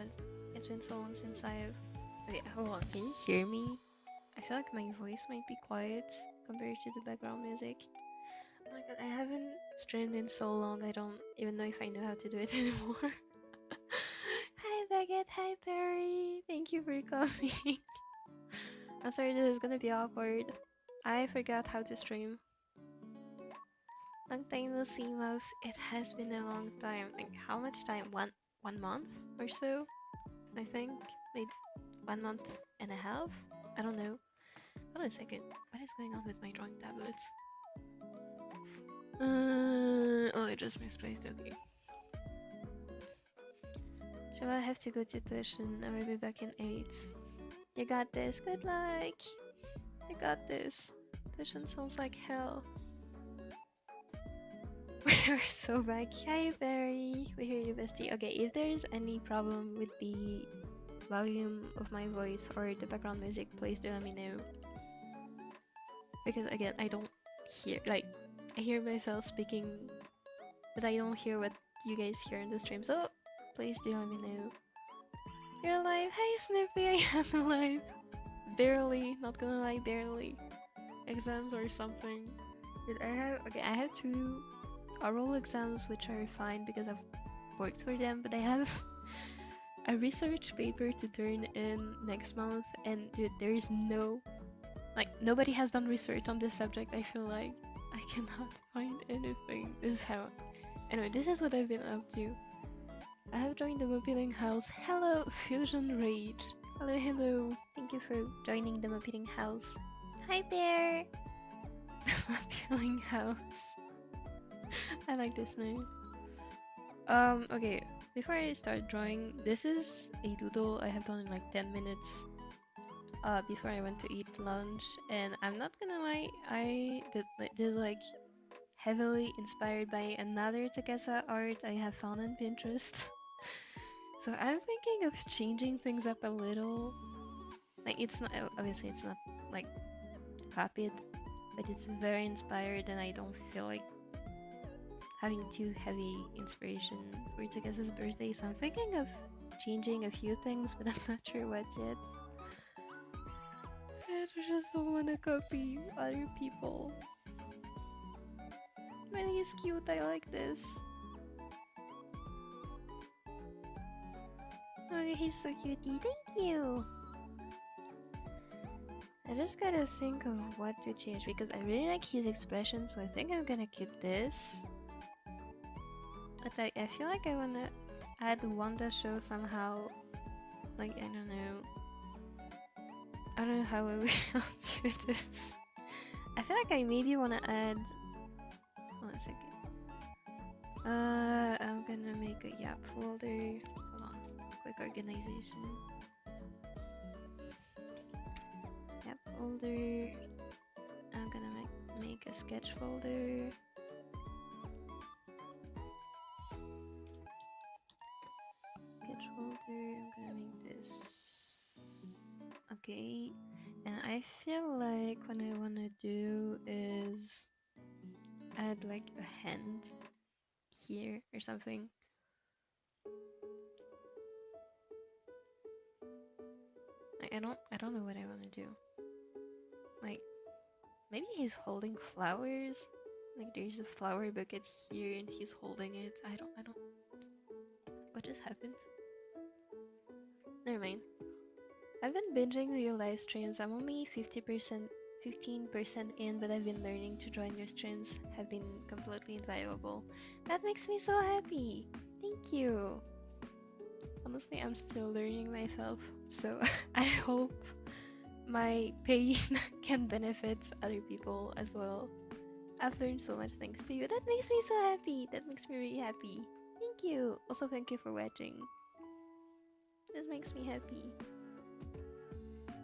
god, it's been so long since I've... Okay, hold on, can you hear me? I feel like my voice might be quiet compared to the background music. Oh my god, I haven't streamed in so long, I don't even know if I know how to do it anymore. Hi Baguette, hi Perry, thank you for coming. I'm sorry this is gonna be awkward. I forgot how to stream. Long time no see, Mouse. It has been a long time. Like, how much time? One month or so? I think. Maybe 1 month and a half? I don't know. Hold on a second. What is going on with my drawing tablets? Oh, I just misplaced. Okay. So I have to go to tuition. I will be back in 8. You got this. Good luck. You got this. Tuition sounds like hell. We're so back. Hi, Barry. We hear you, bestie. Okay, if there's any problem with the volume of my voice or the background music, please do let me know. Because again, I don't hear, like, I hear myself speaking, but I don't hear what you guys hear in the stream. So please do let me know. You're alive. Hi, Snippy. I am alive. Barely. Not gonna lie, barely. Exams or something. Did I have? Okay, I have 2 oral exams, which are fine because I've worked for them, but I have a research paper to turn in next month, and dude, there is no, like, nobody has done research on this subject. I feel like I cannot find anything. This is how, anyway, this is what I've been up to. I have joined the Mopi house. Hello, Fusion Rage. Hello, hello. Thank you for joining the Mopi house. Hi there. Mopi house. I like this name. Okay, before I start drawing, this is a doodle I have done in like 10 minutes before I went to eat lunch, and I'm not gonna lie, I did like heavily inspired by another Tsukasa art I have found on Pinterest. So I'm thinking of changing things up a little. Like, it's not, obviously it's not like copied, but it's very inspired, and I don't feel like having too heavy inspiration for Tsukasa's birthday, so I'm thinking of changing a few things, but I'm not sure what yet. I just don't want to copy other people. But he's cute, I like this. Oh, he's so cutie, thank you! I just gotta think of what to change, because I really like his expression, so I think I'm gonna keep this. But I feel like I wanna add Wanda show somehow. Like, I don't know how I will do this. I feel like I maybe wanna add... Hold on a second. I'm gonna make a Yap folder. Hold on. Quick organization. Yap folder. I'm gonna make a sketch folder. Folder. I'm gonna make this. Okay, and I feel like what I wanna do is add like a hand here or something. I don't know what I wanna do. Like, maybe he's holding flowers. Like, there's a flower bucket here and he's holding it. I don't. What just happened? Never mind. I've been binging your live streams. I'm only 15% in, but I've been learning to join your streams. Have been completely invaluable. That makes me so happy. Thank you. Honestly, I'm still learning myself, so I hope my pain can benefit other people as well. I've learned so much thanks to you. That makes me so happy. That makes me really happy. Thank you. Also, thank you for watching. This makes me happy.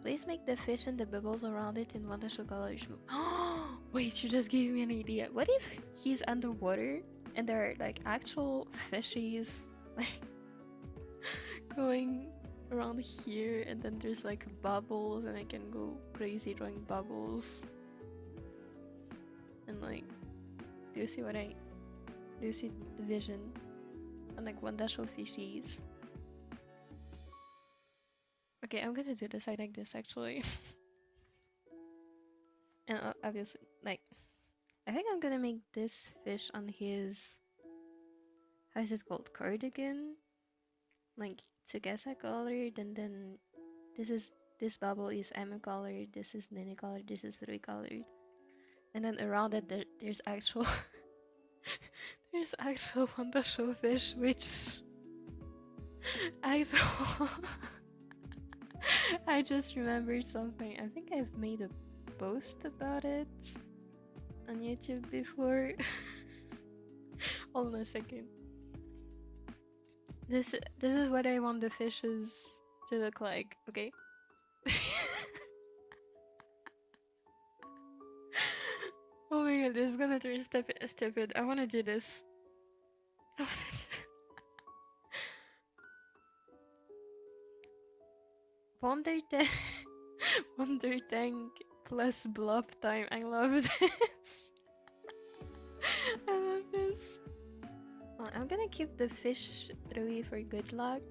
Please make the fish and the bubbles around it in wonderful colors. Oh, wait, you just gave me an idea. What if he's underwater and there are like actual fishies like going around here, and then there's like bubbles, and I can go crazy drawing bubbles. And like, do you see the vision? And like wonderful fishies. Okay, I'm gonna do this. I like this actually. And obviously, like, I think I'm gonna make this fish on his, how is it called, cardigan, like Tsukasa colored, and then this bubble is Emu colored, this is Nene colored, this is Rui colored, and then around it there's actual there's actual Wanda showfish, which actual I just remembered something. I think I've made a post about it on YouTube before. Hold on a second. This is what I want the fishes to look like, okay? Oh my god, this is gonna turn stupid. I wanna do this. I wanna do Wonder Tank. Wonder Tank plus blob time. I love this. I love this. Well, I'm gonna keep the fish Rui for good luck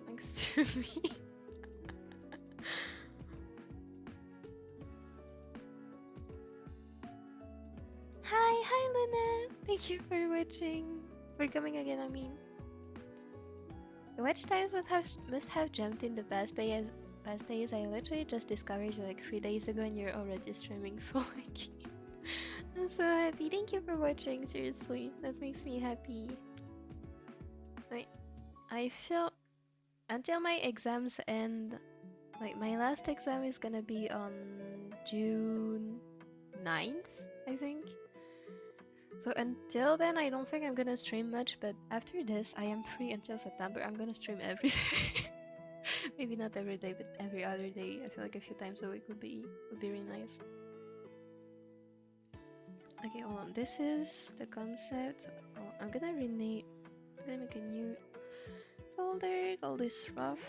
next to me. Hi Luna! Thank you for watching. For coming again, I mean. The watch times must have jumped in the past days. I literally just discovered you like 3 days ago and you're already streaming, so like I'm so happy. Thank you for watching, seriously. That makes me happy. I feel until my exams end, like my last exam is gonna be on June 9th, I think. So until then, I don't think I'm gonna stream much, but after this, I am free until September. I'm gonna stream every day. Maybe not every day, but every other day. I feel like a few times a week would be really nice. Okay, hold on. This is the concept. Oh, I'm gonna rename. I'm gonna make a new folder. Call this rough.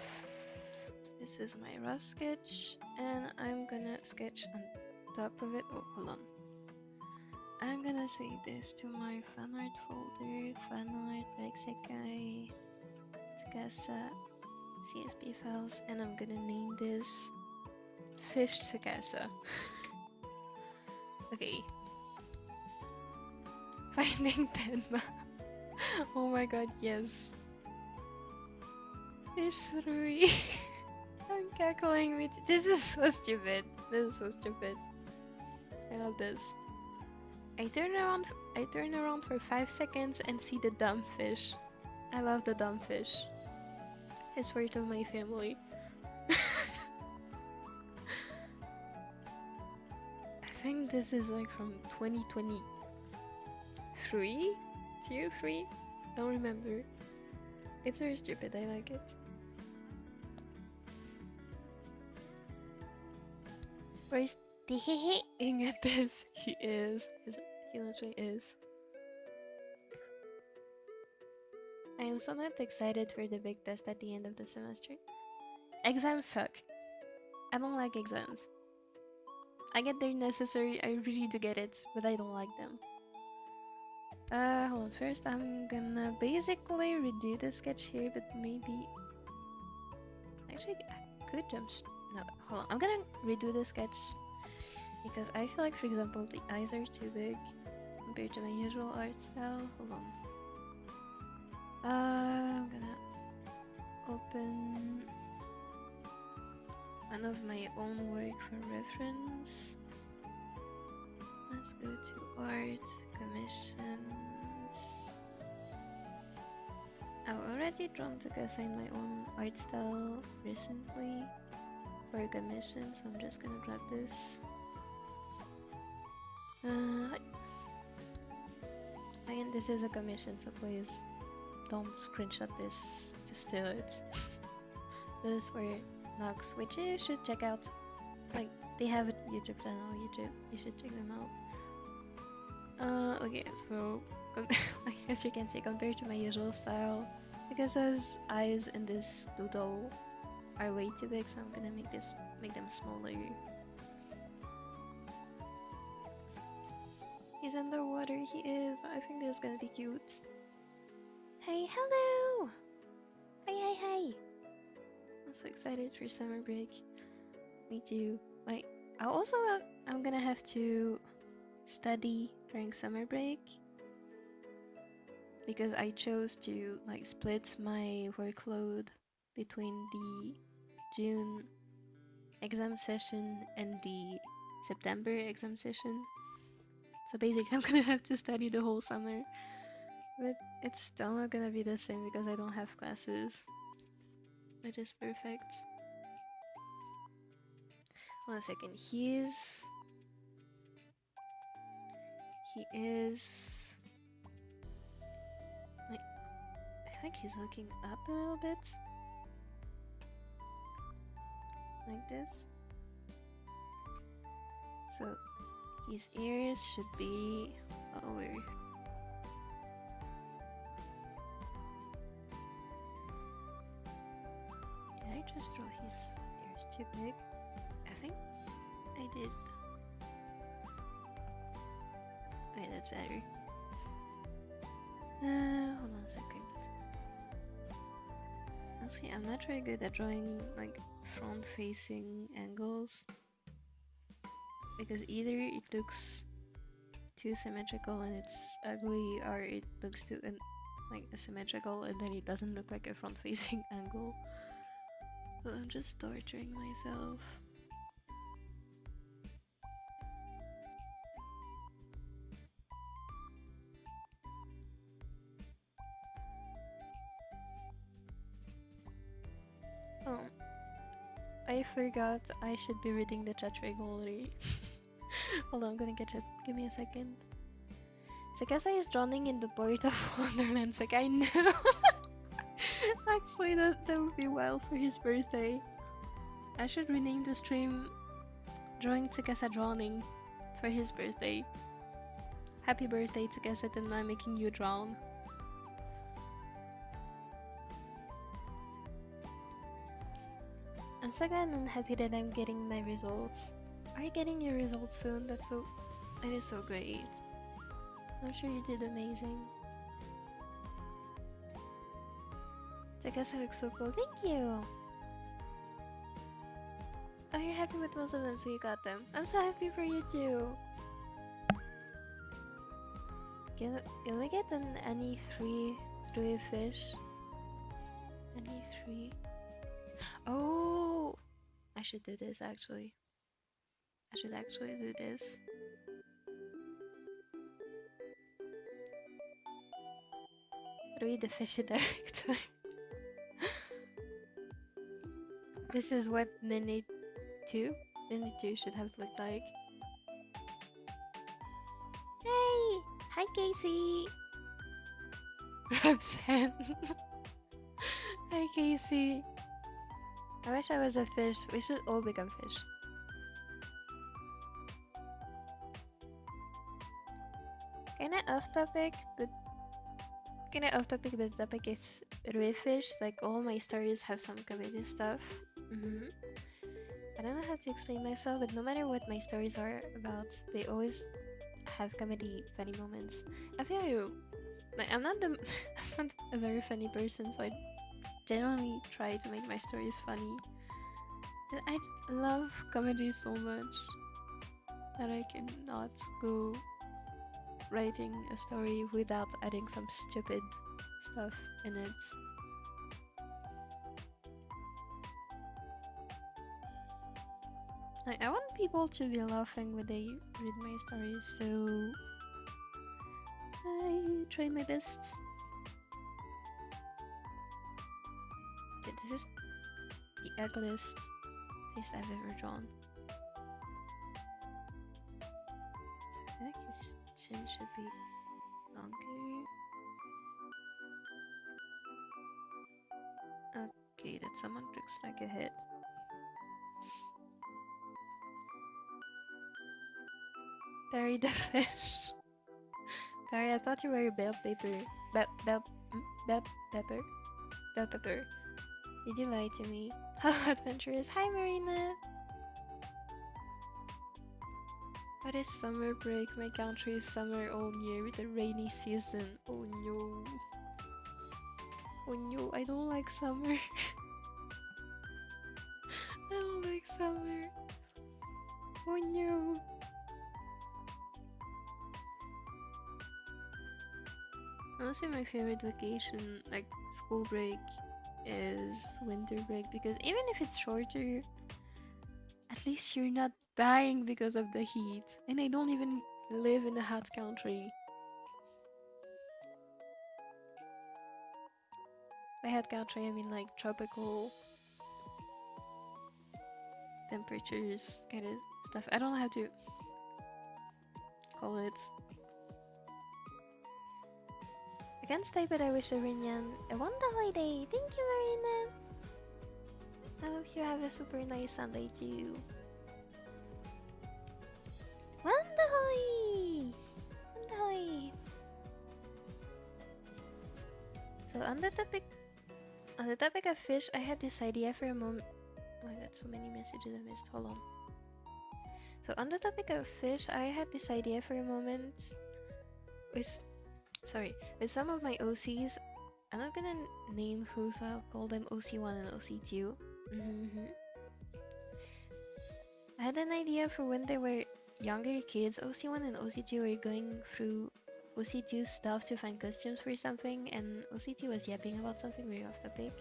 This is my rough sketch, and I'm gonna sketch on top of it. Oh, hold on. I'm gonna save this to my fan art folder. Fan art, sekai, Tsukasa, CSV files, and I'm gonna name this Fish Tsukasa. Okay. Finding Tenma. Oh my god, yes. Fish Rui. I'm cackling with. This is so stupid. This is so stupid. I love this. I turn around for 5 seconds and see the dumb fish. I love the dumb fish. It's part of my family. I think this is like from 2023? 2, 3? Don't remember. It's very stupid, I like it. Where's the heheing at this? He is. He literally is. I am so not excited for the big test at the end of the semester. Exams suck. I don't like exams. I get they're necessary, I really do get it, but I don't like them. Hold on, first I'm gonna basically redo the sketch here, but maybe... Actually, I could jump... No, hold on, I'm gonna redo the sketch because I feel like, for example, the eyes are too big compared to my usual art style. Hold on. I'm gonna open one of my own work for reference. Let's go to art, commissions. I've already drawn Tsukasa in my own art style recently for a commission, so I'm just gonna grab this. Again, this is a commission, so please don't screenshot this to steal it. This is for Nox, which you should check out. Like, they have a YouTube channel, you should check them out. Okay, so as you can see, compared to my usual style, because his eyes in this doodle are way too big, so I'm gonna make them smaller. He's underwater, he is. I think this is gonna be cute. Hey, hello! Hi. I'm so excited for summer break. Me too. Like, I'm gonna have to study during summer break because I chose to like split my workload between the June exam session and the September exam session. So basically I'm gonna have to study the whole summer, but it's still not gonna be the same because I don't have classes, which is perfect. 1 second. He is like, I think he's looking up a little bit like this, so his ears should be lower. Did I just draw his ears too big? I think I did. Okay, that's better. Hold on a second. Honestly, I'm not very good at drawing like front-facing angles because either it looks too symmetrical and it's ugly, or it looks too like asymmetrical and then it doesn't look like a front-facing angle. So I'm just torturing myself. Oh, I forgot I should be reading the chat regularly. Hold on, I'm gonna catch it. Give me a second. Tsukasa is drowning in the port of Wonderland. Like, I know. Actually, that would be wild for his birthday. I should rename the stream Drawing Tsukasa Drowning for his birthday. Happy birthday, Tsukasa Tenma, making you drown. I'm so glad and happy that I'm getting my results. Are you getting your results soon? That is so great. I'm sure you did amazing. Tsukasa looks so cool. Thank you! Oh, you're happy with most of them, so you got them. I'm so happy for you too! Can we get an any free fish? Any free? Oh! I should do this actually. I should actually do this. Rui the Fishy Director. This is what Nene 2 should have looked like. Hey! Hi Casey! Robson! Hi Casey! I wish I was a fish. We should all become fish. Kinda off topic, but the topic is Rui fish. Like, all my stories have some comedy stuff. I don't know how to explain myself, but no matter what my stories are about, they always have comedy, funny moments. I feel like I'm not a very funny person, so I generally try to make my stories funny. And I love comedy so much that I cannot go writing a story without adding some stupid stuff in it. Like, I want people to be laughing when they read my stories, so I try my best. Okay, this is the ugliest face I've ever drawn. So I think his chin should be longer. Okay, that someone looks like a head. Barry the fish. Barry, I thought you were a bell pepper. Bell pepper. Bell pepper. Did you lie to me? How adventurous. Hi, Marina. What is summer break? My country is summer all year with a rainy season. Oh no. Oh no, I don't like summer. somewhere. Oh no. Honestly, my favorite vacation, like school break, is winter break, because even if it's shorter, at least you're not dying because of the heat. And I don't even live in a hot country. By hot country, I mean like tropical temperatures kind of stuff. I don't know how to call it. I can't stay, but I wish Arinyan a wonderful holiday. Thank you, Marina. I hope you have a super nice Sunday too. Wonderful! Wonderful! So on the topic of fish, I had this idea for a moment. Oh, I got so many messages I missed. Hold on. So on the topic of fish, I had this idea for a moment. With some of my OCs. I'm not gonna name who, so I'll call them OC1 and OC2. I had an idea for when they were younger kids. OC1 and OC2 were going through OC2 stuff to find costumes for something, and OC2 was yapping about something very off topic.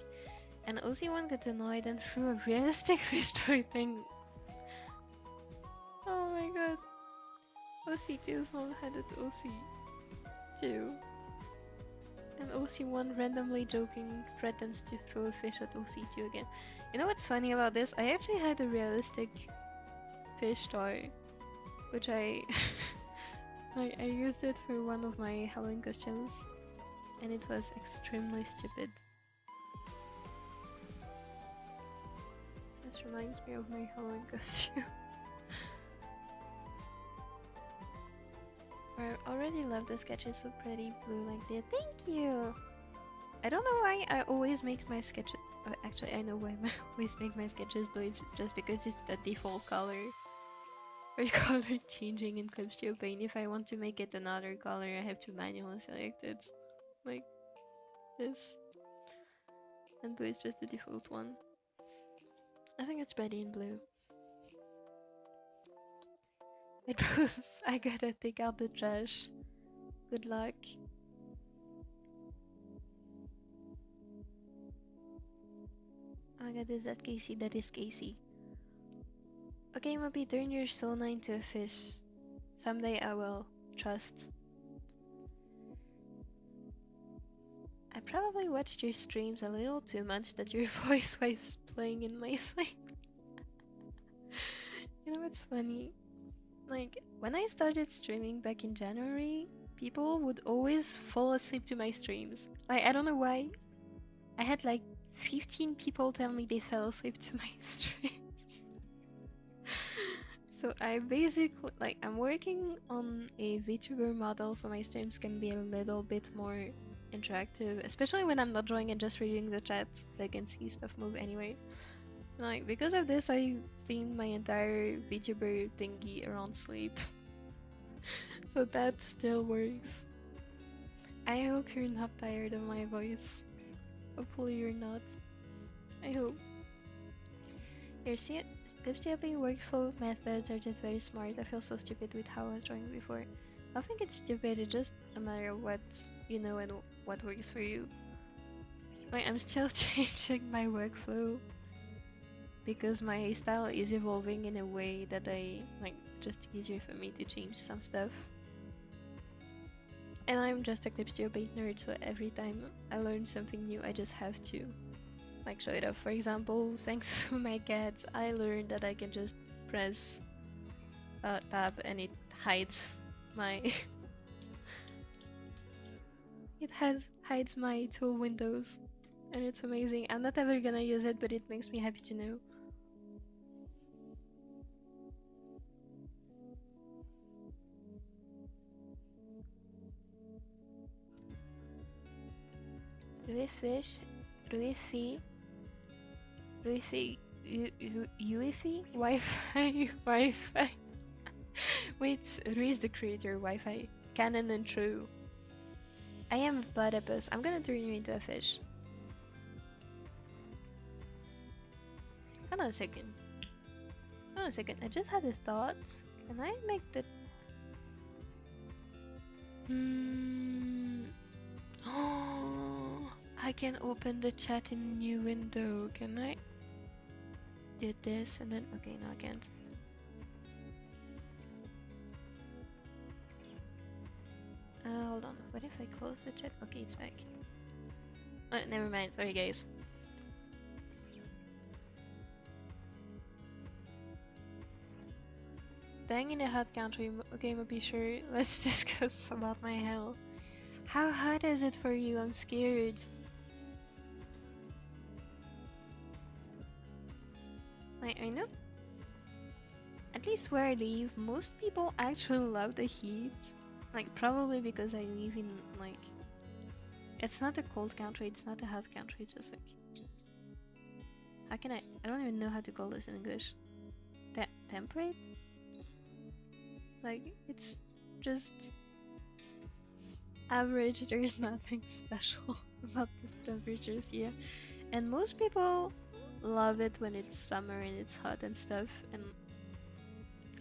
And OC1 got annoyed and threw a realistic fish toy thing. Oh my god. OC2's mom had it OC2. And OC1 randomly joking threatens to throw a fish at OC2 again. You know what's funny about this? I actually had a realistic fish toy, which I used it for one of my Halloween costumes, and it was extremely stupid. This reminds me of my Halloween costume. I already love the sketches, so pretty blue like that. Thank you! I don't know why I always make my sketches... actually, I know why I always make my sketches blue. It's just because it's the default color. Or color changing in Clipstudio Paint. If I want to make it another color, I have to manually select it. Like this. And blue is just the default one. I think it's pretty in blue. Wait, Bruce, I gotta take out the trash. Good luck. Oh my god, is that Casey? That is Casey. Okay, Mopi, turn your Sona into a fish. Someday I will. Trust. I probably watched your streams a little too much that your voice was playing in my sleep. You know what's funny? Like, when I started streaming back in January, people would always fall asleep to my streams. Like, I don't know why. I had like 15 people tell me they fell asleep to my streams. So I basically, like, I'm working on a VTuber model so my streams can be a little bit more interactive, especially when I'm not drawing and just reading the chat. They can see stuff move anyway. Like, because of this, I themed my entire VTuber thingy around sleep. So that still works. I hope you're not tired of my voice. Hopefully you're not. I hope. Your clip-stepping workflow methods are just very smart. I feel so stupid with how I was drawing before. I don't think it's stupid, it's just a matter of what you know and what works for you. Like, I'm still changing my workflow, because my style is evolving in a way that just easier for me to change some stuff. And I'm just a Clipstudio Paint nerd, so every time I learn something new, I just have to like show it off. For example, thanks to my cats, I learned that I can just press tab and it hides my hides my tool windows, and it's amazing. I'm not ever gonna use it, but it makes me happy to know. Ruifish, Ruifi, Uifi, Wi-Fi, Wi-Fi. Wait, Rui is the creator, Wi-Fi, canon and true. I am a platypus. I'm gonna turn you into a fish. Hold on a second. Oh, a second. I just had a thought. Can I make the... Oh, I can open the chat in a new window. Can I? Did this and then... Okay, no, I can't. Hold on. What if I close the chat? Okay, it's back. Never mind. Sorry, guys. Bang in a hot country. Okay, Mopi, sure. Let's discuss about my hell. How hot is it for you? I'm scared. I know. At least where I live, most people actually love the heat. Like, probably because I live in, like... It's not a cold country, it's not a hot country, it's just like... How can I don't even know how to call this in English. Temperate? Like, it's just... average, there's nothing special about the temperatures here. And most people love it when it's summer and it's hot and stuff, and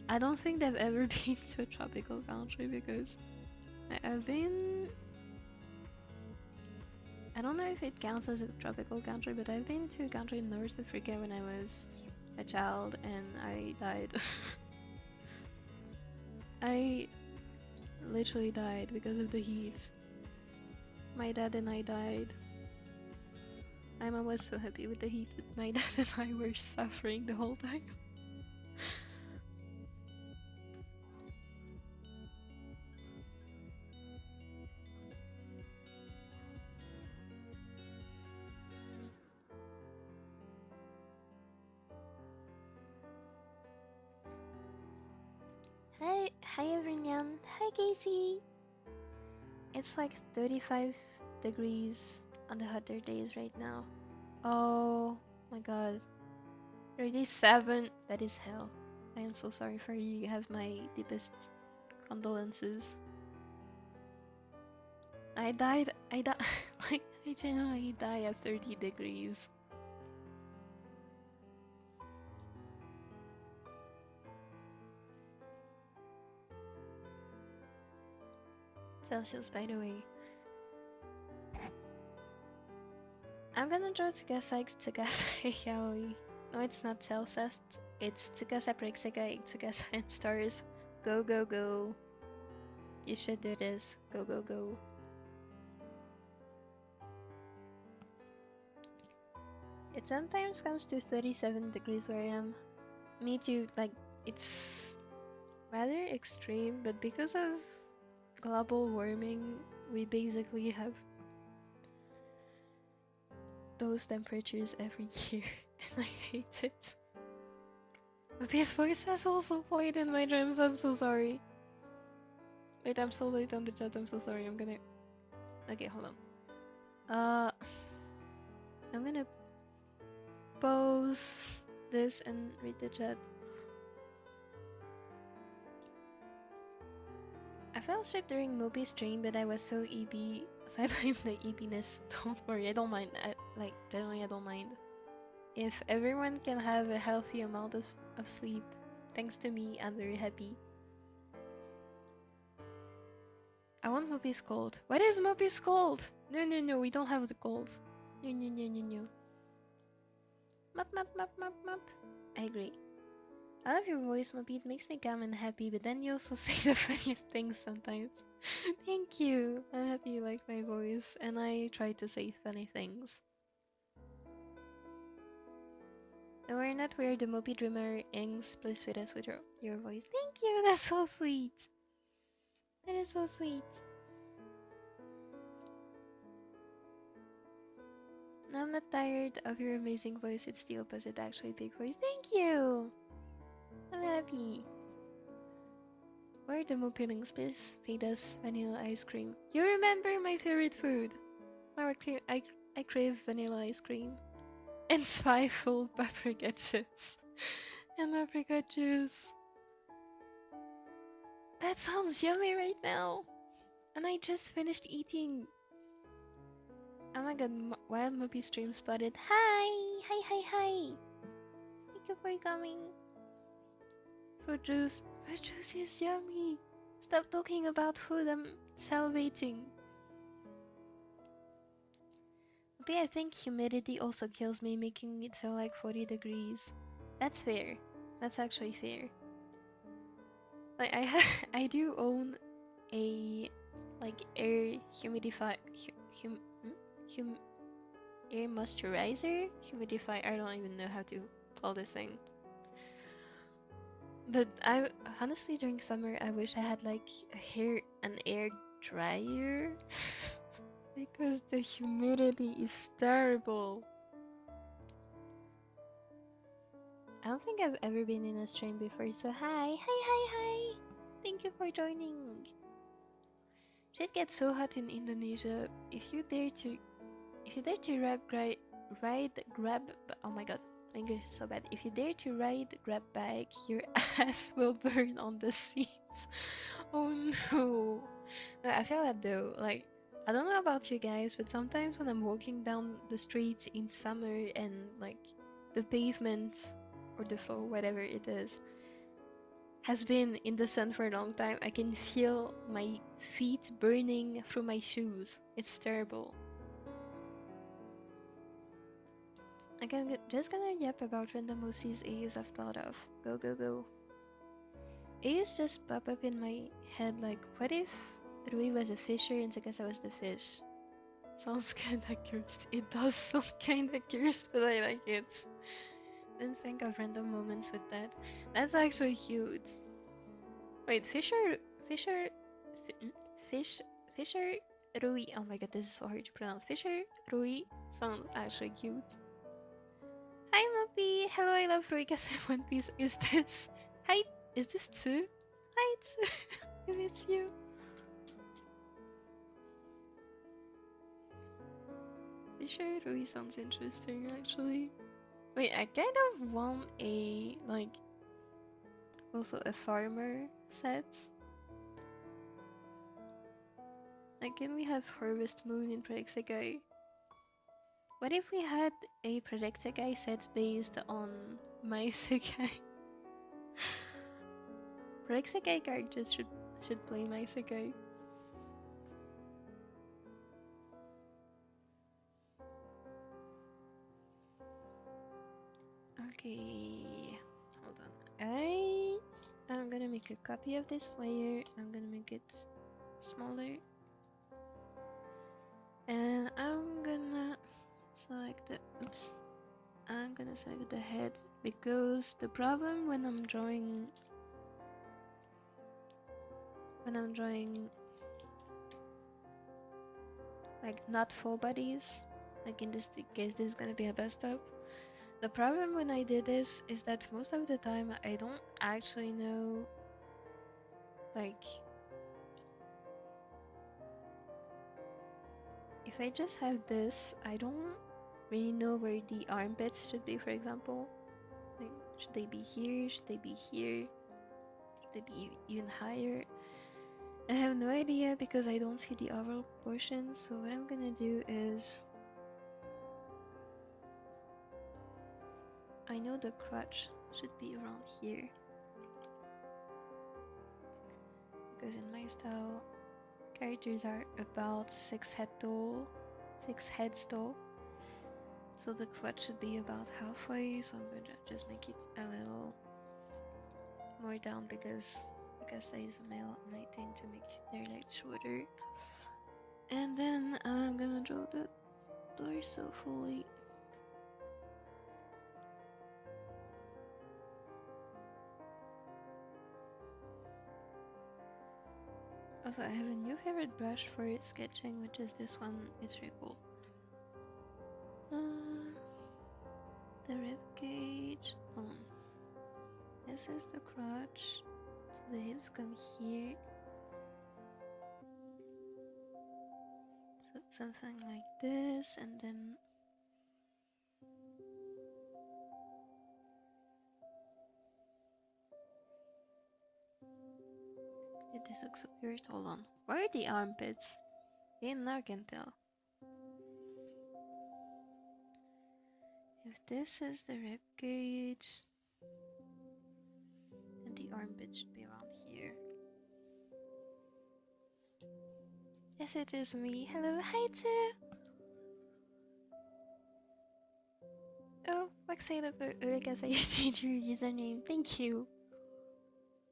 I don't think they've ever been to a tropical country because I've been... I don't know if it counts as a tropical country, but I've been to a country in North Africa when I was a child and I died. I literally died because of the heat. My dad and I died. My mom was so happy with the heat, but my dad and I were suffering the whole time. Hi everyone. Hi Casey. It's like 35 degrees on the hotter days right now. Oh my god. 37. That is hell. I am so sorry for you. You have my deepest condolences. I died like I generally die at 30 degrees. Celsius, by the way. I'm gonna draw Tsukasa Yaoi. No, it's not Celsius. It's Tsukasa Sekai, Tsukasa and stars. Go, go, go. You should do this. Go, go, go. It sometimes comes to 37 degrees where I am. Me too, like, it's rather extreme, but because of global warming, we basically have those temperatures every year, and I hate it. Mopi's voice has also played in my dreams, I'm so sorry. Wait, I'm so late on the chat, I'm so sorry, I'm gonna... Okay, hold on. I'm gonna pause this and read the chat. I fell asleep during Mopi's stream, but I was so EB, so I blame the EBness. Don't worry, I don't mind. Generally I don't mind. If everyone can have a healthy amount of sleep, thanks to me, I'm very happy. I want Mopi's cold. What is Mopi's cold? No, we don't have the cold. No. Map. I agree. I love your voice, Mopi. It makes me calm and happy, but then you also say the funniest things sometimes. Thank you. I'm happy you like my voice, and I try to say funny things. And we're not weird. The Mopi drummer Ings plays with us with your voice. Thank you. That's so sweet. That is so sweet. No, I'm not tired of your amazing voice. It's the opposite, actually. Big voice. Thank you. I'm happy. Where are the Mopilings? Please feed us vanilla ice cream. You remember my favorite food. I crave vanilla ice cream. And spyful paprika chips. And paprika juice. That sounds yummy right now. And I just finished eating. Oh my god, Wild Mopi stream spotted. Hi! Hi! Thank you for coming. Fruit juice. Fruit juice is yummy. Stop talking about food. I'm salivating. But I think humidity also kills me, making it feel like 40 degrees. That's fair. That's actually fair. Like I do own a like air humidifier, air moisturizer, humidifier. I don't even know how to call this thing. But I honestly during summer I wish I had like an air dryer because the humidity is terrible. I don't think I've ever been in a stream before, so hi. Thank you for joining. Shit gets so hot in Indonesia. If you dare to grab, oh my god, my English is so bad. If you dare to ride grab bike, your ass will burn on the seats. Oh no. No, I feel that though. Like, I don't know about you guys, but sometimes when I'm walking down the streets in summer and like the pavement or the floor, whatever it is, has been in the sun for a long time, I can feel my feet burning through my shoes. It's terrible. I'm just gonna yap about random OCs AUs I've thought of. Go. AUs just pop up in my head like, what if Rui was a fisher and Tsukasa was the fish? Sounds kinda cursed. It does sound kinda cursed, but I like it. Didn't think of random moments with that. That's actually cute. Wait, Fisher, Rui. Oh my god, this is so hard to pronounce. Fisher, Rui sounds actually cute. Hi, Mopi. Hello, I love Rui because I One Piece. Is this? Hi, is this Tsu? Hi, Tsu. If it's you. Fisher, Rui sounds interesting actually. Wait, I kind of want a, like, also a farmer set. Like, can we have Harvest Moon in Project Sekai? What if we had a Project Sekai set based on my Sekai? Project Sekai characters should play my Sekai. Okay, hold on. I'm gonna make a copy of this layer. I'm gonna make it smaller, and I'm gonna select the I'm gonna select the head because the problem when I'm drawing like not full bodies, like in this case this is gonna be a best up. The problem when I did this is that most of the time I don't actually know, like, if I just have this, I don't really know where the armpits should be, for example. Like, should they be here? Should they be here? Should they be even higher? I have no idea because I don't see the overall portion, so what I'm gonna do is, I know the crotch should be around here because in my style characters are about 6 heads tall, so the crotch should be about halfway, so I'm gonna just make it a little more down because I is a male and I tend to make their legs shorter. And then I'm gonna draw the torso fully. Also, I have a new favorite brush for sketching, which is this one. It's really cool. The rib cage. This is the crotch. So the hips come here. So something like this, and then this looks so weird. Hold on. Where are the armpits? Even now I can tell. If this is the rib cage and the the armpit should be around here. Yes, it is me. Hello, hi too. Oh, excited about Urikasa, you changed your username. Thank you.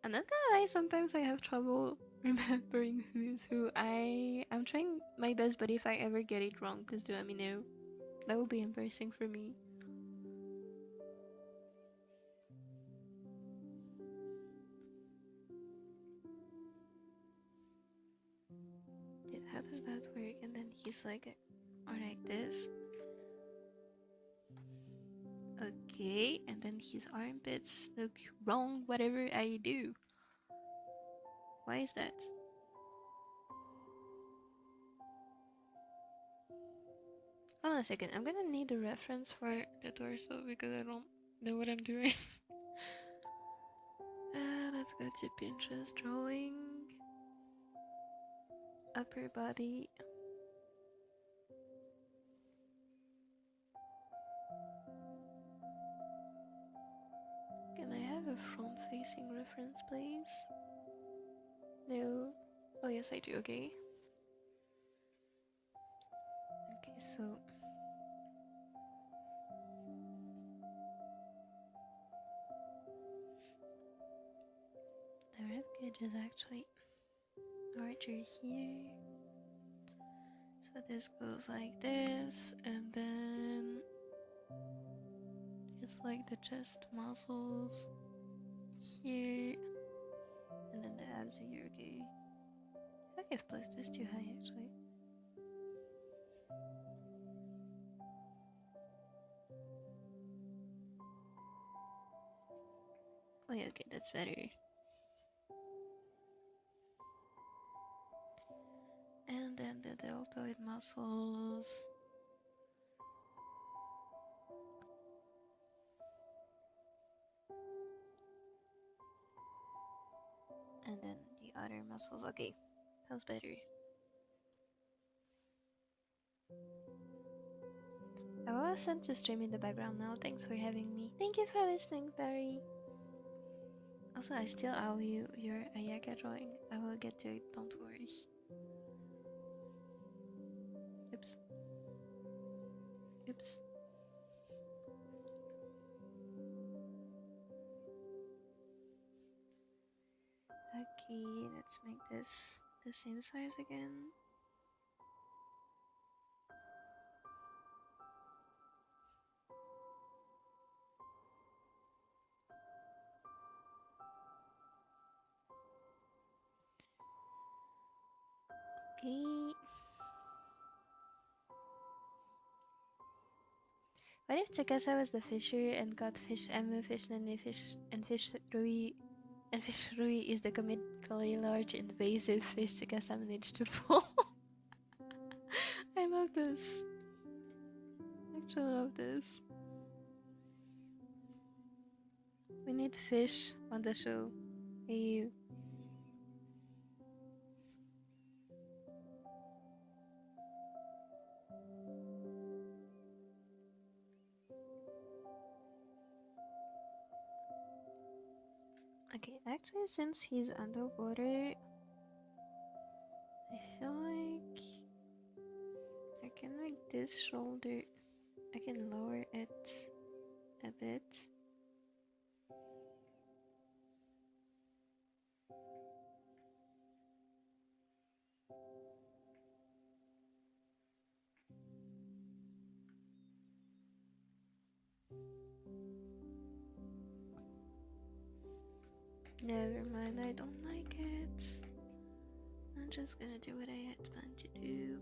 I'm not gonna lie, sometimes I have trouble remembering who's who. I'm trying my best, but if I ever get it wrong, please do let me know. That would be embarrassing for me. Dude, how does that work? And then he's like, or like this. Okay, and then his armpits look wrong whatever I do. Why is that? Hold on a second, I'm gonna need a reference for the torso because I don't know what I'm doing. Let's go to Pinterest drawing. Upper body. Can I have a front-facing reference, please? No. Oh yes, I do. Okay. Okay, so the rib cage is actually larger here. So this goes like this, and then it's like the chest muscles here, and then the abs here. Okay. I think I've placed this too high actually. Oh yeah, okay, that's better. And then the deltoid muscles. And then the other muscles. Okay, sounds better. I was sent to stream in the background now. Thanks for having me. Thank you for listening, Barry. Also, I still owe you your Ayaka drawing. I will get to it, don't worry. Oops. Oops. Okay, let's make this the same size again. Okay. What if Tsukasa was the fisher and caught fish Emu, fish Nene, fish and fish Rui, and fish Rui is the comedically large invasive fish Tsukasa managed to pull? I love this. I actually love this. We need fish on the show. Hey you. Okay, actually since he's underwater, I feel like I can make this shoulder, I can lower it a bit. Never mind, I don't like it. I'm just gonna do what I had planned to do.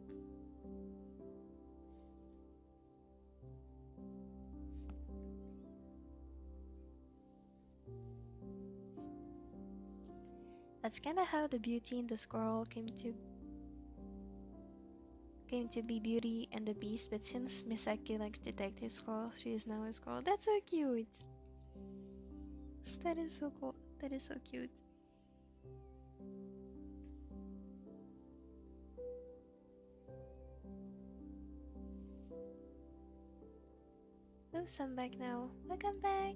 That's kinda how the Beauty and the Squirrel came to be Beauty and the Beast, but since Misaki likes Detective Squirrel, she is now a squirrel. That's so cute! That is so cool. That is so cute. Oops, I'm back now. Welcome back!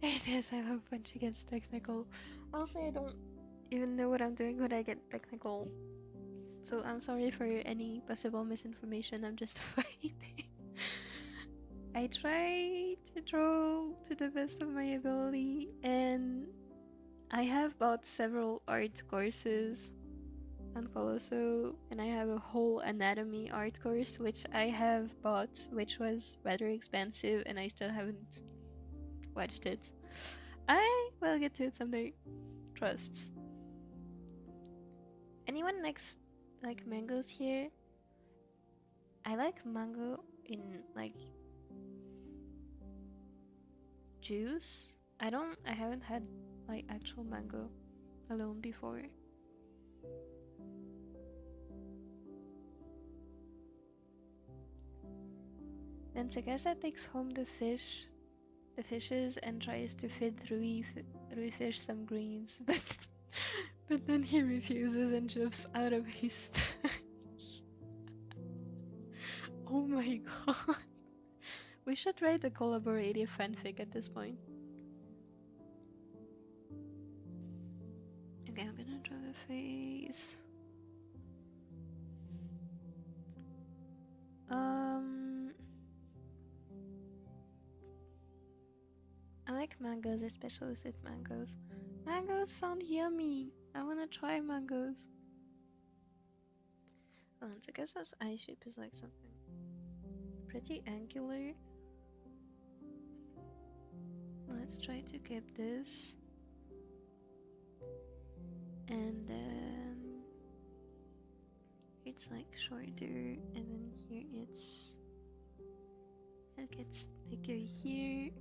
There it is. I love when she gets technical. Also, I don't even know what I'm doing when I get technical. So I'm sorry for any possible misinformation. I'm just fighting. I try to draw to the best of my ability, and I have bought several art courses on Colosso, and I have a whole anatomy art course which I have bought, which was rather expensive, and I still haven't watched it. I will get to it someday. Trust. Anyone likes like mangoes here? I like mango in like juice. I haven't had like actual mango alone before. Then Tsukasa takes home the fishes, and tries to feed Rui fish some greens, but then he refuses and jumps out of his stomach. Oh my god. We should write a collaborative fanfic at this point. Okay, I'm gonna draw the face. I like mangoes, especially sweet mangoes. Mangoes sound yummy. I wanna try mangoes. Oh, so I guess this eye shape is like something pretty angular. Let's try to keep this. And then it's like shorter, and then here it gets thicker here,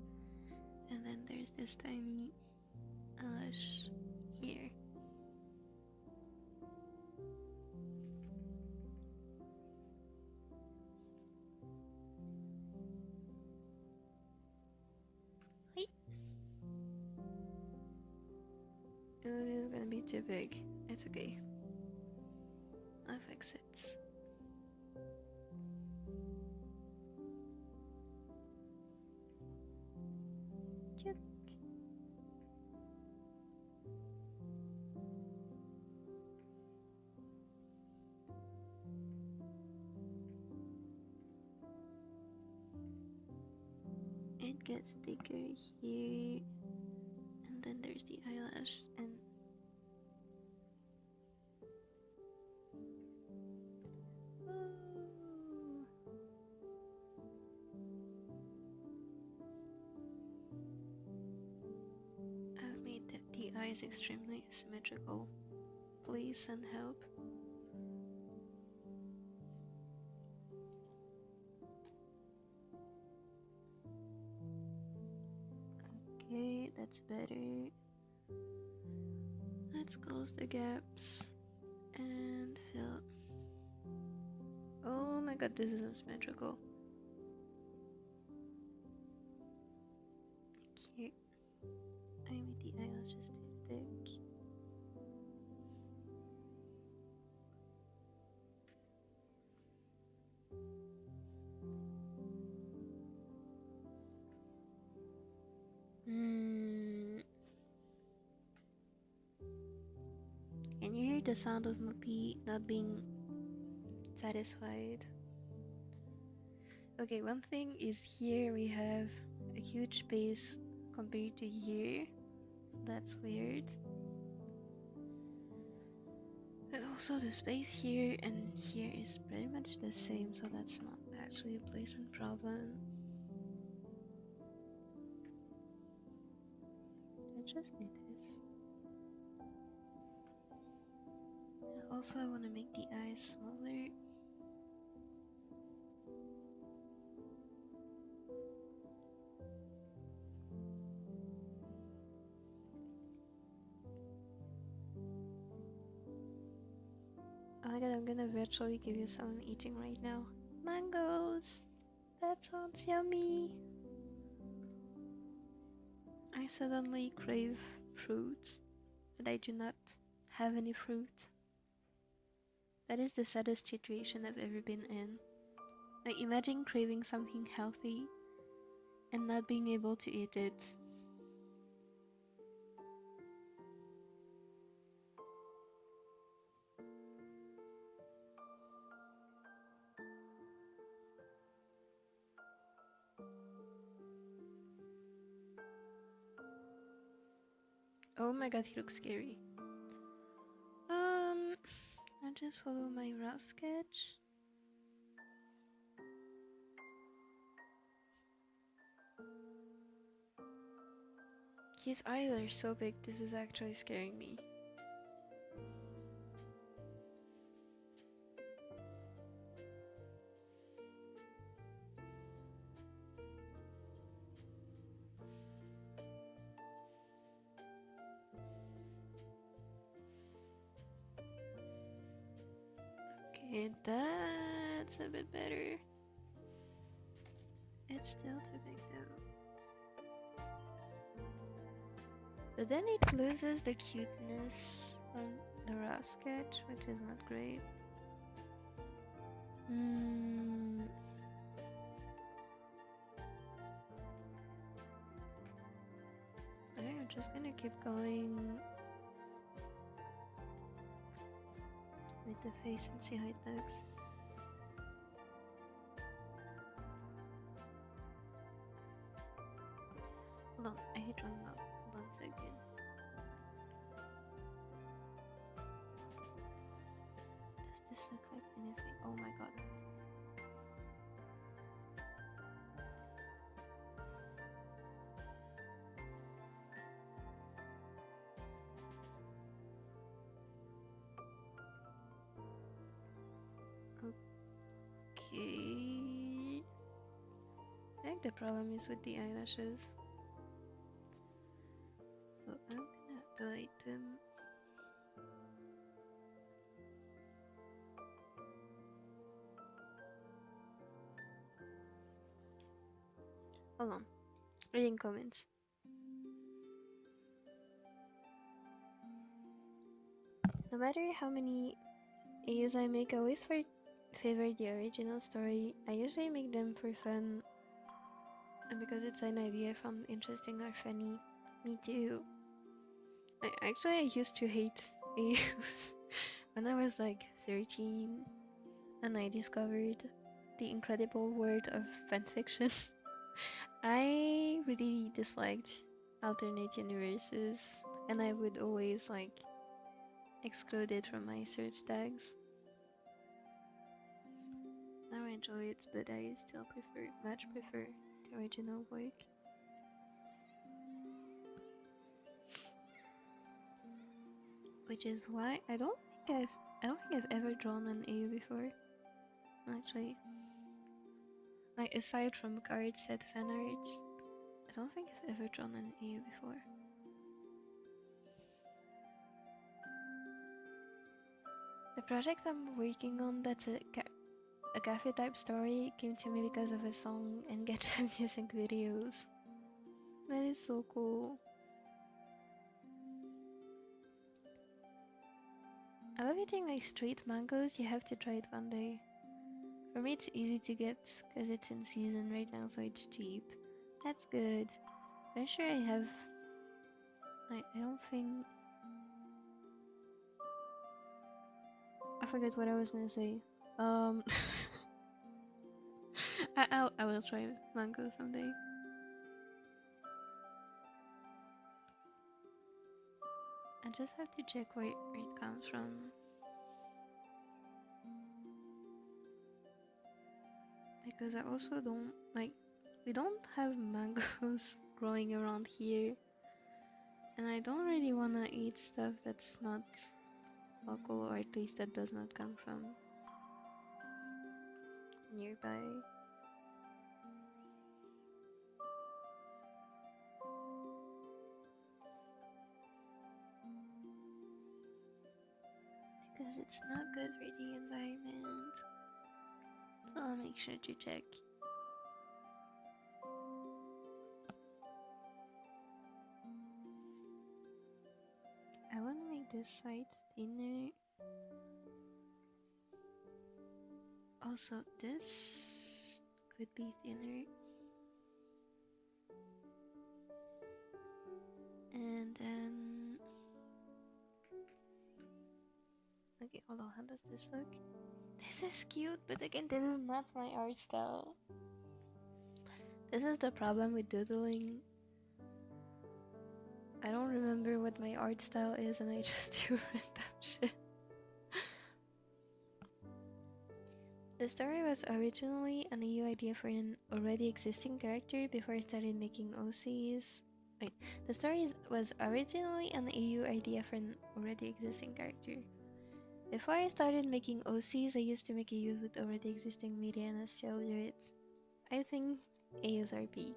and then there's this tiny eyelash here. Hi. Oh, this is gonna be too big. It's okay. I'll fix it. Check. It gets thicker here, and then there's the eyelash, and I've made the eyes extremely asymmetrical. Please send help. Okay, that's better. Let's close the gaps and fill. Oh my god, this is unsymmetrical. Here, I made the eyelashes too thick. Can you hear the sound of Mopi not being satisfied? Okay, one thing is here we have a huge space compared to here. That's weird. But also the space here and here is pretty much the same, so that's not actually a placement problem. I just need this. Also, I want to make the eyes smaller. Oh my god, I'm gonna virtually give you some eating right now. Mangoes! That sounds yummy! I suddenly crave fruit, but I do not have any fruit. That is the saddest situation I've ever been in. Like, imagine craving something healthy and not being able to eat it. Oh my god, he looks scary. I'll just follow my rough sketch. His eyes are so big, this is actually scaring me. Okay, that's a bit better. It's still too big though. But then it loses the cuteness from the rough sketch, which is not great. I'm just gonna keep going with the face and see how it looks. Hold on, I hit wrong mouth. Hold on a second. Does this look like anything? Oh my god. Okay. I think the problem is with the eyelashes. So I'm gonna hide them. Hold on. Reading comments. No matter how many AUs I make, I always favor the original story. I usually make them for fun and because it's an idea I found interesting or funny. Me too. I used to hate AUs when I was like 13 and I discovered the incredible world of fanfiction. I really disliked alternate universes and I would always like exclude it from my search tags. Now I enjoy it, but I still much prefer the original work. Which is why I don't think I've ever drawn an AU before. Actually, like aside from card set fan arts, I don't think I've ever drawn an AU before. The project I'm working on, that's a cafe type story, came to me because of a song and gacha music videos. That is so cool. I love eating like street mangoes. You have to try it one day. For me it's easy to get because it's in season right now, so it's cheap. That's good. I'm sure I have... I don't think... I forget what I was gonna say. I will try mango someday. I just have to check where it comes from. Because I also don't like, we don't have mangoes growing around here. And I don't really want to eat stuff that's not local, or at least that does not come from nearby. Because it's not good for the environment. So I'll make sure to check. I want to make this side thinner. Also, this could be thinner. And then... Okay, hold on, how does this look? This is cute, but again, this is not my art style. This is the problem with doodling. I don't remember what my art style is and I just do random shit. The story was originally an EU idea for an already existing character before I started making OCs. Wait, the story was originally an EU idea for an already existing character. Before I started making OCs, I used to make AUs with already existing media and I still do it. I think AUs are peak.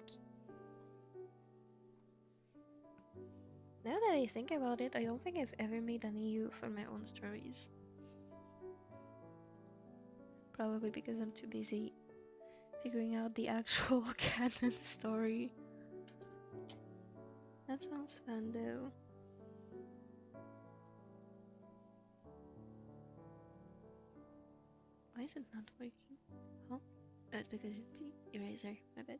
Now that I think about it, I don't think I've ever made an EU for my own stories. Probably because I'm too busy figuring out the actual canon story. That sounds fun though. Why is it not working? Huh? Oh, it's because it's the eraser, my bad.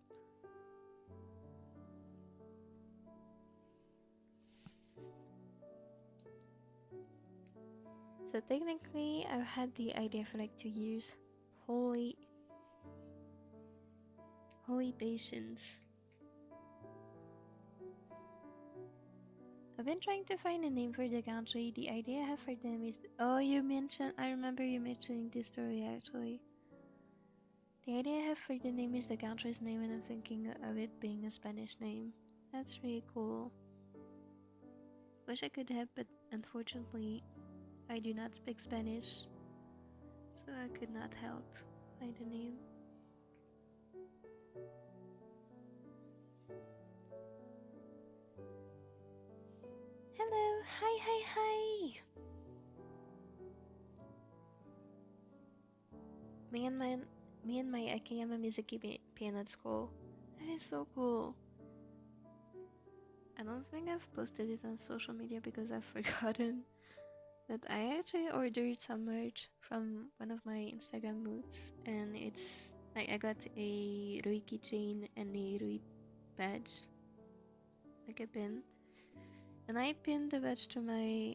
So technically, I've had the idea for like 2 years. Holy patience. I've been trying to find a name for the country. The idea I have for them is... Oh, I remember you mentioning this story actually. The idea I have for the name is the country's name and I'm thinking of it being a Spanish name. That's really cool. Wish I could have, but unfortunately I do not speak Spanish. So I could not help find a name. Hello! Hi! Me and my Akiyama Mizuki band at school. That is so cool. I don't think I've posted it on social media because I've forgotten. But I actually ordered some merch from one of my Instagram moods. And it's like I got a Rui keychain and a Rui badge. Like a pin. And I pinned the badge to my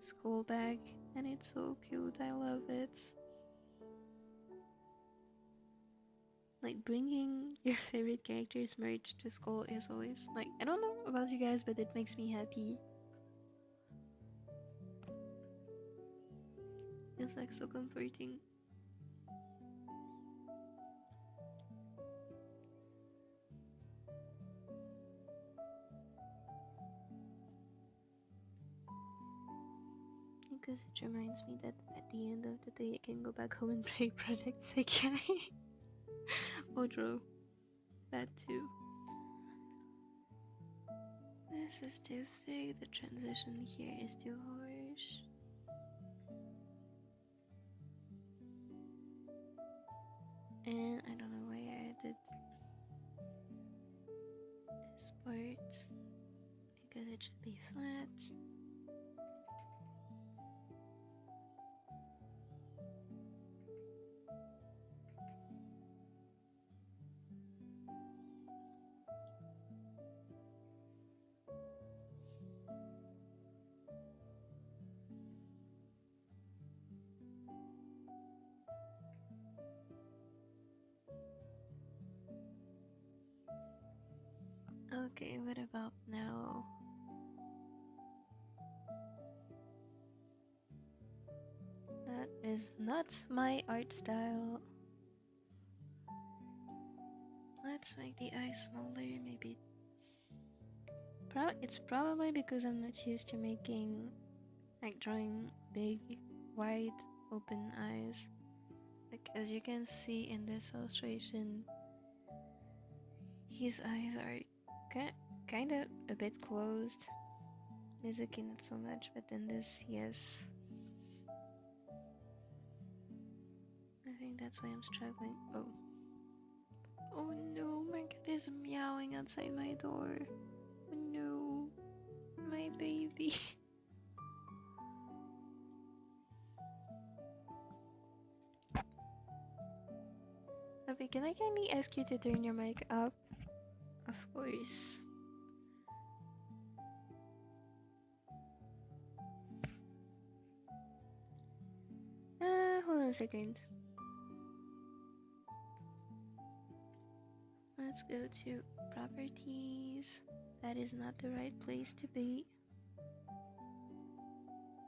school bag. And it's so cute. I love it. Like bringing your favorite characters merch to school is always like, I don't know about you guys, but it makes me happy. It's like so comforting. Because it reminds me that at the end of the day I can go back home and play Project Sekai. Odro. That too. This is too thick, the transition here is too harsh. And I don't know why I added this part, because it should be flat. Okay, what about now? That is not my art style. Let's make the eye smaller, maybe. It's probably because I'm not used to making, like drawing big, wide, open eyes. Like as you can see in this illustration, his eyes are kind of a bit closed. Mizuki not so much, but in this, yes. I think that's why I'm struggling. Oh no, my cat is meowing outside my door. Oh no, my baby. Okay, can I kindly ask you to turn your mic up? Of course. Hold on a second. Let's go to properties. That is not the right place to be.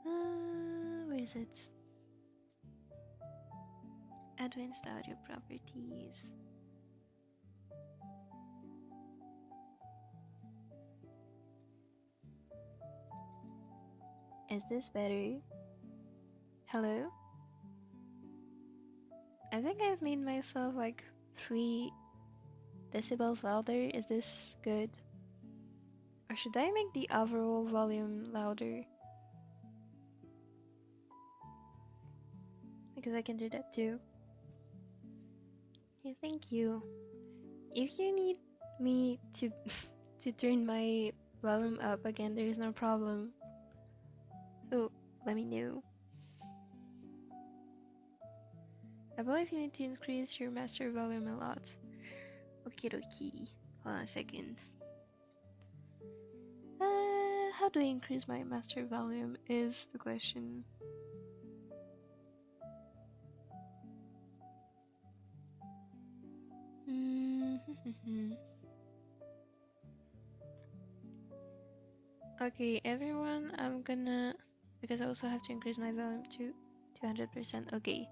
Where is it? Advanced audio properties. Is this better? Hello? I think I've made myself like 3 decibels louder. Is this good? Or should I make the overall volume louder? Because I can do that too. Okay, thank you. If you need me to to turn my volume up again, there is no problem. So let me know. I believe you need to increase your master volume a lot. Okie dokie. Hold on a second. How do I increase my master volume is the question. Okay, everyone, I'm gonna, because I also have to increase my volume to 200%. Okay.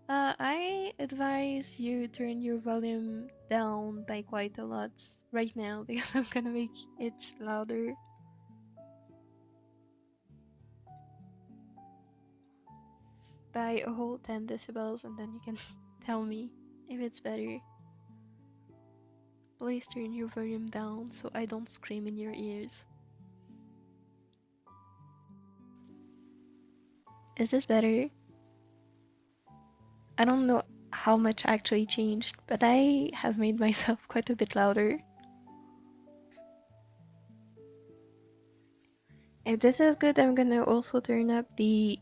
I advise you turn your volume down by quite a lot right now because I'm gonna make it louder. By a whole 10 decibels, and then you can tell me if it's better. Please turn your volume down so I don't scream in your ears. Is this better? I don't know how much actually changed, but I have made myself quite a bit louder. If this is good, I'm gonna also turn up the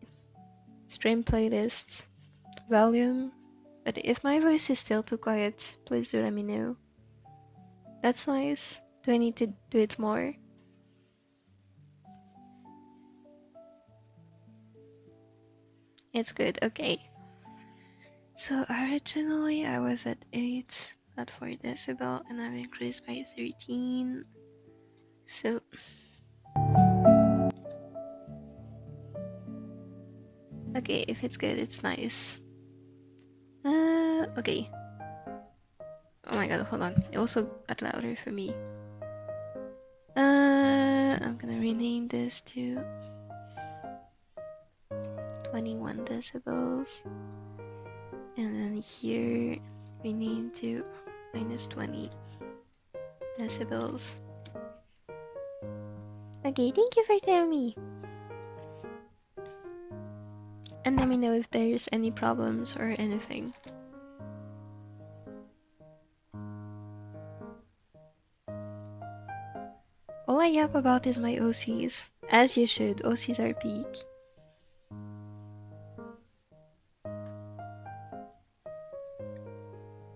stream playlist volume. But if my voice is still too quiet, please do let me know. That's nice. Do I need to do it more? It's good, okay. So originally I was at 8 at 4 decibel and I've increased by 13. So okay, if it's good, it's nice. Okay. Oh my god, hold on. It also got louder for me. I'm gonna rename this to 21 decibels. And then here, rename to -20 decibels. Okay, thank you for telling me. And let me know if there's any problems or anything. All I yap about is my OCs. As you should, OCs are peak.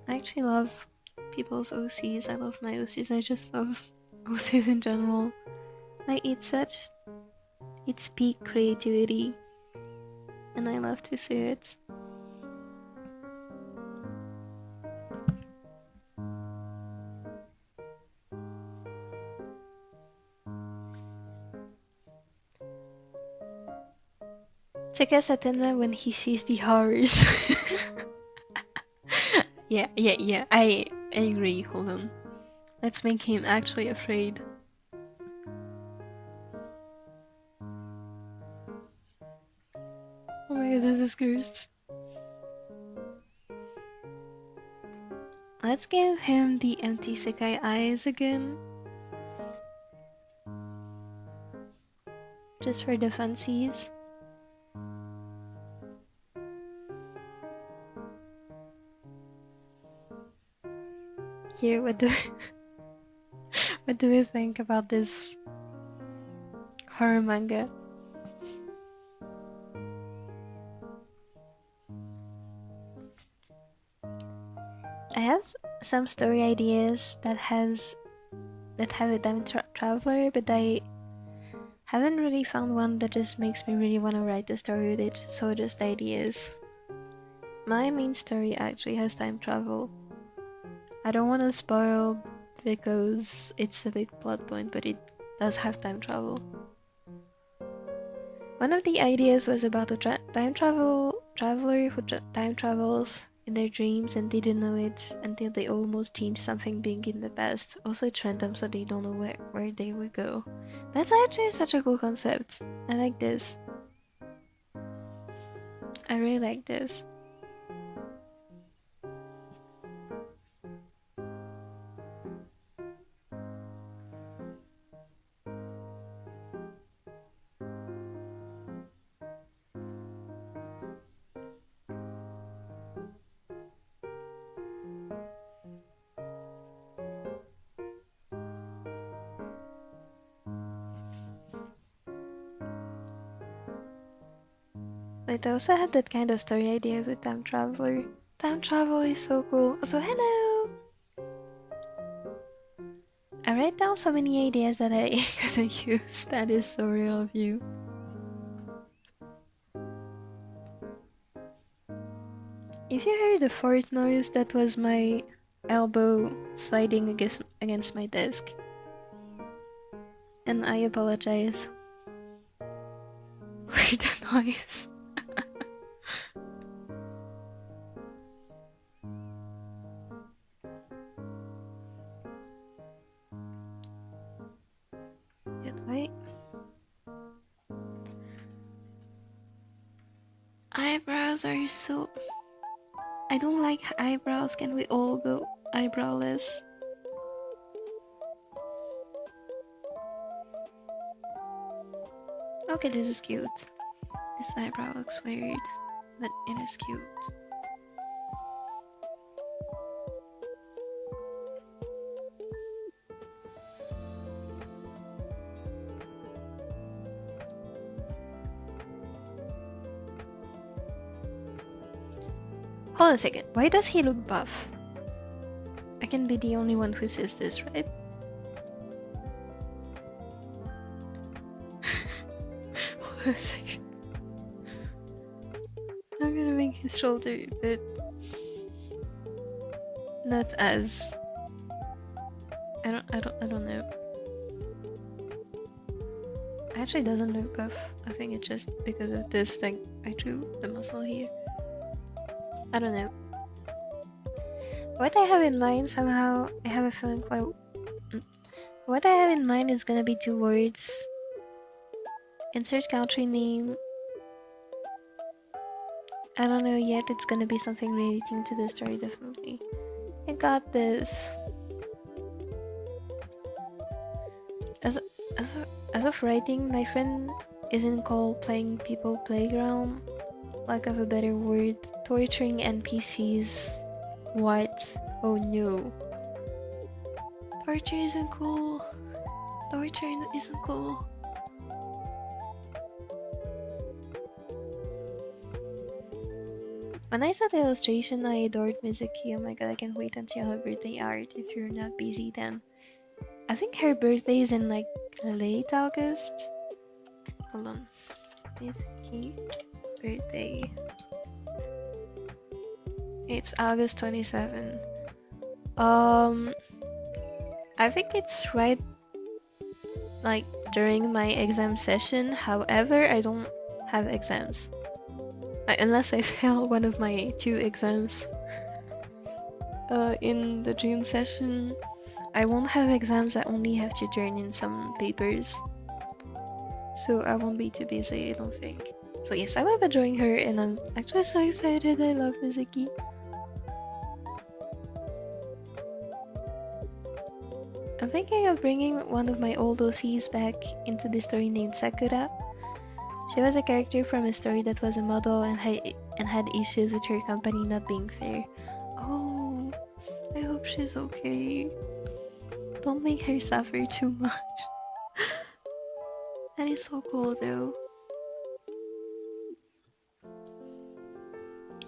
I actually love people's OCs. I love my OCs. I just love OCs in general. Like, it's peak creativity. And I love to see it. Tsukasa Tenma when he sees the horrors. Yeah, I agree, hold on. Let's make him actually afraid. Oh my god, this is cursed. Let's give him the empty sekai eyes again. Just for the funsies. Here, what do we think about this horror manga? I have some story ideas that have a time traveler, but I haven't really found one that just makes me really want to write a story with it, so just ideas. My main story actually has time travel. I don't want to spoil because it's a big plot point, but it does have time travel. One of the ideas was about a time traveler who time travels in their dreams and didn't know it until they almost changed something big in the past. Also it's random, so they don't know where they will go. That's actually such a cool concept. I like this. I really like this. But I also had that kind of story ideas with Time Traveler. Time travel is so cool. Also, hello! I write down so many ideas that I couldn't use. That is so real of you. If you heard the fart noise, that was my elbow sliding against my desk. And I apologize for the noise. Wait. Eyebrows are so... I don't like eyebrows. Can we all go eyebrowless? Okay, this is cute. This eyebrow looks weird, but it is cute. Hold on a second, why does he look buff? I can be the only one who says this, right? Hold on a second. I'm gonna make his shoulder a bit not as... I don't know. Actually doesn't look buff. I think it's just because of this thing. I drew the muscle here. I don't know. What I have in mind somehow, I have a feeling what I have in mind is gonna be 2 words. Insert country name. I don't know yet, it's gonna be something relating to the story definitely. I got this. As of writing, my friend isn't called playing people playground. Lack of a better word, torturing NPCs. What? Oh no. Torture isn't cool. Torture isn't cool. When I saw the illustration, I adored Mizuki. Oh my god, I can't wait until her birthday art if you're not busy then. I think her birthday is in like late August. Hold on. Mizuki birthday. It's August 27. I think it's right like during my exam session. However, I don't have exams. Unless I fail one of my 2 exams in the June session. I won't have exams, I only have to turn in some papers. So I won't be too busy, I don't think. So yes, I will be drawing her and I'm actually so excited. I love Mizuki. I'm thinking of bringing one of my old OCs back into the story named Sakura. She was a character from a story that was a model and had issues with her company not being fair. Oh, I hope she's okay. Don't make her suffer too much. That is so cool though.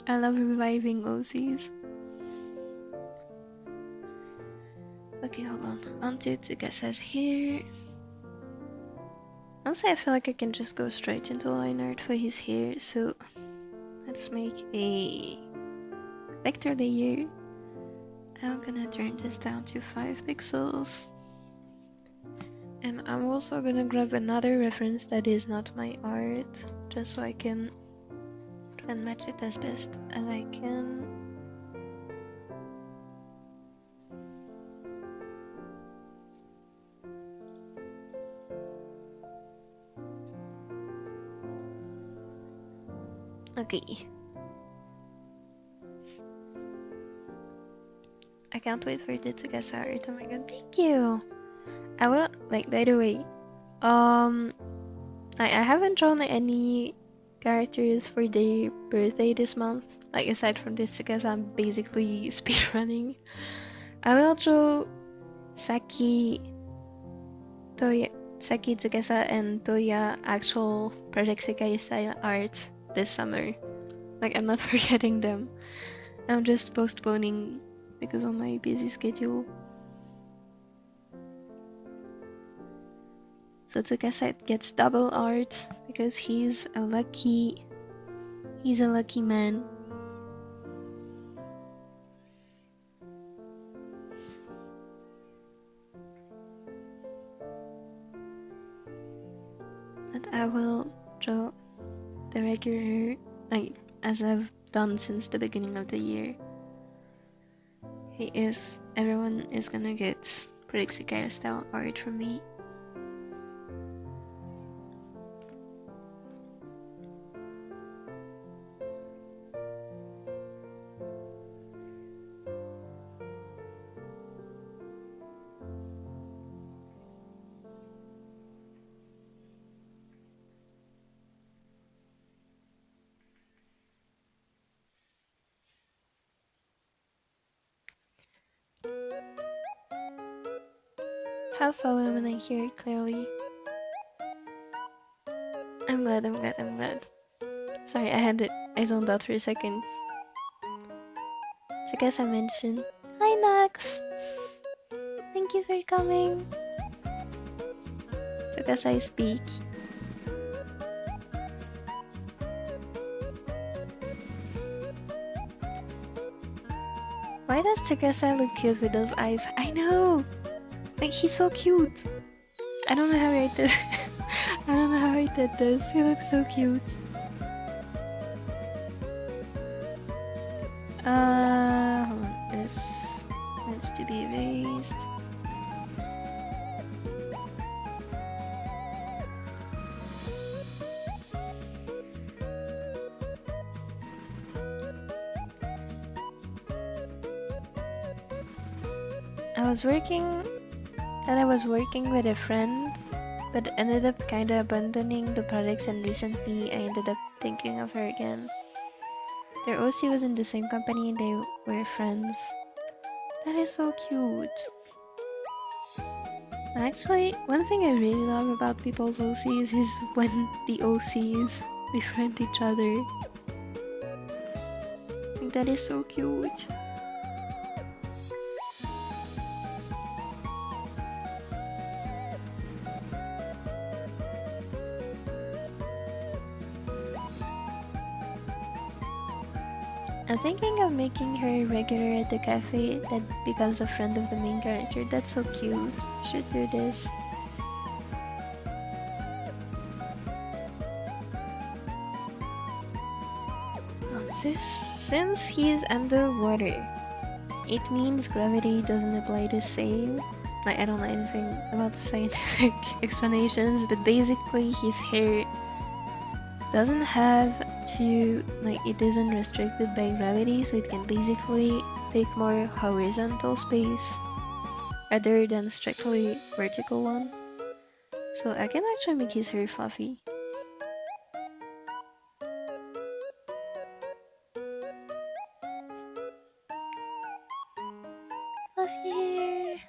I love reviving OCs. Okay, hold on. Onto Tsukasa's hair. Honestly, I feel like I can just go straight into line art for his hair, so let's make a vector layer I'm gonna turn this down to 5 pixels. And I'm also gonna grab another reference that is not my art, just so I can try and match it as best as I can. Okay. I can't wait for the Tsukasa art. Oh my god, thank you! I will, like, by the way, I haven't drawn any characters for their birthday this month. Like, aside from this Tsukasa, I'm basically speedrunning. I will draw Saki, Tsukasa, and Toya actual Project Sekai style art this summer. Like, I'm not forgetting them. I'm just postponing because of my busy schedule. So Tsukasa gets double art because he's a lucky man. But I will draw the regular, like, as I've done since the beginning of the year. Everyone is gonna get Project Sekai style art from me. Have follow when I hear it clearly. I'm glad. Sorry, I zoned out for a second. So I guess I mentioned. Hi Nax! Thank you for coming. So I guess I speak. Why does Tsukasa look cute with those eyes? I know! Like, he's so cute! I don't know how I did I don't know how I did this. He looks so cute. Hold on. This needs to be erased. I was working with a friend, but ended up kinda abandoning the project, and recently I ended up thinking of her again. Their OC was in the same company and they were friends. That is so cute. Actually, one thing I really love about people's OCs is when the OCs befriend each other. Like, that is so cute. I'm thinking of making her regular at the cafe that becomes a friend of the main character. That's so cute. Should do this. Since he's underwater, it means gravity doesn't apply the same. Like, I don't know anything about scientific explanations, but basically his hair doesn't have to, like, it isn't restricted by gravity, so it can basically take more horizontal space rather than strictly vertical one. So I can actually make his hair fluffy. Fluffy hair.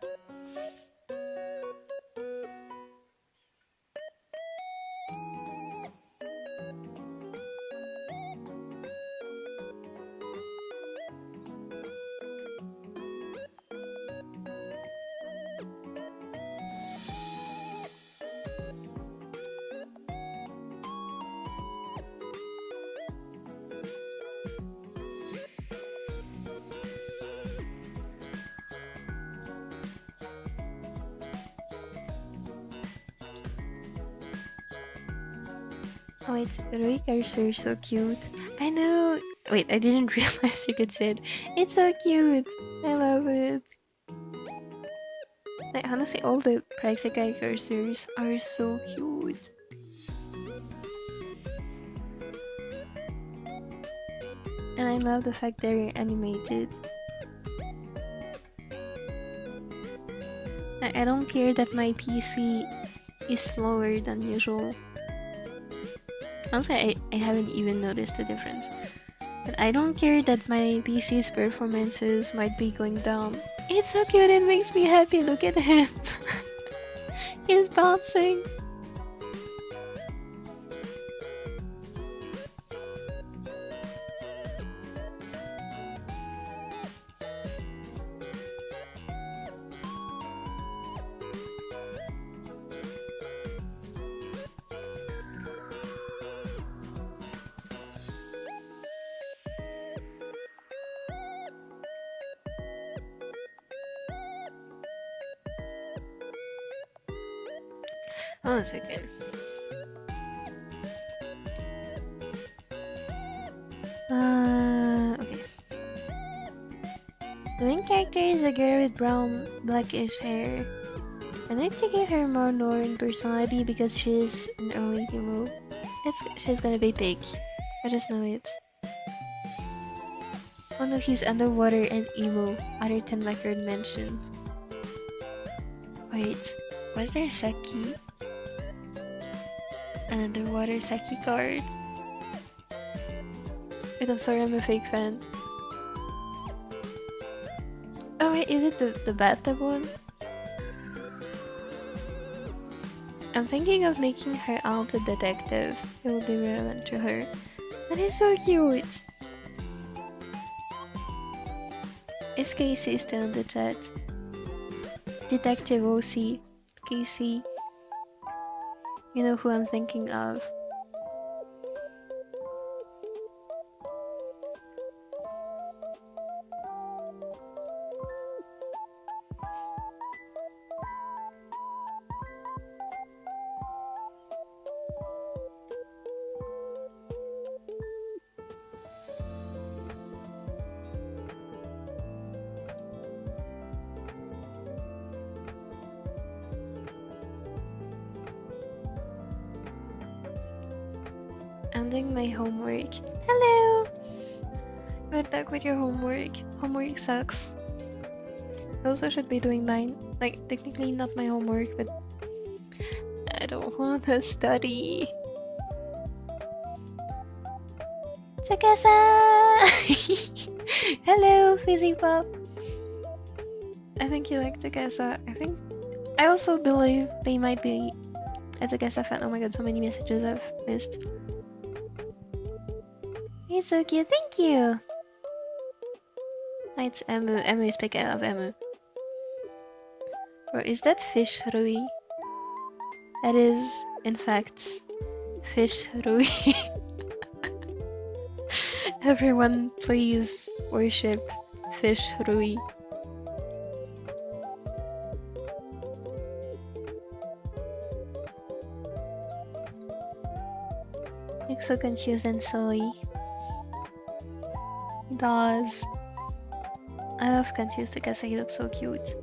Oh wait, Rui cursor is so cute. I know. Wait, I didn't realize you could say it. It's so cute. I love it. Like honestly, all the Sekai cursors are so cute. And I love the fact they're animated. I don't care that my PC is slower than usual. Honestly, I haven't even noticed the difference. But I don't care that my PC's performances might be going down. It's so cute, it makes me happy. Look at him. He's bouncing. Hold on a second. Okay. The main character is a girl with brown, blackish hair. I like to give her more Northern personality because she's an early emo. She's gonna be big. I just know it. Oh no, he's underwater and emo. Other Tenma card mentioned. Wait, was there Saki? An underwater Saki card? Wait, I'm sorry, I'm a fake fan. Oh wait, is it the bathtub one? I'm thinking of making her out a detective. It will be relevant to her. That is so cute! Is Casey still in the chat? Detective OC. Casey. You know who I'm thinking of. I'm doing my homework. Hello! Good luck with your homework. Homework sucks. I also should be doing mine. Like, technically not my homework, but I don't want to study. Tsukasa! Hello, Fizzy Pop! I think you like Tsukasa. I also believe they might be a Tsukasa fan. Oh my god, so many messages I've missed. It's so cute, thank you! Oh, it's Emu. Emu is big, I love Emu. Bro, is that fish Rui? That is, in fact, fish Rui. Everyone, please worship fish Rui. Looks so confused and silly. He does. I love confused Tsukasa, he looks so cute.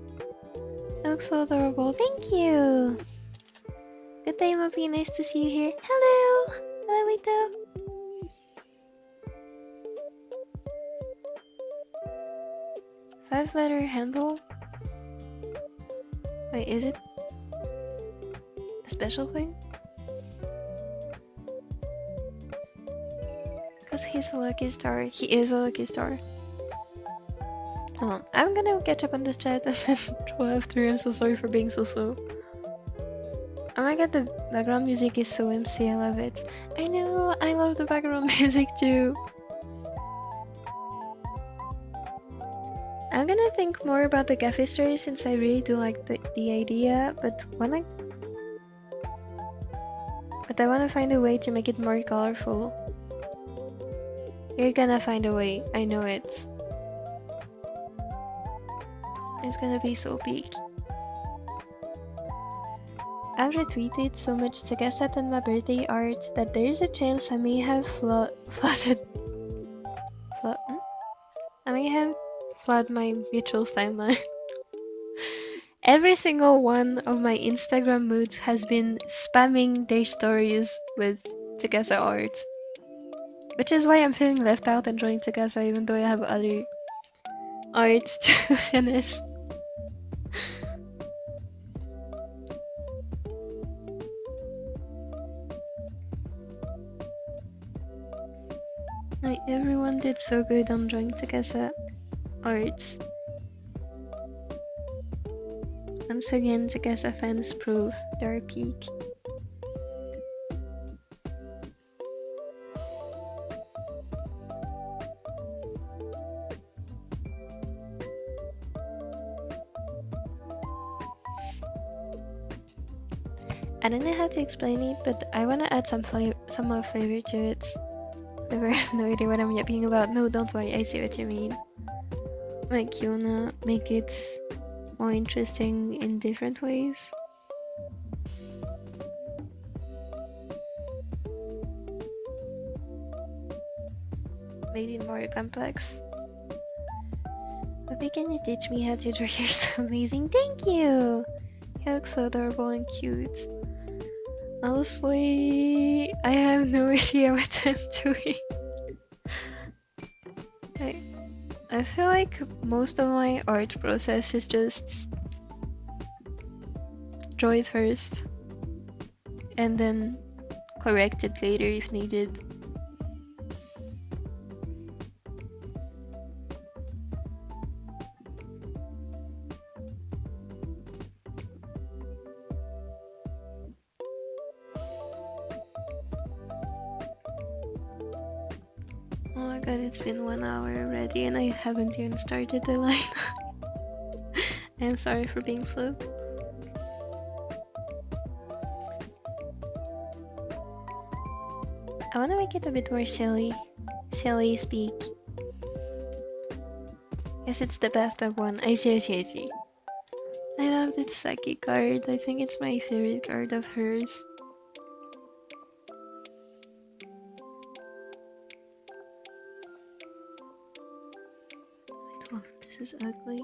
He looks so adorable. Thank you! Good day, Mopi. Nice to see you here. Hello! Hello, Ito! 5-letter handle? Wait, is it a special thing? Because he's a lucky star. He is a lucky star. Hold on. I'm gonna catch up on this chat and then go after. I'm so sorry for being so slow. Oh my god, the background music is so MC. I love it. I know, I love the background music too. I'm gonna think more about the cafe story since I really do like the idea, but I wanna find a way to make it more colorful. You're gonna find a way, I know it. It's gonna be so big. I've retweeted so much Tsukasa Tenma birthday art that there's a chance I may have flood my mutual's timeline. Every single one of my Instagram moods has been spamming their stories with Tsukasa art. Which is why I'm feeling left out and drawing Tsukasa even though I have other arts to finish. Like, everyone did so good on drawing Tsukasa arts. Once again, Tsukasa fans prove their peak. I don't know how to explain it, but I wanna add some more flavor to it. I have no idea what I'm yapping about. No, don't worry, I see what you mean. Like, you wanna make it more interesting in different ways. Maybe more complex. But can you teach me how to draw? You're so amazing. Thank you! You look so adorable and cute. Honestly, I have no idea what I'm doing. I feel like most of my art process is just draw it first and then correct it later if needed. Oh my god, it's been 1 hour already and I haven't even started the line. I'm sorry for being slow. I wanna make it a bit more silly. Silly speak. Yes, it's the bathtub one. I see. I love this Saki card. I think it's my favorite card of hers. Oh, this is ugly.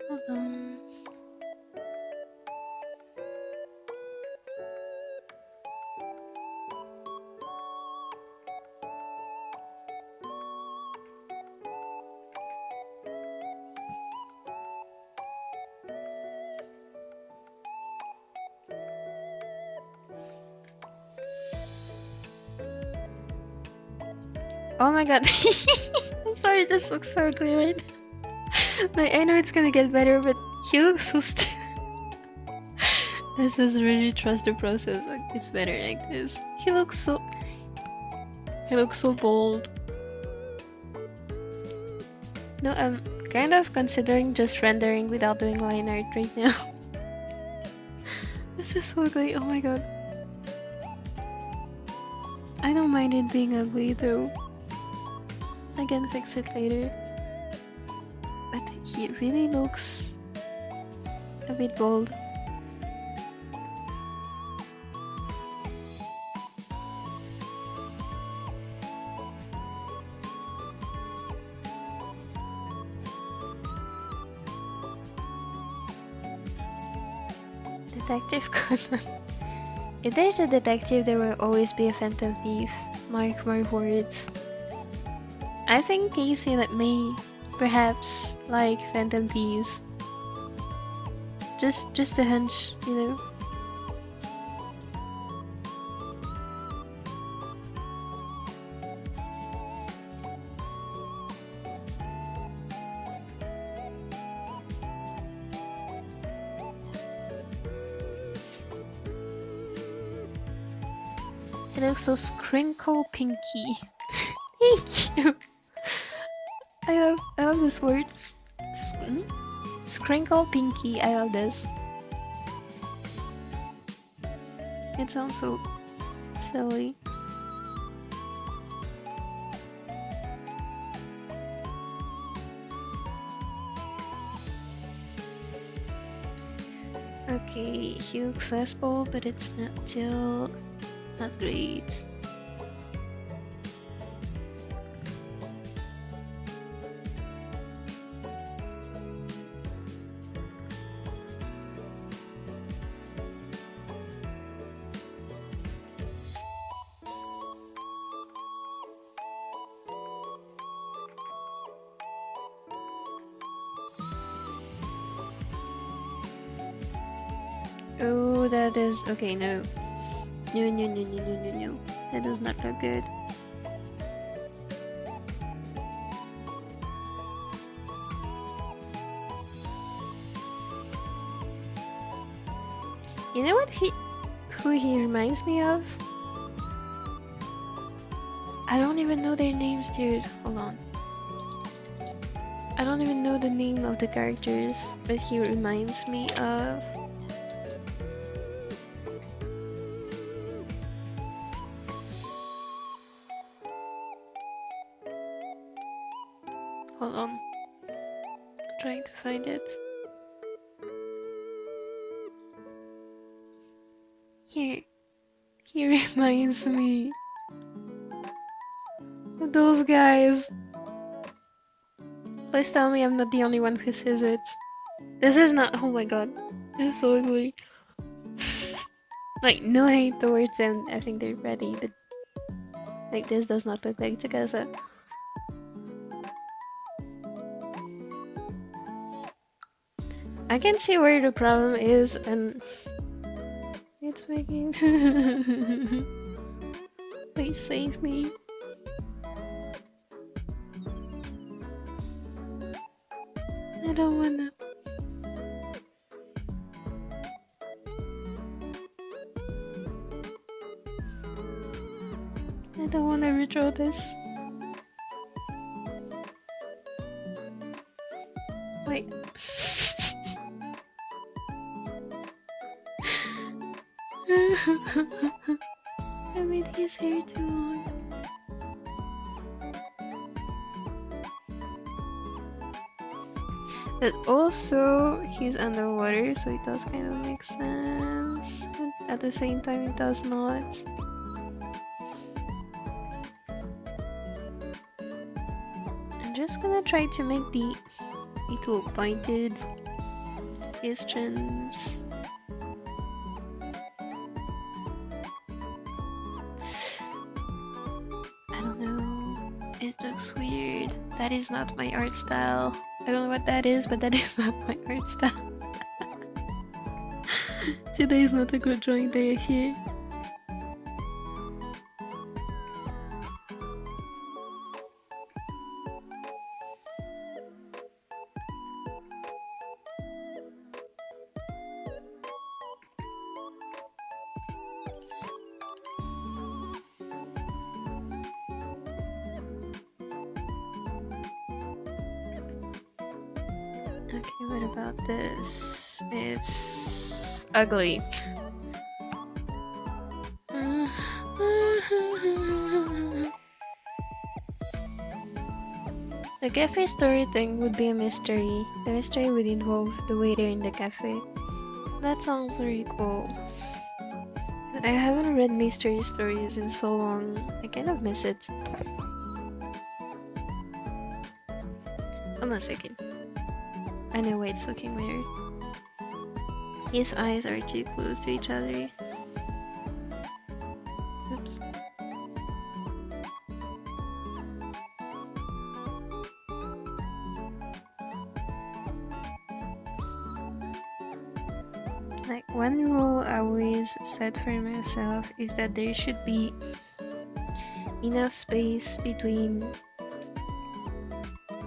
Hold on. Oh my god. I'm sorry, this looks so ugly right now. Like, I know it's gonna get better, but he looks so stupid. This is really trust the process. Like, it's better like this. He looks so bold. No, I'm kind of considering just rendering without doing line art right now. This is so ugly. Oh my god. I don't mind it being ugly though. I can fix it later. But he really looks a bit bold. Detective Conan. If there's a detective, there will always be a phantom thief. Mark my words. I think Casey may perhaps like phantom thieves. Just a hunch, you know. It looks so scrinkle pinky. Thank you. I love this word. Scrinkle pinky. I love this. It sounds so silly. Okay, he looks successful, but it's still not great. Oh, that is okay. No, no. That does not look good. You know what who he reminds me of? I don't even know their names, dude. Hold on. I don't even know the name of the characters, but he reminds me of. Hold on. I'm trying to find it. Here. He reminds me of those guys. Please tell me I'm not the only one who says it. This is not. Oh my god. This is so ugly. Like, no hate towards them. I think they're pretty, but like, this does not look like Tsukasa. I can see where the problem is, and it's making. Please save me. I don't wanna. I don't wanna redraw this. Wait. I made his hair too long. But also, he's underwater, so it does kind of make sense. But at the same time, it does not. I'm just gonna try to make the little pointed questions. I don't know. It looks weird. That is not my art style. I don't know what that is, but that is not my art style. Today is not a good drawing day here. Okay, what about this? It's ugly. The cafe story thing would be a mystery. The mystery would involve the waiter in the cafe. That sounds really cool. I haven't read mystery stories in so long. I kind of miss it. Hold on a second. I know why it's looking weird. His eyes are too close to each other. Oops. Like, one rule I always set for myself is that there should be enough space between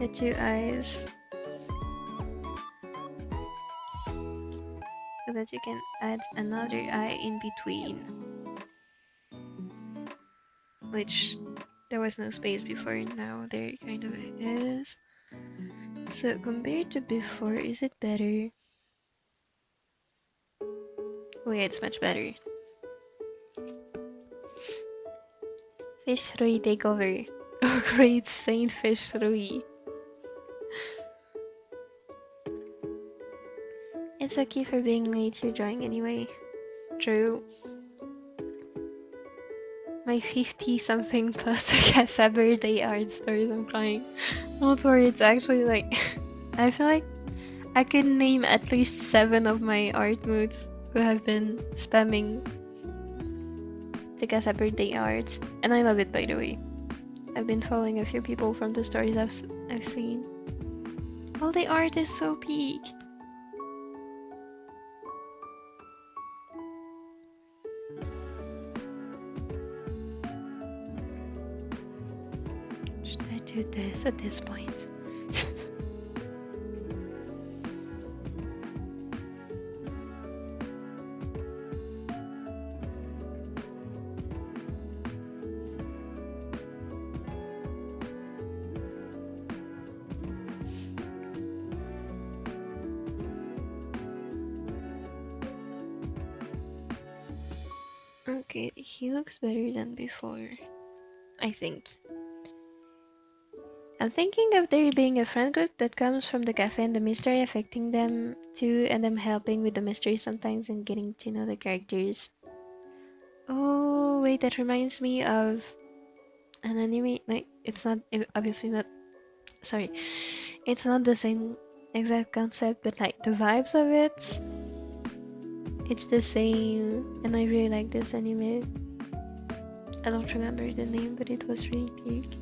the two eyes so that you can add another eye in between, which there was no space before. Now there kind of is. So compared to before, is it better? Oh yeah, it's much better. Fish Rui takeover. Oh great, Saint Fish Rui. It's okay for being late to drawing anyway. True. My 50-something plus Tsukasa birthday art stories, I'm crying. Don't worry, it's actually like... I feel like I could name at least 7 of my art moods who have been spamming Tsukasa birthday arts. And I love it, by the way. I've been following a few people from the stories I've seen. All the art is so peak. Should I do this at this point? Okay, he looks better than before, I think. I'm thinking of there being a friend group that comes from the cafe and the mystery affecting them too, and them helping with the mystery sometimes and getting to know the characters. Oh, wait, that reminds me of an anime. Like, it's not, obviously not, sorry, it's not the same exact concept, but like the vibes of it, it's the same, and I really like this anime. I don't remember the name, but it was really cute.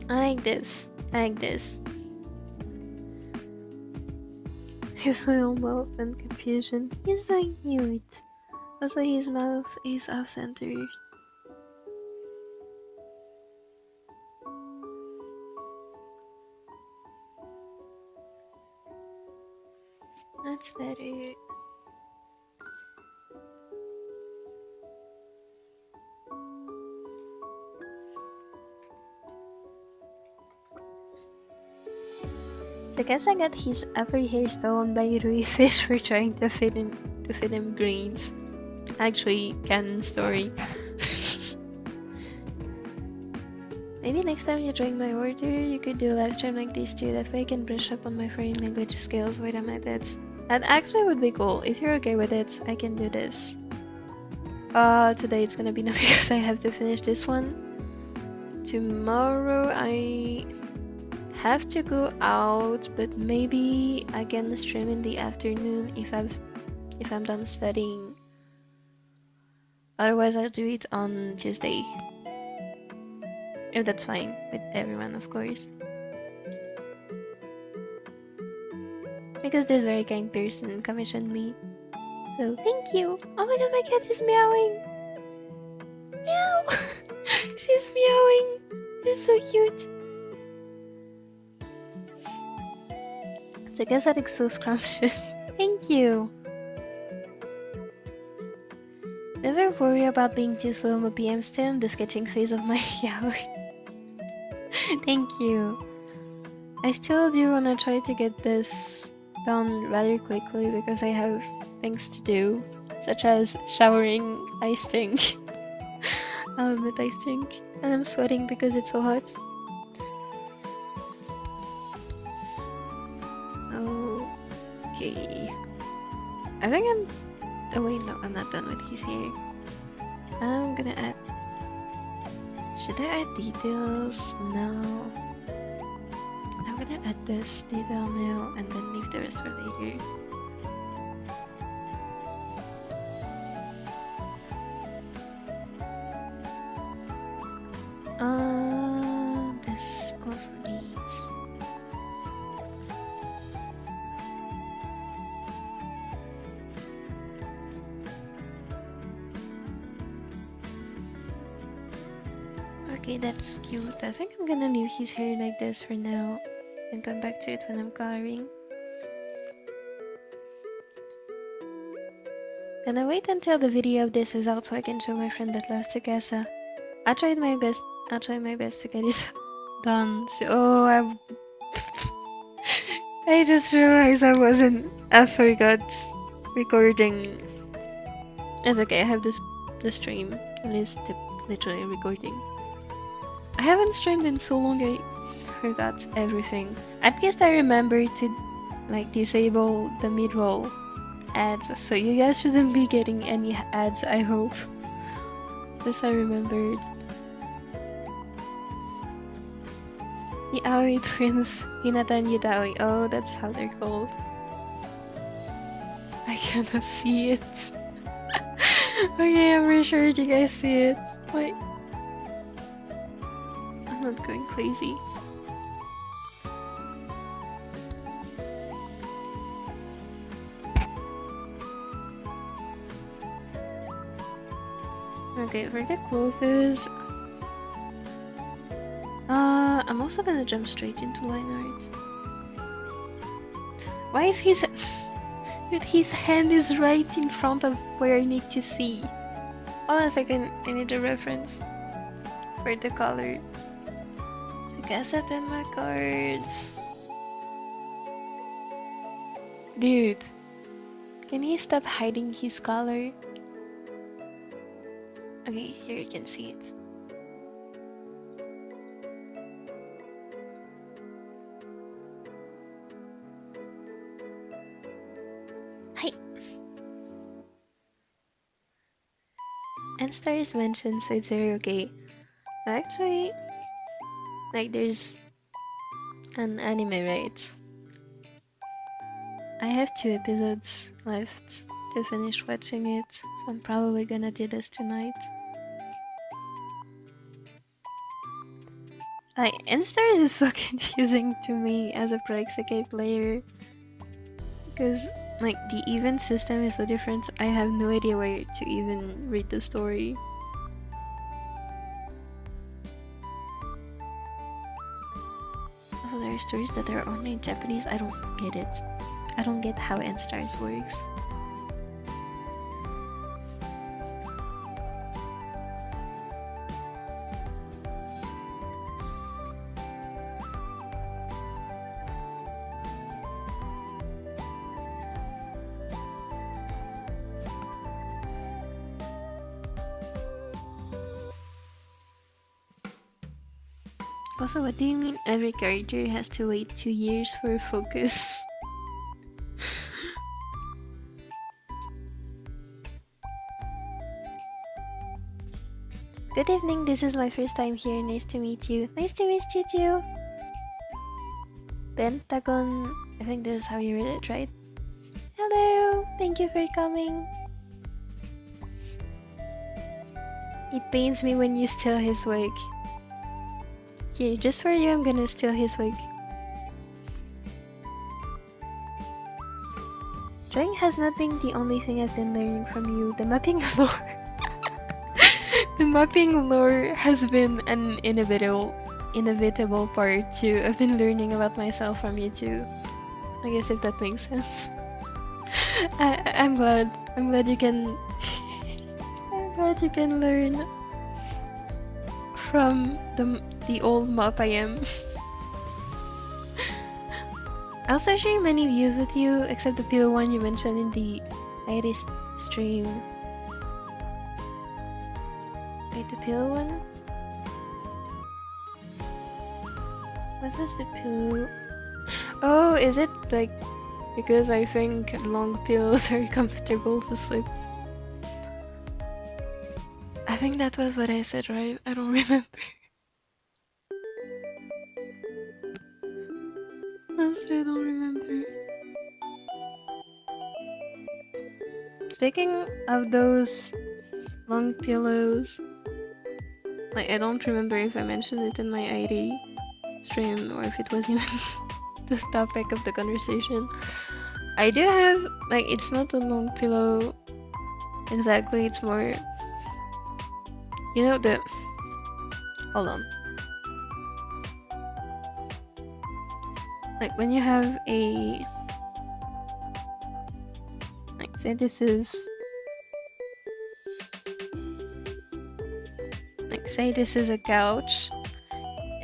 I like this. I like this. His little mouth and confusion. He's so cute. Also, his mouth is off-center. That's better. Tsukasa got his upper hair stolen by Rui Fish for trying to fit him greens. Actually, canon story. Maybe next time you're drawing my order, you could do a live stream like this too. That way I can brush up on my foreign language skills while I'm at it. That actually would be cool. If you're okay with it, I can do this. Today it's gonna be no because I have to finish this one. Tomorrow I have to go out, but maybe I can stream in the afternoon if I'm done studying. Otherwise I'll do it on Tuesday. If that's fine with everyone, of course. Because this very kind person commissioned me. So thank you! Oh my god, my cat is meowing! Meow! She's meowing! She's so cute! Tsukasa looks so scrumptious. Thank you! Never worry about being too slow, Mopi. I'm still in the sketching phase of my yaoi. Thank you. I still do wanna try to get this done rather quickly because I have things to do, such as showering. I stink. I'll admit I stink. And I'm sweating because it's so hot. Okay. I think I'm... Oh wait, no, I'm not done with his hair. I'm gonna add... Should I add details now? I'm gonna add this detail now and then leave the rest for later. This also needs... Okay, that's cute. I think I'm gonna leave his hair like this for now and come back to it when I'm coloring. Gonna wait until the video of this is out so I can show my friend that loves Tsukasa. I tried my best to get it done. So, oh, I just realized I forgot recording. It's okay, I have the stream It is literally recording. I haven't streamed in so long, I forgot everything. At least I remember to like disable the mid-roll ads, so you guys shouldn't be getting any ads, I hope. This I remembered. The Aoi twins, Hinata and Yutaoi. Oh, that's how they're called. I cannot see it. Okay, I'm pretty sure you guys see it. Wait. I'm not going crazy. Okay, for the clothes, I'm also gonna jump straight into line art. Why is his dude, his hand is right in front of where I need to see. Hold on a second, I need a reference for the color. Tsukasa Tenma cards. Dude, can he stop hiding his color? Okay, here you can see it. Hi. And Star is mentioned, so it's very okay. Actually, like there's an anime, right? I have 2 episodes left to finish watching it, so I'm probably gonna do this tonight. Like, N-Stars is so confusing to me as a Pro Sekai player, because like the event system is so different. I have no idea where to even read the story. Also, there are stories that are only in Japanese. I don't get it. I don't get how N-Stars works. Also, what do you mean every character has to wait 2 years for focus? Good evening, this is my first time here. Nice to meet you. Nice to meet you too. Pentagon, I think this is how you read it, right? Hello, thank you for coming. It pains me when you steal his wig. Here, just for you, I'm gonna steal his wig. Drawing has not been the only thing I've been learning from you. The mapping lore. The mapping lore has been an inevitable part too. I've been learning about myself from you too. I guess if that makes sense. I'm glad you can. I'm glad you can learn from the old map I am. I'll start sharing many views with you, except the pillow one you mentioned in the Iris stream. Wait, the pillow one? What was the pillow? Oh, is it like because I think long pillows are comfortable to sleep? I think that was what I said, right? I don't remember. Honestly, I don't remember. Speaking of those long pillows, like I don't remember if I mentioned it in my ID stream or if it was even the topic of the conversation. I do have, like, it's not a long pillow exactly, it's more, you know, the, hold on. Like when you have a, like say this is, like say this is a couch,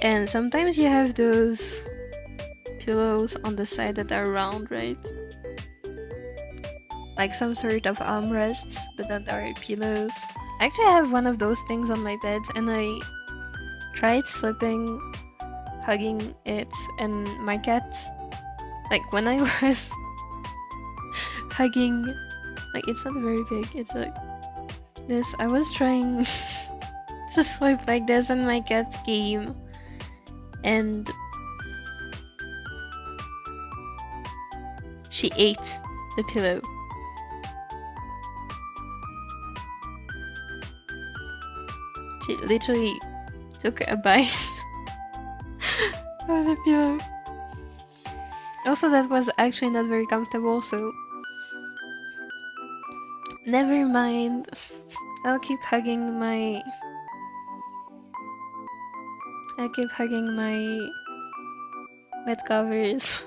and sometimes you have those pillows on the side that are round, right? like some sort of armrests, but that are pillows. I actually have one of those things on my bed, and I tried sleeping, hugging it, and my cat, like when I was hugging, like it's not very big, it's like this. I was trying to sleep like this, and my cat came and she ate the pillow. She literally took a bite of the pillow. Also, that was actually not very comfortable, so never mind. I'll keep hugging my bed covers.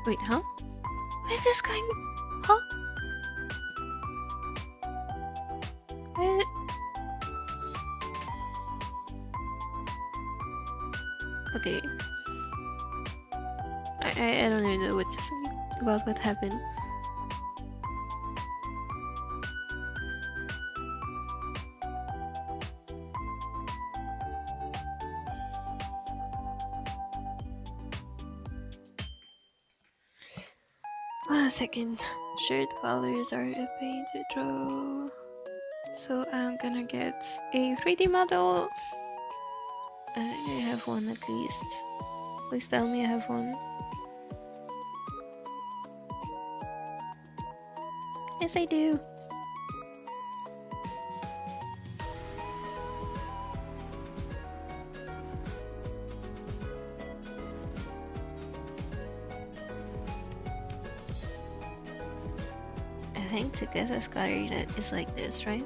Wait, huh? Where is this going? Huh? Where is it? Okay. I don't even know what to say about what happened. One second. Shirt colors are a pain to draw. So I'm gonna get a 3D model. I have one at least. Please tell me I have one. Yes, I do. I think Tsukasa Tenma is like this, right?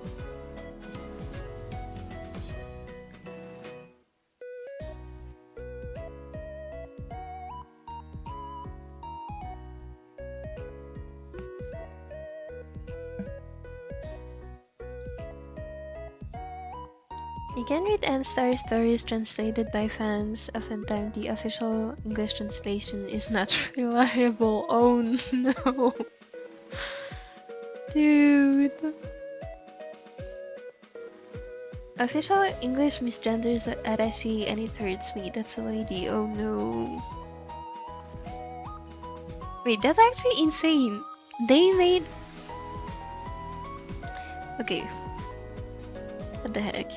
You can read N-Star stories translated by fans. Oftentimes, the official English translation is not reliable. Oh no. Dude. Official English misgenders Arashi and it hurts me. That's a lady. Oh no. Wait, that's actually insane. They made... Okay. What the heck?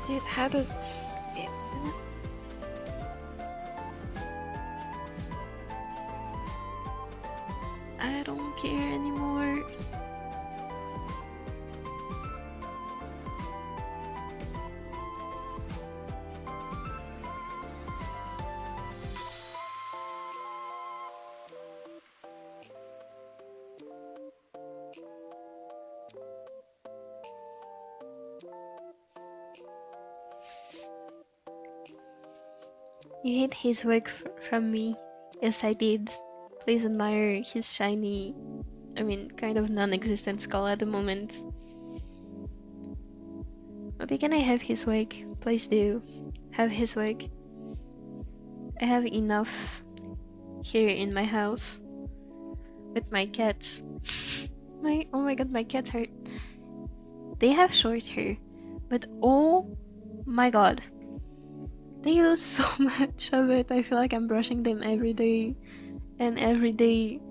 Dude, how does... I don't care anymore. You hid his work from me. Yes, I did. Please admire his shiny, kind of non-existent skull at the moment. Maybe can I have his work? Please do. Have his work. I have enough here in my house. With my cats. Oh my god, my cats are... They have short hair. But oh my god. They lose so much of it. I feel like I'm brushing them every day. And every day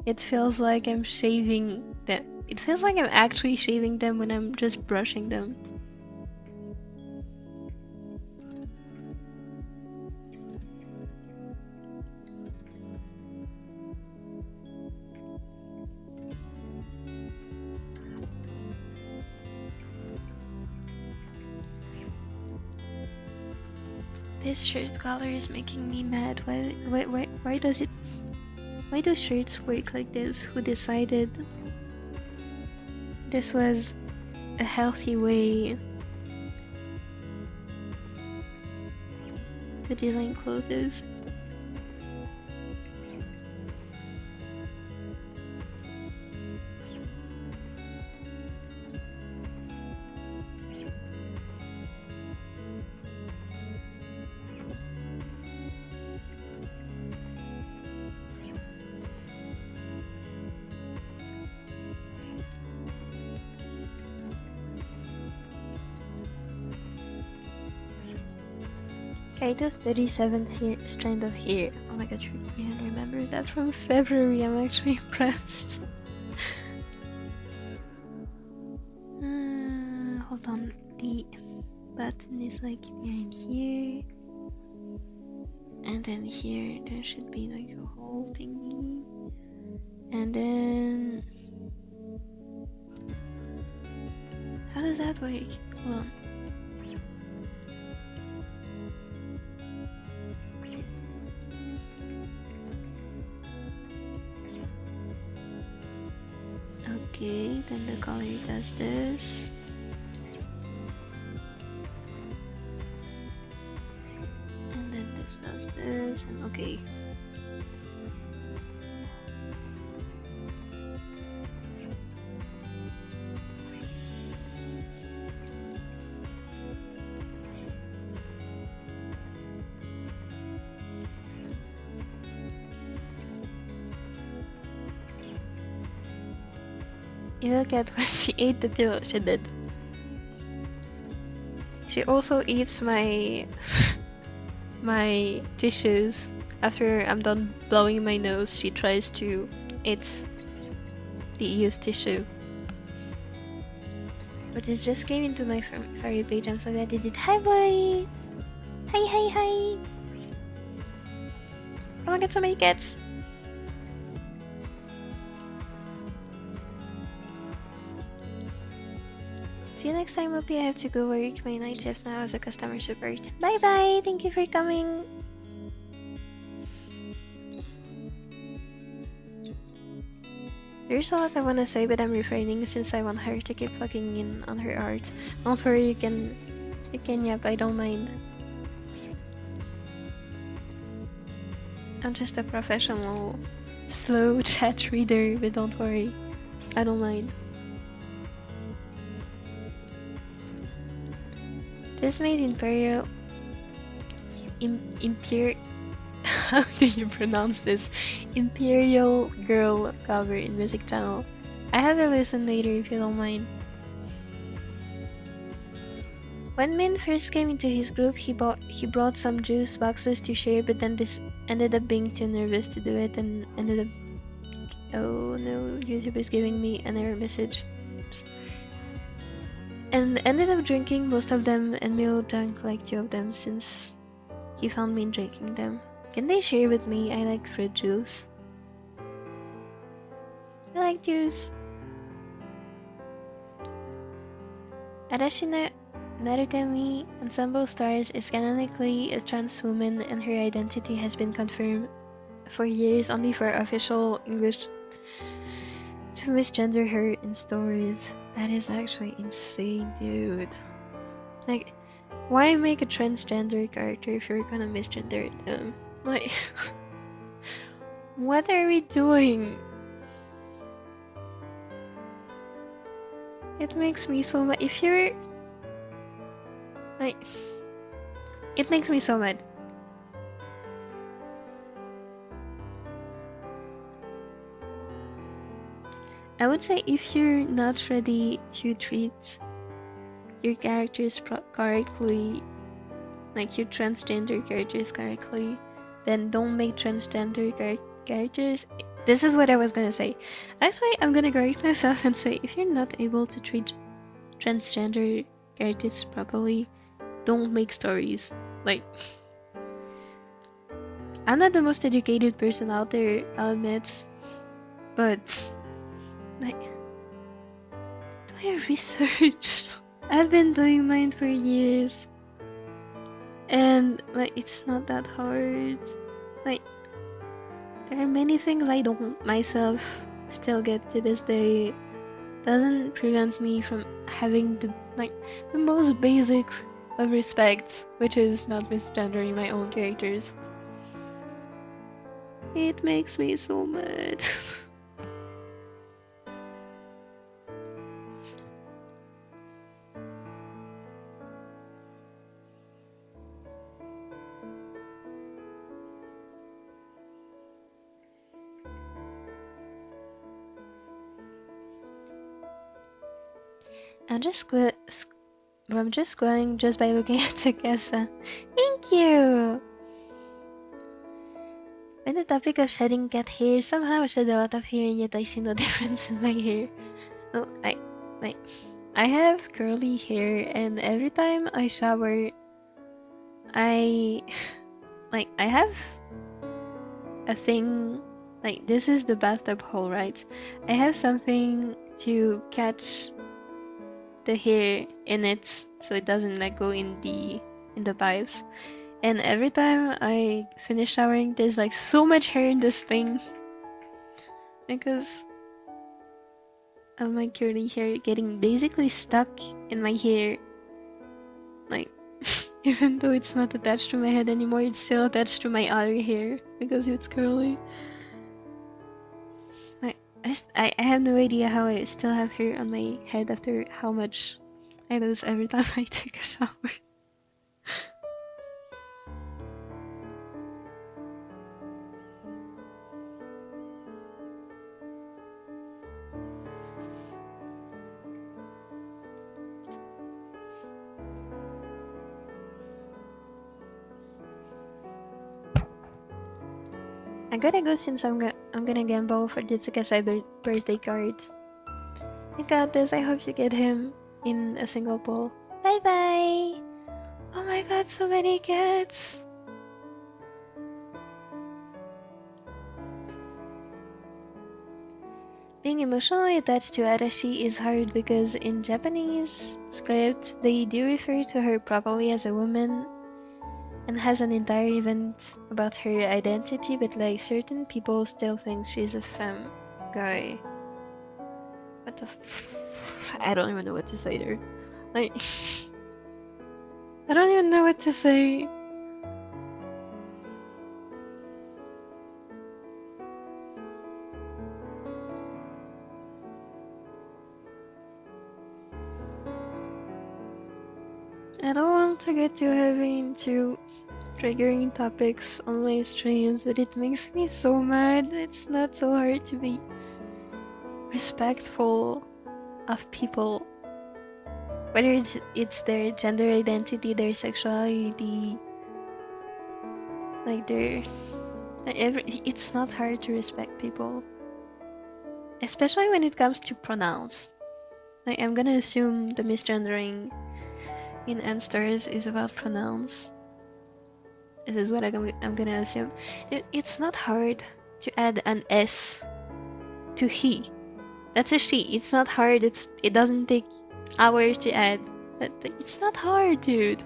it feels like I'm shaving them. It feels like I'm actually shaving them when I'm just brushing them. This shirt color is making me mad. Why does it... Why do shirts work like this? Who decided this was a healthy way to design clothes. Kaito's 37th strand of hair. Oh my god, you can remember that from February. I'm actually impressed. Hold on. The button is like behind here. And then here, there should be like a whole thingy. And then... how does that work? Hold on. Okay, then the color does this. And then this does this, and okay. You look at when she ate the pillow, she did. She also eats my my tissues. After I'm done blowing my nose, she tries to eat the used tissue. But it just came into my For You page, I'm so glad it did. Hi boy! Hi hi hi! Oh my god, so many cats! See you next time, Mopi. I have to go work my night shift now as a customer support. Bye bye! Thank you for coming! There's a lot I want to say, but I'm refraining since I want her to keep plugging in on her art. Don't worry, you can yep, I don't mind. I'm just a professional, slow chat reader, but don't worry. I don't mind. Just made Imperial... How do you pronounce this? Imperial Girl cover in music channel. I have a listen later if you don't mind. When Min first came into his group, he brought some juice boxes to share, but then this ended up being too nervous to do it and ended up... Oh no, YouTube is giving me an error message. Oops. And ended up drinking most of them, and Milo drank like 2 of them since he found me drinking them. Can they share with me? I like fruit juice. I like juice. Arashina Narukami, Ensemble Stars, is canonically a trans woman, and her identity has been confirmed for years only for official English to misgender her in stories. That is actually insane, dude. Like, why make a transgender character if you're gonna misgender them? Like, what are we doing? It makes me so mad. If you're... like... it makes me so mad. I would say if you're not ready to treat your characters correctly, like your transgender characters correctly, then don't make transgender characters. This is what I was gonna say. Actually, I'm gonna correct myself and say if you're not able to treat transgender characters properly, don't make stories. Like, I'm not the most educated person out there, I'll admit, but like, do your research. I've been doing mine for years, and like, it's not that hard. Like, there are many things I don't myself still get to this day, doesn't prevent me from having the most basics of respect, which is not misgendering my own characters. It makes me so mad. I'm just going just by looking at Tsukasa. Thank you! When the topic of shedding cat hair, somehow I shed a lot of hair and yet I see no difference in my hair. No, I have curly hair and every time I shower, I have a thing, this is the bathtub hole, right? I have something to catch the hair in it so it doesn't go in the pipes, and every time I finish showering there's so much hair in this thing because of my curly hair getting basically stuck in my hair. Even though it's not attached to my head anymore, it's still attached to my other hair because it's curly. I have no idea how I still have hair on my head after how much I lose every time I take a shower. I gotta go since I'm gonna gamble for the Tsukasa birthday card. I got this. I hope you get him in a single pull. Bye bye! Oh my god, so many cats! Being emotionally attached to Arashi is hard because in Japanese script, they do refer to her properly as a woman and has an entire event about her identity, but certain people still think she's a femme guy. What the I don't even know what to say there. I don't even know what to say. I don't want to get too heavy into triggering topics on my streams, but it makes me so mad. It's not so hard to be respectful of people, whether it's their gender identity, their sexuality, it's not hard to respect people, especially when it comes to pronouns. I'm gonna assume the misgendering in N-Stars is about pronouns. This is what I'm gonna assume. It's not hard to add an S to he. That's a she. It's not hard. It doesn't take hours to add. It's not hard, dude.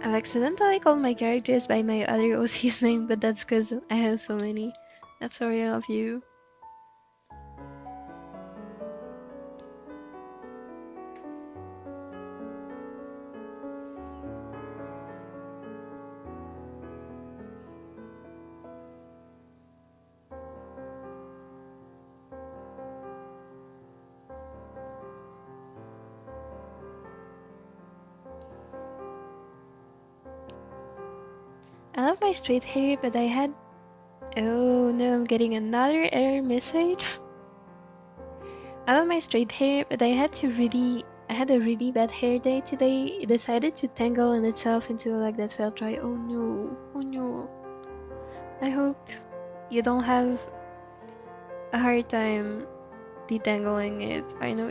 I've accidentally called my characters by my other OC's name, but that's because I have so many. That's sorry of you. I love my straight hair, but I had... Oh no, I'm getting another error message. I love my straight hair, but I had a really bad hair day today. It decided to tangle in itself into a leg that felt dry. Oh no, oh no. I hope you don't have a hard time detangling it. I know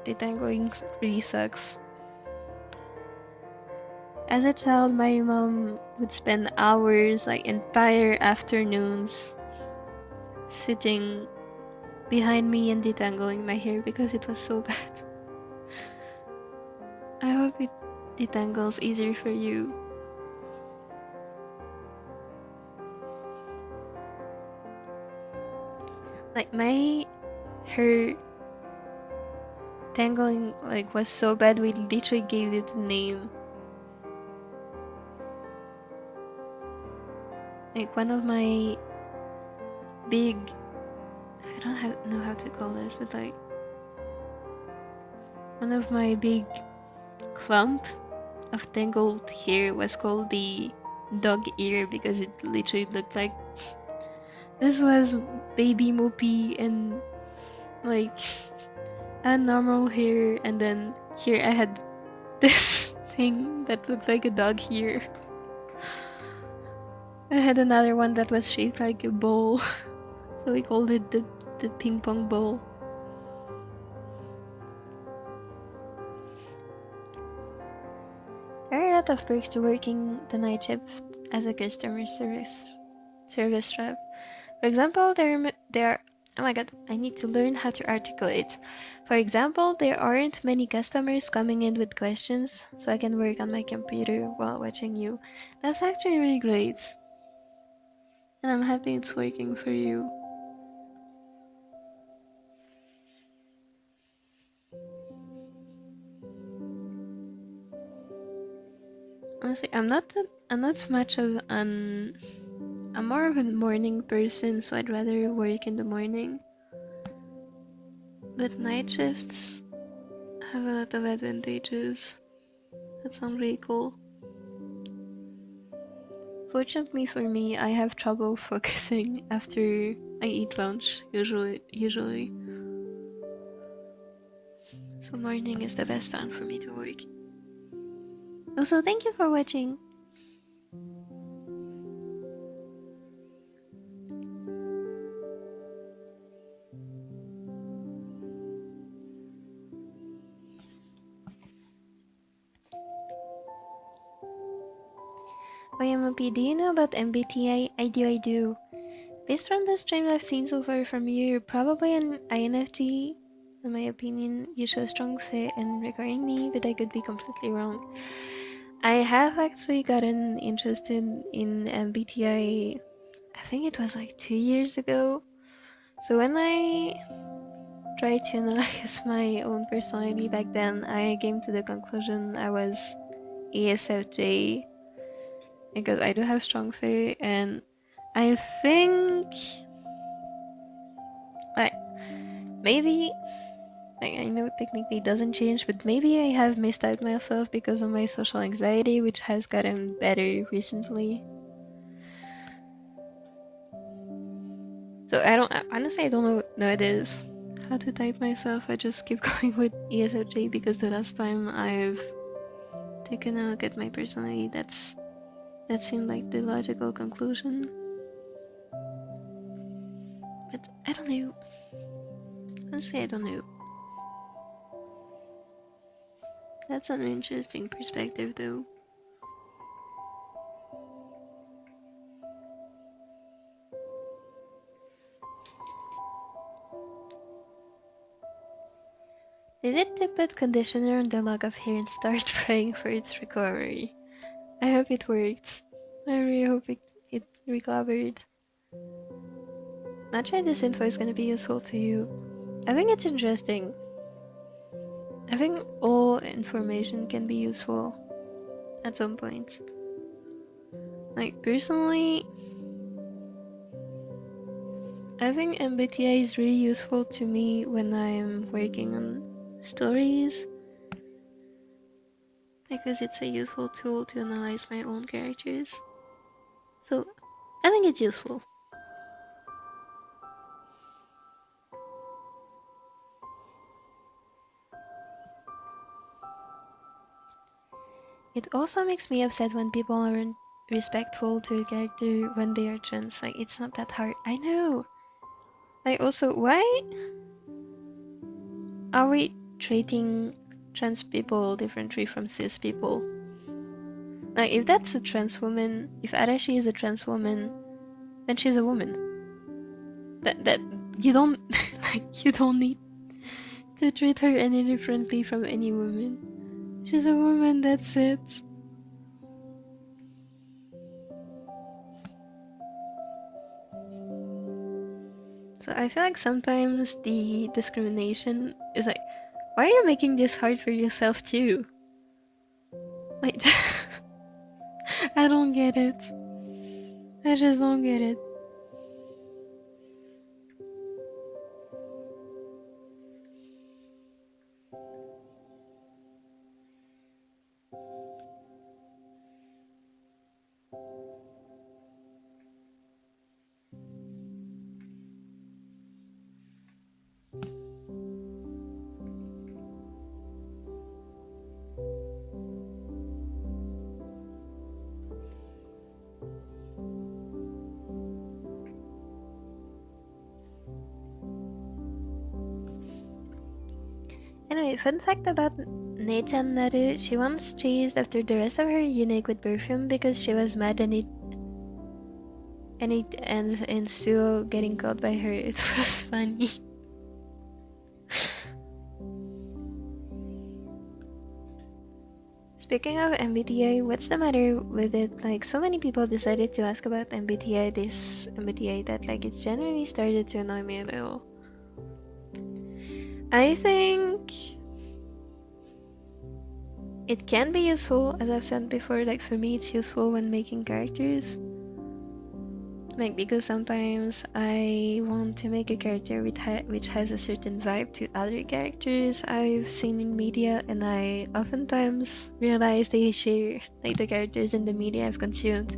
detangling really sucks. As a child, my mom would spend hours, entire afternoons, sitting behind me and detangling my hair because it was so bad. I hope it detangles easier for you. Like my hair tangling like was so bad we literally gave it a name. Like one of my big, I don't know how to call this, but like one of my big clump of tangled hair was called the dog ear because it literally looked like this was baby Mopi and like a normal hair, and then here I had this thing that looked like a dog ear. I had another one that was shaped like a ball, so we called it the ping pong ball. There are a lot of perks to working the night shift as a customer service rep. For example, there are oh my god, I need to learn how to articulate. For example, there aren't many customers coming in with questions, so I can work on my computer while watching you. That's actually really great. And I'm happy it's working for you. Honestly, I'm not much of an... I'm more of a morning person, so I'd rather work in the morning. But night shifts have a lot of advantages. That sounds really cool. Fortunately for me, I have trouble focusing after I eat lunch, usually. So morning is the best time for me to work. Also, thank you for watching! Mopi, do you know about MBTI? I do. Based from the stream I've seen so far from you, you're probably an INFJ. In my opinion, you show strong fit in regarding me, but I could be completely wrong. I have actually gotten interested in MBTI, I think it was like 2 years ago. So when I tried to analyze my own personality back then, I came to the conclusion I was ESFJ because I do have strong faith, and I think like maybe like I know technically it doesn't change, but maybe I have mistyped myself because of my social anxiety, which has gotten better recently. So honestly I don't know it is how to type myself. I just keep going with ESFJ because the last time I've taken a look at my personality, that seemed like the logical conclusion. But I don't know. Honestly, I don't know. That's an interesting perspective though. Did it put conditioner on the lock of hair and start praying for its recovery? I hope it worked. I really hope it recovered. Not sure this info is gonna be useful to you. I think it's interesting. I think all information can be useful at some point. Like, personally, I think MBTI is really useful to me when I'm working on stories, because it's a useful tool to analyze my own characters. So, I think it's useful. It also makes me upset when people aren't respectful to a character when they are trans. Like, it's not that hard. I know! Like, also, why are we treating trans people differently from cis people? Like, if that's a trans woman, if Arashi is a trans woman, then she's a woman. That you don't like, you don't need to treat her any differently from any woman. She's a woman, that's it. So I feel like sometimes the discrimination is like, why are you making this hard for yourself too? Like, I don't get it. I just don't get it. Anyway, fun fact about Nei-chan Naru, she once chased after the rest of her eunuch with perfume because she was mad and it ends in still getting caught by her. It was funny. Speaking of MBTI, what's the matter with it? Like, so many people decided to ask about MBTI, this MBTI, that like it's genuinely started to annoy me a little. I think it can be useful, as I've said before. Like, for me, it's useful when making characters. Like, because sometimes I want to make a character which has a certain vibe to other characters I've seen in media, and I oftentimes realize they share, like, the characters in the media I've consumed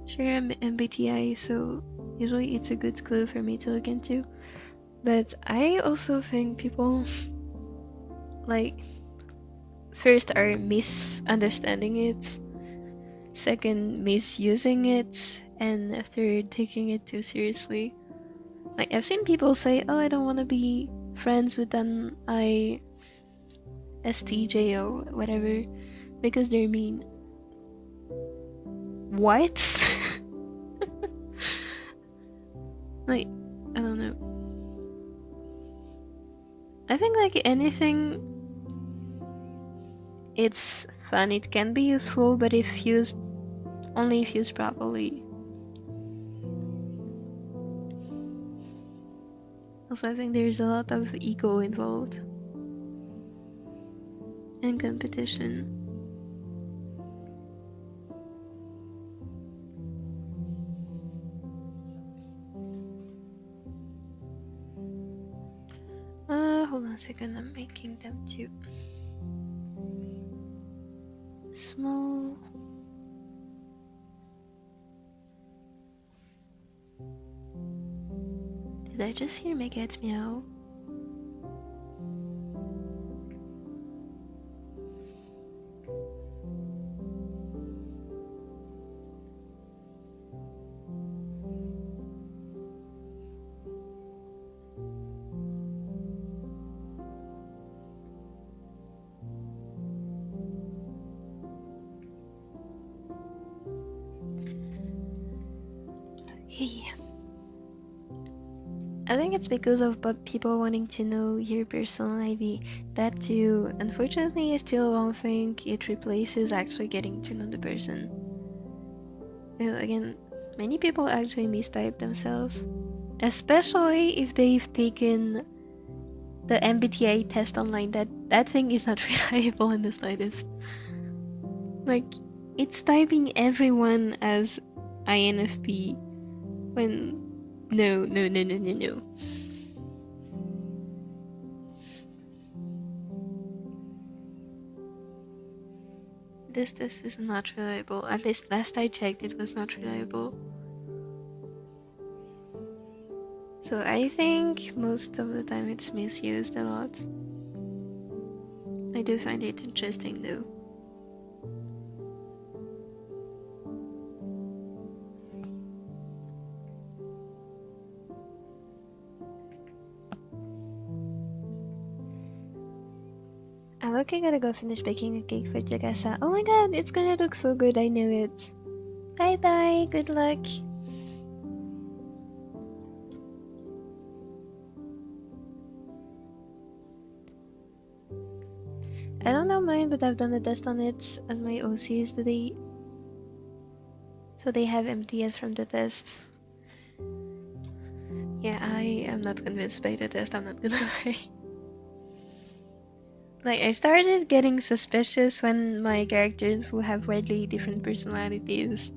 share MBTI, so usually it's a good clue for me to look into. But I also think people, like, first are misunderstanding it, second misusing it, and third taking it too seriously. Like, I've seen people say, oh, I don't want to be friends with an ISTJ or whatever because they're mean. What? Like, I don't know. I think, like, anything, it's fun, it can be useful, but if used, only if used properly. Also, I think there's a lot of ego involved and competition. Hold on a second, I'm making them too small. Did I just hear my cat meow? Okay. I think it's because of people wanting to know your personality. That too. Unfortunately, I still don't think it replaces actually getting to know the person. Well, again, many people actually mistype themselves, especially if they've taken the MBTI test online. That thing is not reliable in the slightest. Like, it's typing everyone as INFP when no. This is not reliable. At least last I checked, it was not reliable. So I think most of the time it's misused a lot. I do find it interesting though. Okay, gotta go finish baking a cake for Tsukasa. Oh my god, it's gonna look so good, I know it. Bye bye, good luck. I don't know mine, but I've done a test on it as my OCs today. So they have MTS from the test. Yeah, I am not convinced by the test, I'm not gonna lie. Like, I started getting suspicious when my characters who have widely different personalities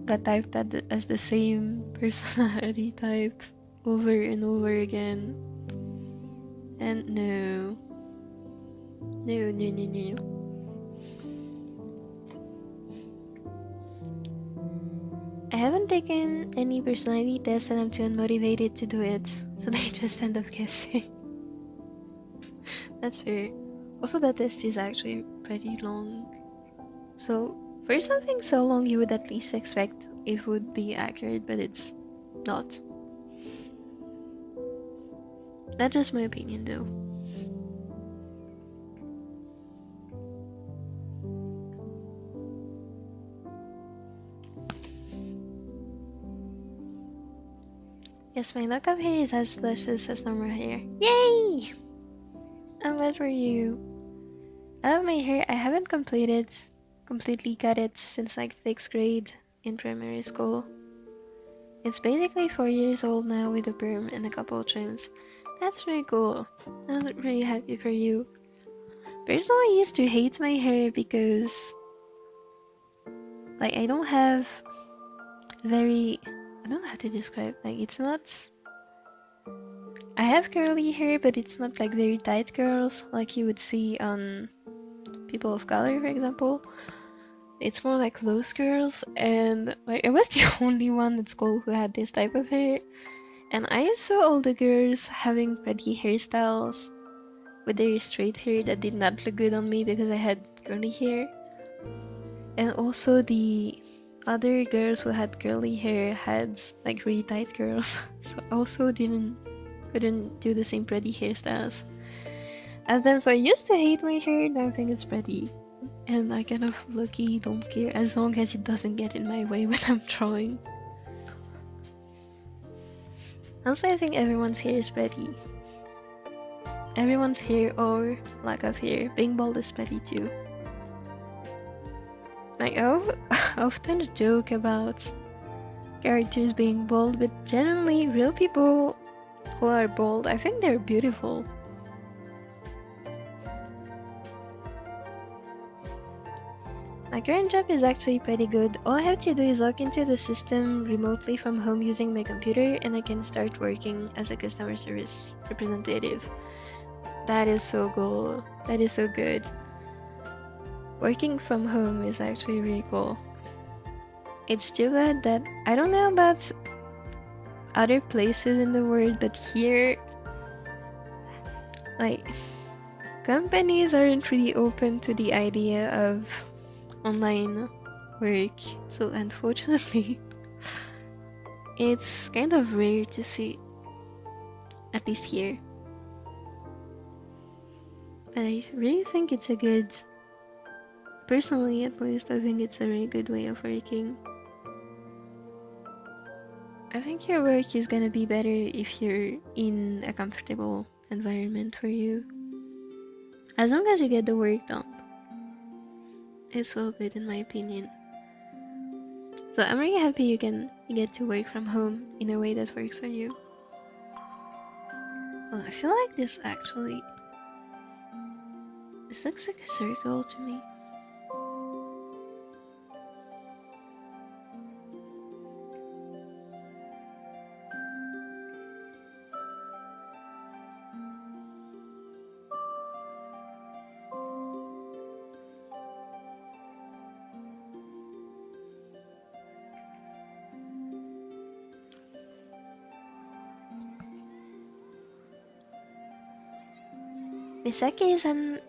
got typed as the same personality type over and over again. And no. No. I haven't taken any personality test and I'm too unmotivated to do it, so they just end up guessing. That's fair. Also, that test is actually pretty long. So, for something so long, you would at least expect it would be accurate, but it's not. That's just my opinion, though. Yes, my lock of hair is as luscious as normal hair. Yay! I'm glad for you. I love my hair. I haven't completely cut it since like 6th grade in primary school. It's basically 4 years old now with a perm and a couple of trims. That's really cool. I'm really happy for you. Personally, I used to hate my hair because like I don't know how to describe, like it's not, I have curly hair but it's not like very tight curls like you would see on people of color, for example. It's more like loose curls, and like I was the only one at school who had this type of hair, and I saw all the girls having pretty hairstyles with their straight hair that did not look good on me because I had curly hair. And also the other girls who had curly hair had like really tight curls, so I also couldn't do the same pretty hairstyles as them. So I used to hate my hair, now I think it's pretty, and I kind of low-key don't care as long as it doesn't get in my way when I'm drawing. Also, I think everyone's hair is pretty. Everyone's hair or lack of hair. Being bald is pretty too. Like, I often joke about characters being bald, but generally, real people who are bald, I think they're beautiful. My current job is actually pretty good. All I have to do is log into the system remotely from home using my computer, and I can start working as a customer service representative. That is so cool. That is so good. Working from home is actually really cool. It's too bad that I don't know about other places in the world, but here, like, companies aren't really open to the idea of online work, so unfortunately it's kind of rare to see, at least here. But I really think it's a good, personally at least, I think it's a really good way of working. I think your work is gonna be better if you're in a comfortable environment for you. As long as you get the work done, it's all good in my opinion. So I'm really happy you get to work from home in a way that works for you. Well, I feel like this looks like a circle to me. Misaki is an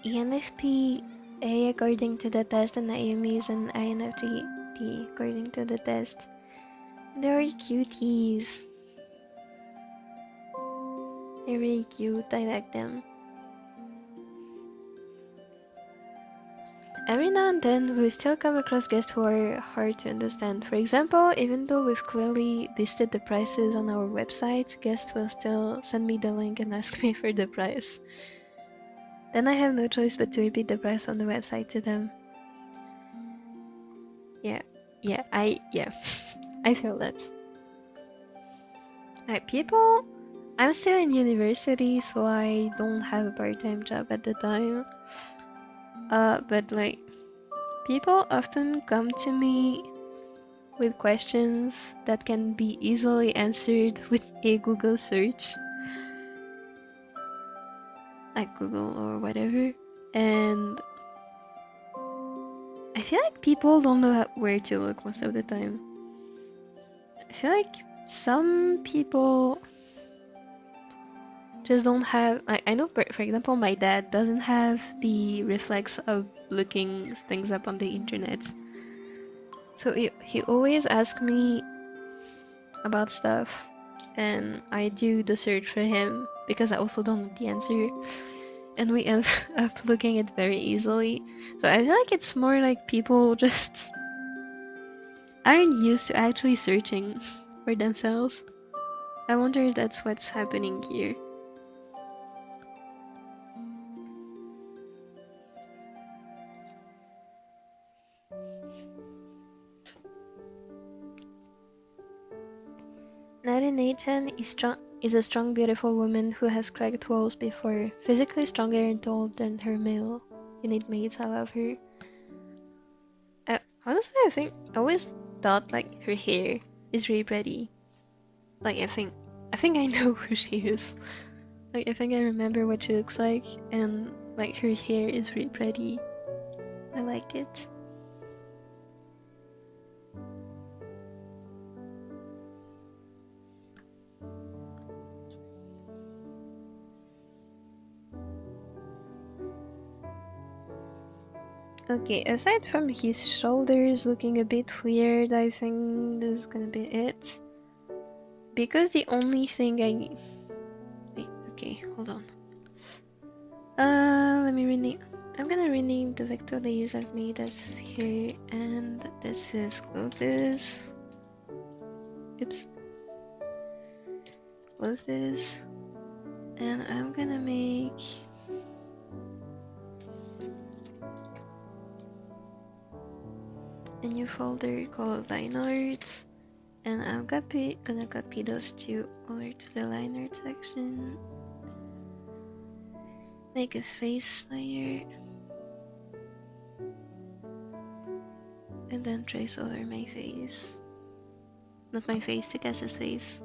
ENFP-A according to the test, and Naomi is an INFJ-P according to the test. They're cuties. They're really cute, I like them. Every now and then, we still come across guests who are hard to understand. For example, even though we've clearly listed the prices on our website, guests will still send me the link and ask me for the price. Then I have no choice but to repeat the price on the website to them. I feel that. Like people, I'm still in university, so I don't have a part-time job at the time. But like, people often come to me with questions that can be easily answered with a Google search, like Google or whatever, and I feel like people don't know where to look most of the time. I feel like some people just don't have. I know, for example, my dad doesn't have the reflex of looking things up on the internet. So he always asks me about stuff, and I do the search for him because I also don't know the answer, and we end up looking it very easily. So I feel like it's more like people just aren't used to actually searching for themselves. I wonder if that's what's happening here. Nathan is a strong, beautiful woman who has cracked walls before, physically stronger and taller than her male unit mates. I love her. Honestly, I always thought like her hair is really pretty. Like I think I know who she is. Like I think I remember what she looks like, and like her hair is really pretty. I like it. Okay, aside from his shoulders looking a bit weird, I think this is gonna be it. Because the only thing I... Wait, okay, hold on. Let me rename... I'm gonna rename the vector layers I've made as here, and this is clothes. Oops. Clothes. And I'm gonna make... a new folder called line art, and I'm gonna copy those two over to the line art section. Make a face layer, and then trace over my face. Not my face, Tsukasa's face.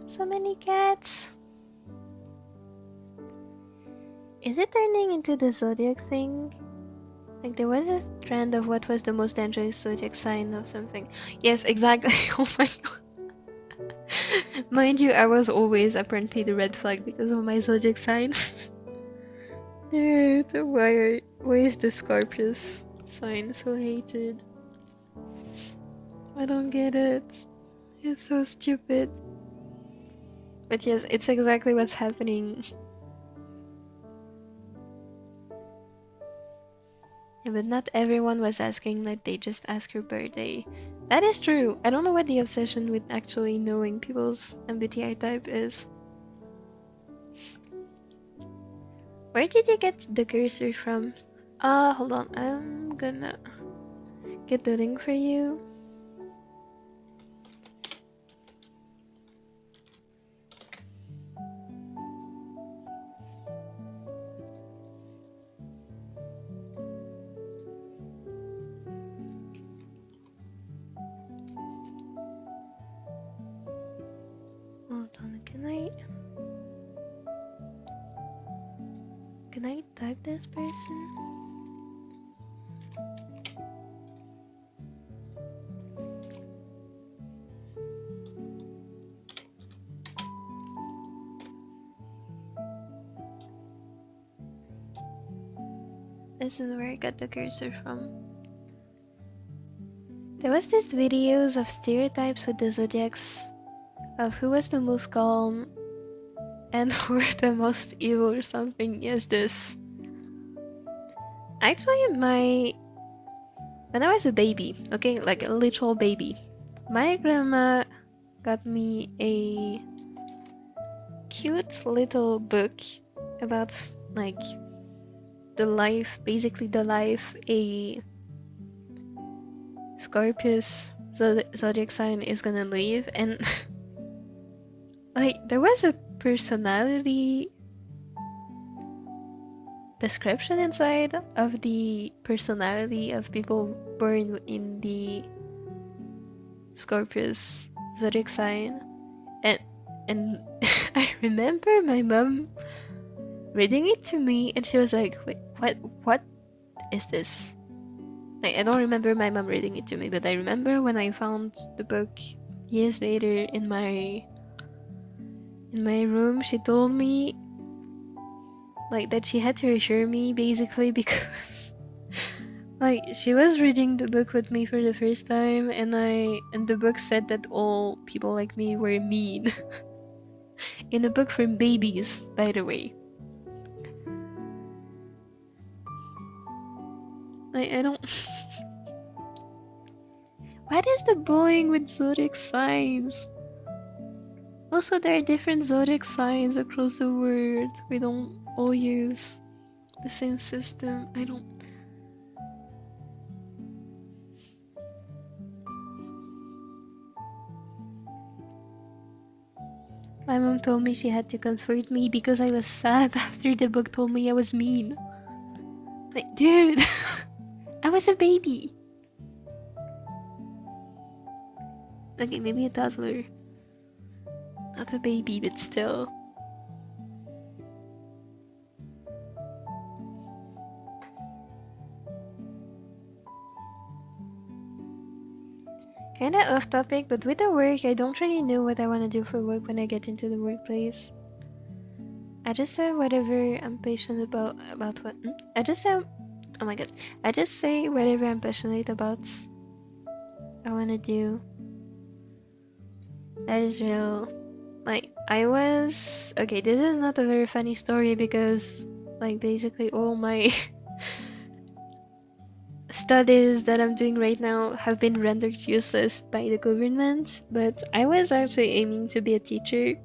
So many cats. Is it turning into the zodiac thing? Like there was a trend of what was the most dangerous zodiac sign of something. Yes, exactly. Oh my god. Mind you, I was always apparently the red flag because of my zodiac sign. Dude, why is the Scorpius sign so hated? I don't get it. It's so stupid. But yes, it's exactly what's happening. Yeah, but not everyone was asking, like they just ask your birthday. That is true. I don't know what the obsession with actually knowing people's MBTI type is. Where did you get the cursor from? Hold on. I'm gonna get the link for you. Hold on, can I tag this person? This is where I got the cursor from. There was these videos of stereotypes with the zodiacs of who was the most calm and who were the most evil or something. Yes, this. Actually, when I was a baby, okay, like a literal baby, my grandma got me a cute little book about like the life, basically the life a Scorpius zodiac sign is gonna live, and like there was a personality description inside of the personality of people born in the Scorpius zodiac sign, and I remember my mom reading it to me, and she was like, "Wait, what is this?" Like, I don't remember my mom reading it to me, but I remember when I found the book years later in my room, she told me like that she had to reassure me basically because like she was reading the book with me for the first time, and the book said that all people like me were mean. In a book for babies, by the way. I don't. What is the bullying with zodiac signs? Also, there are different zodiac signs across the world. We don't all use the same system. I don't. My mom told me she had to comfort me because I was sad after the book told me I was mean. Like, dude, I was a baby. Okay, maybe a toddler. Not a baby, but still. Kinda off topic, but with the work, I don't really know what I want to do for work when I get into the workplace. I just say whatever I'm passionate about what... I just say... Oh my god. I just say whatever I'm passionate about I want to do. That is real. Like, I was... Okay, this is not a very funny story because, like, basically all my studies that I'm doing right now have been rendered useless by the government, but I was actually aiming to be a teacher.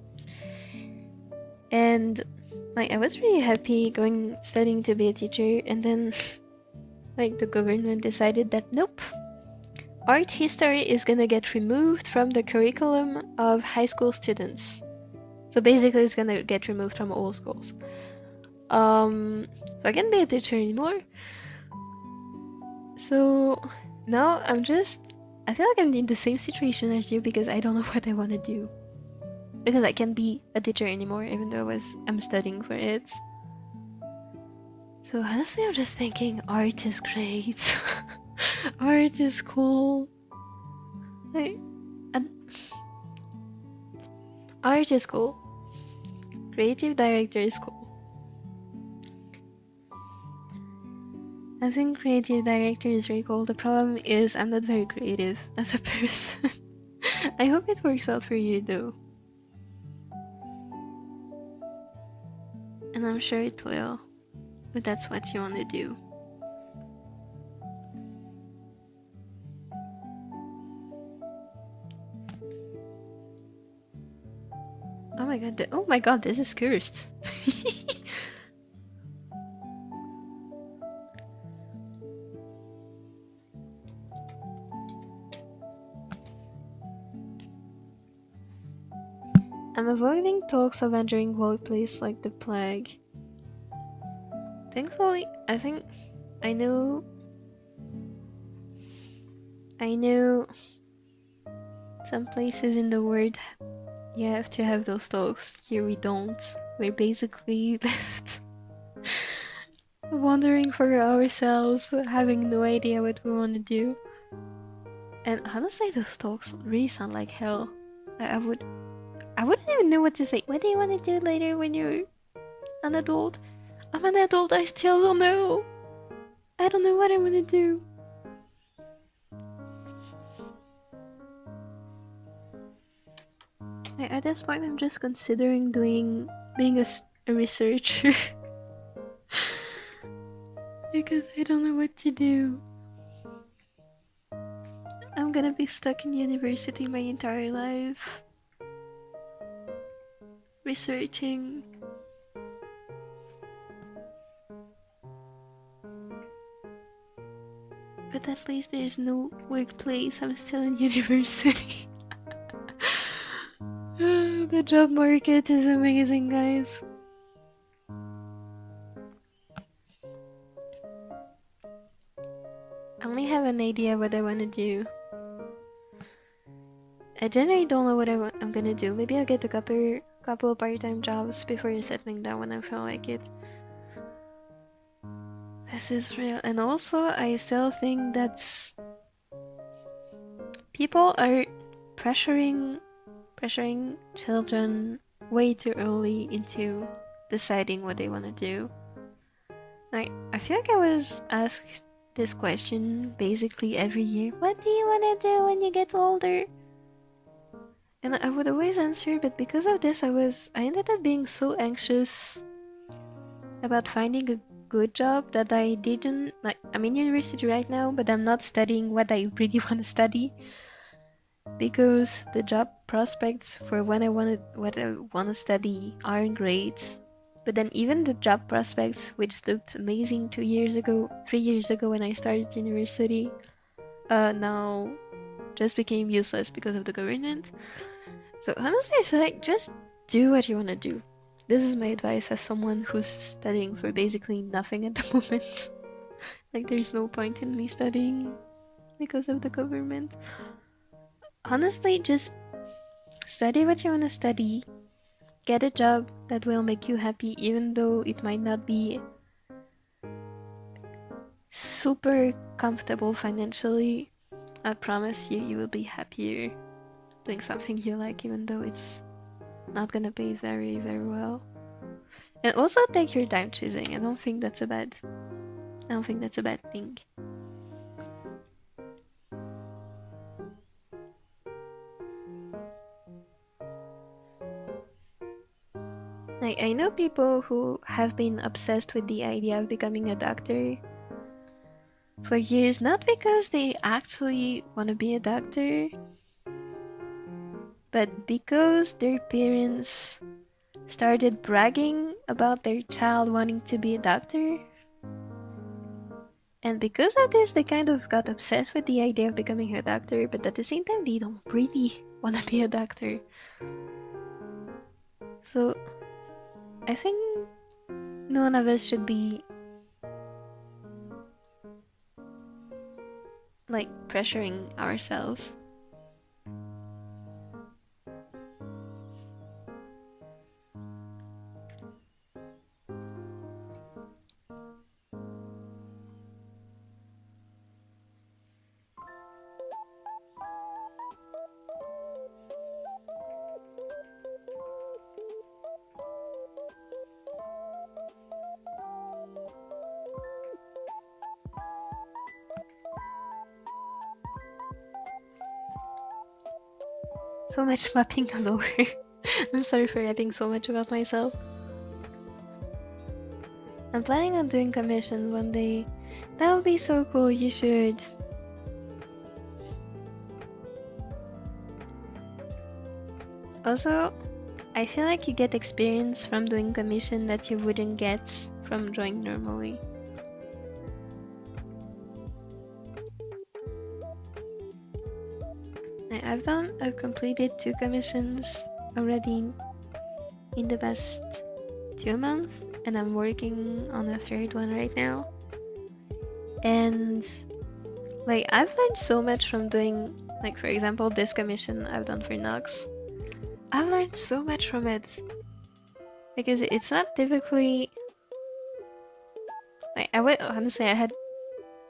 And, like, I was really happy studying to be a teacher, and then, like, the government decided that, nope, art history is gonna get removed from the curriculum of high school students. So basically it's gonna get removed from all schools. So I can't be a teacher anymore. So now I feel like I'm in the same situation as you because I don't know what I want to do. Because I can't be a teacher anymore even though I'm studying for it. So honestly I'm just thinking art is great. Art is cool. Like, art is cool. Creative director is cool. I think creative director is very cool. The problem is I'm not very creative as a person. I hope it works out for you though. And I'm sure it will. But that's what you want to do. Oh my god, this is cursed. I'm avoiding talks of entering workplace like the plague. Thankfully, I think I know some places in the world you have to have those talks. Here we don't. We're basically left wandering for ourselves, having no idea what we want to do. And honestly, those talks really sound like hell. I wouldn't even know what to say. What do you want to do later when you're an adult? I'm an adult, I still don't know. I don't know what I want to do. At this point, I'm just considering being a researcher. Because I don't know what to do. I'm gonna be stuck in university my entire life. researching. But at least there's no workplace. I'm still in university. The job market is amazing, guys. I only have an idea what I want to do. I generally don't know what I'm gonna do. Maybe I'll get a couple of part-time jobs before settling down when I feel like it. This is real. And also, I still think that's... people are pressuring children way too early into deciding what they want to do. Like, I feel like I was asked this question basically every year. What do you want to do when you get older? And I would always answer, but because of this, I ended up being so anxious about finding a good job that I didn't, like, I'm in university right now, but I'm not studying what I really want to study because the job prospects for what I want to study aren't great. But then even the job prospects, which looked amazing 3 years ago when I started university, now just became useless because of the government. So honestly, I feel like just do what you want to do. This is my advice as someone who's studying for basically nothing at the moment. Like, there's no point in me studying because of the government. Honestly, just study what you want to study. Get a job that will make you happy, even though it might not be super comfortable financially. I promise you, you will be happier doing something you like, even though it's not gonna pay very, very well. And also take your time choosing. I don't think that's a bad thing. Like, I know people who have been obsessed with the idea of becoming a doctor for years, not because they actually want to be a doctor, but because their parents started bragging about their child wanting to be a doctor. And because of this, they kind of got obsessed with the idea of becoming a doctor, but at the same time, they don't really want to be a doctor. So, I think none of us should be like pressuring ourselves. So much mapping all over. I'm sorry for rapping so much about myself. I'm planning on doing commissions one day. That would be so cool, you should. Also, I feel like you get experience from doing commission that you wouldn't get from drawing normally. I've completed 2 commissions already in the past 2 months, and I'm working on a 3rd one right now. And like, I've learned so much from doing, like, for example, this commission I've done for Nox. I've learned so much from it because it's not typically like, honestly, I had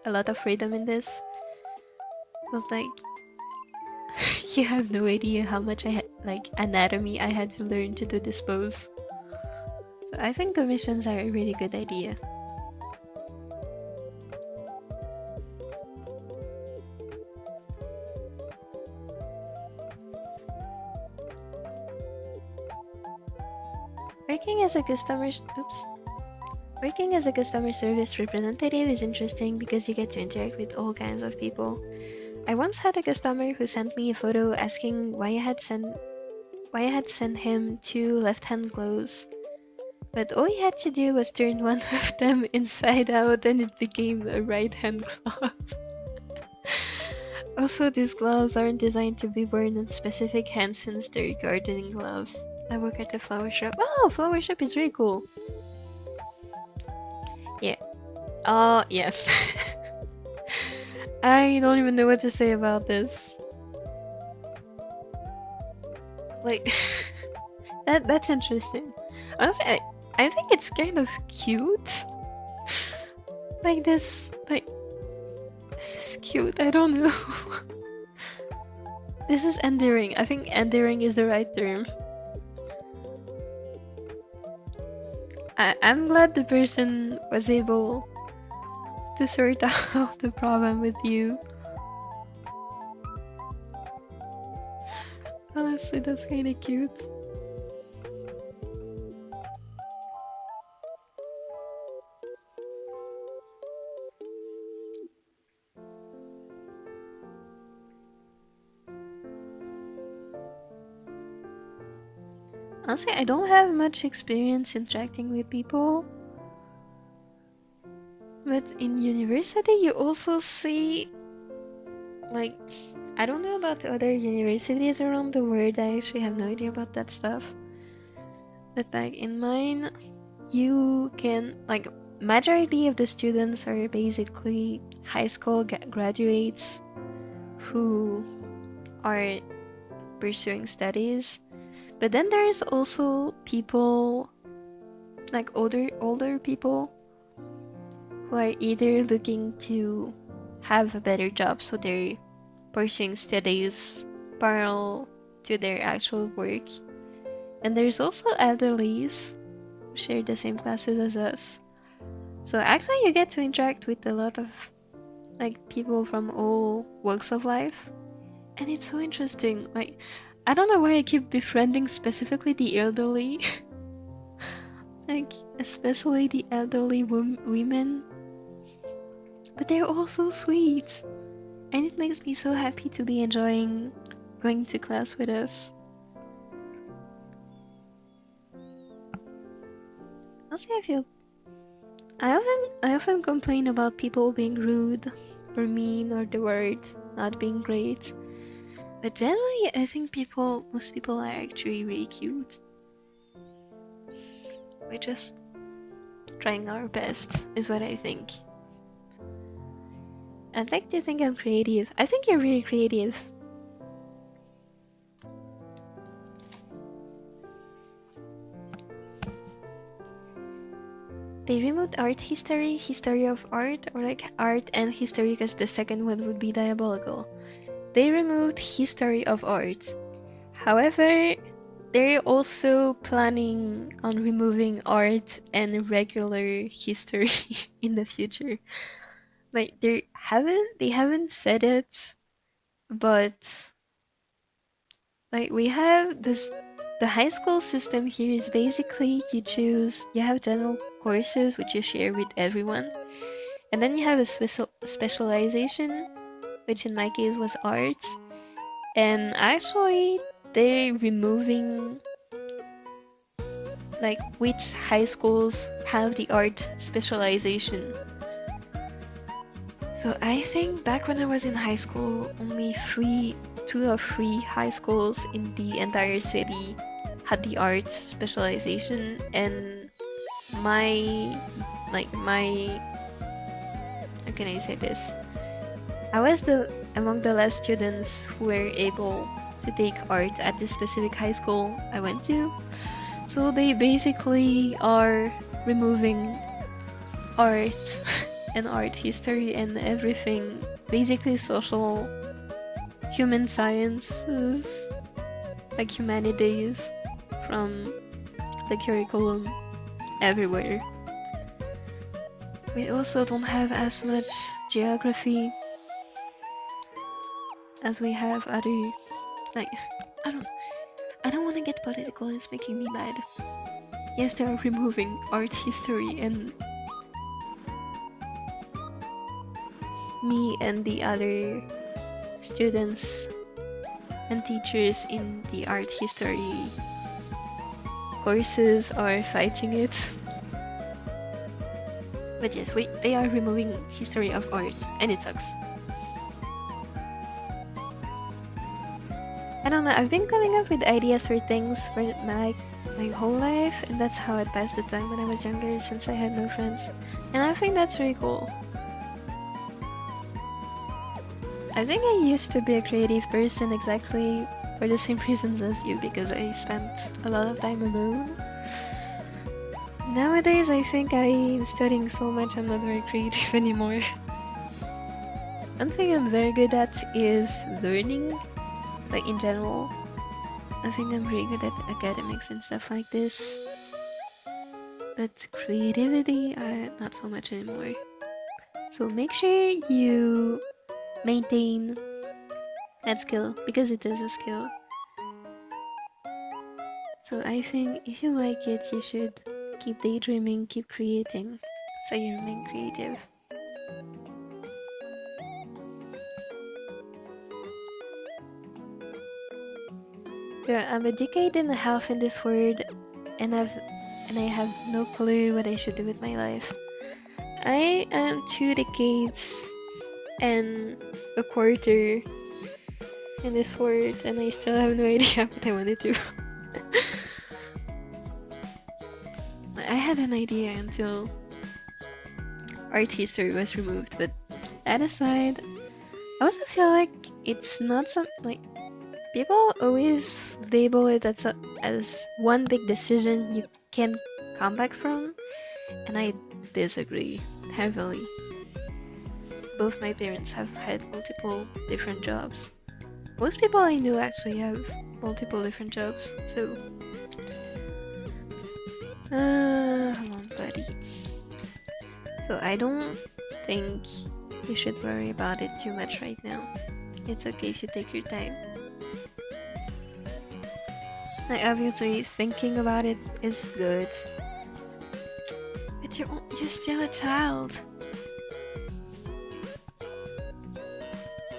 a lot of freedom in this, but like, you have no idea how much anatomy I had to learn to do this pose. So I think commissions are a really good idea. Working as a customer service representative is interesting because you get to interact with all kinds of people. I once had a customer who sent me a photo asking why I had sent I had sent him 2 left-hand gloves, but all he had to do was turn one of them inside out and it became a right-hand glove. Also, these gloves aren't designed to be worn on specific hands since they're gardening gloves. I work at the flower shop. Oh, flower shop is really cool. Yeah. Yeah. I don't even know what to say about this. Like, that's interesting. Honestly, I think it's kind of cute. Like this is cute. I don't know. This is endearing. I think endearing is the right term. I'm glad the person was able to sort out the problem with you. Honestly, that's kinda cute. Honestly, I don't have much experience interacting with people. But in university, you also see, like, I don't know about the other universities around the world. I actually have no idea about that stuff. But like in mine, you can, like, majority of the students are basically high school graduates who are pursuing studies. But then there's also people, like older people, who are either looking to have a better job, so they're pursuing studies parallel to their actual work. And there's also elderlies who share the same classes as us. So actually you get to interact with a lot of like people from all walks of life. And it's so interesting. Like, I don't know why I keep befriending specifically the elderly. Like, especially the elderly women. But they're all so sweet. And it makes me so happy to be enjoying going to class with us. Also, I often complain about people being rude or mean or the word not being great. But generally, I think most people are actually really cute. We're just trying our best, is what I think. I'd like to think I'm creative. I think you're really creative. They removed art history, history of art, or like art and history because the second one would be diabolical. They removed history of art. However, they're also planning on removing art and regular history in the future. Like they haven't said it, but like we have this, the high school system here is basically you have general courses which you share with everyone, and then you have a specialization, which in my case was art. And actually they're removing like which high schools have the art specialization. So I think back when I was in high school, only 2 or 3 high schools in the entire city had the art specialization, and my how can I say this? I was among the last students who were able to take art at the specific high school I went to. So they basically are removing art and art history and everything, basically social, human sciences, like humanities, from the curriculum everywhere. We also don't have as much geography as we have other, like, I don't want to get political, it's making me mad. Yes, they are removing art history, and me and the other students and teachers in the art history courses are fighting it. But yes, they are removing history of art, and it sucks. I don't know, I've been coming up with ideas for things for my whole life, and that's how I passed the time when I was younger, since I had no friends. And I think that's really cool. I think I used to be a creative person exactly for the same reasons as you, because I spent a lot of time alone. Nowadays, I think I'm studying so much I'm not very creative anymore. One thing I'm very good at is learning, like in general. I think I'm really good at academics and stuff like this. But creativity, not so much anymore. So make sure you maintain that skill, because it is a skill. So I think if you like it, you should keep daydreaming, keep creating, so you remain creative. Yeah, I'm a decade and a half in this world, and I have no clue what I should do with my life. I am 2 decades and a quarter in this world, and I still have no idea what I want to do. I had an idea until art history was removed, but that aside, I also feel like it's not something like people always label it as one big decision you can come back from, and I disagree heavily. Both my parents have had multiple different jobs. Most people I know actually have multiple different jobs, so hold on, buddy. So I don't think you should worry about it too much right now. It's okay if you take your time. Like, obviously, thinking about it is good, but you're still a child.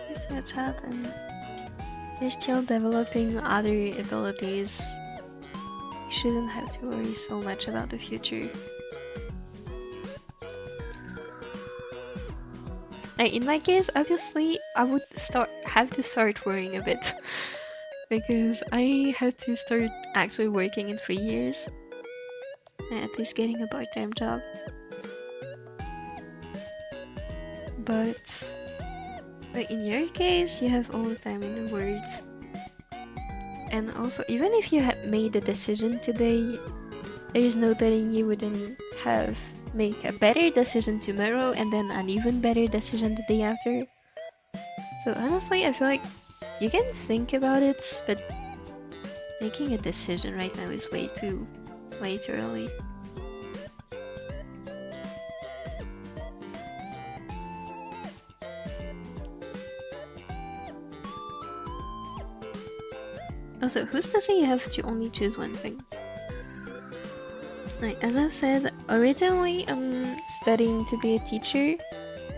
You're still a child, and you're still developing other abilities. You shouldn't have to worry so much about the future. Like, in my case, obviously, I would have to start worrying a bit. Because I had to start actually working in 3 years, and at least getting a part-time job. But like in your case, you have all the time in the world. And also, even if you had made the decision today, there is no telling you wouldn't make a better decision tomorrow, and then an even better decision the day after. So honestly, I feel like you can think about it, but making a decision right now is way too early. Also, who's to say you have to only choose one thing? Like, as I've said, originally I'm studying to be a teacher,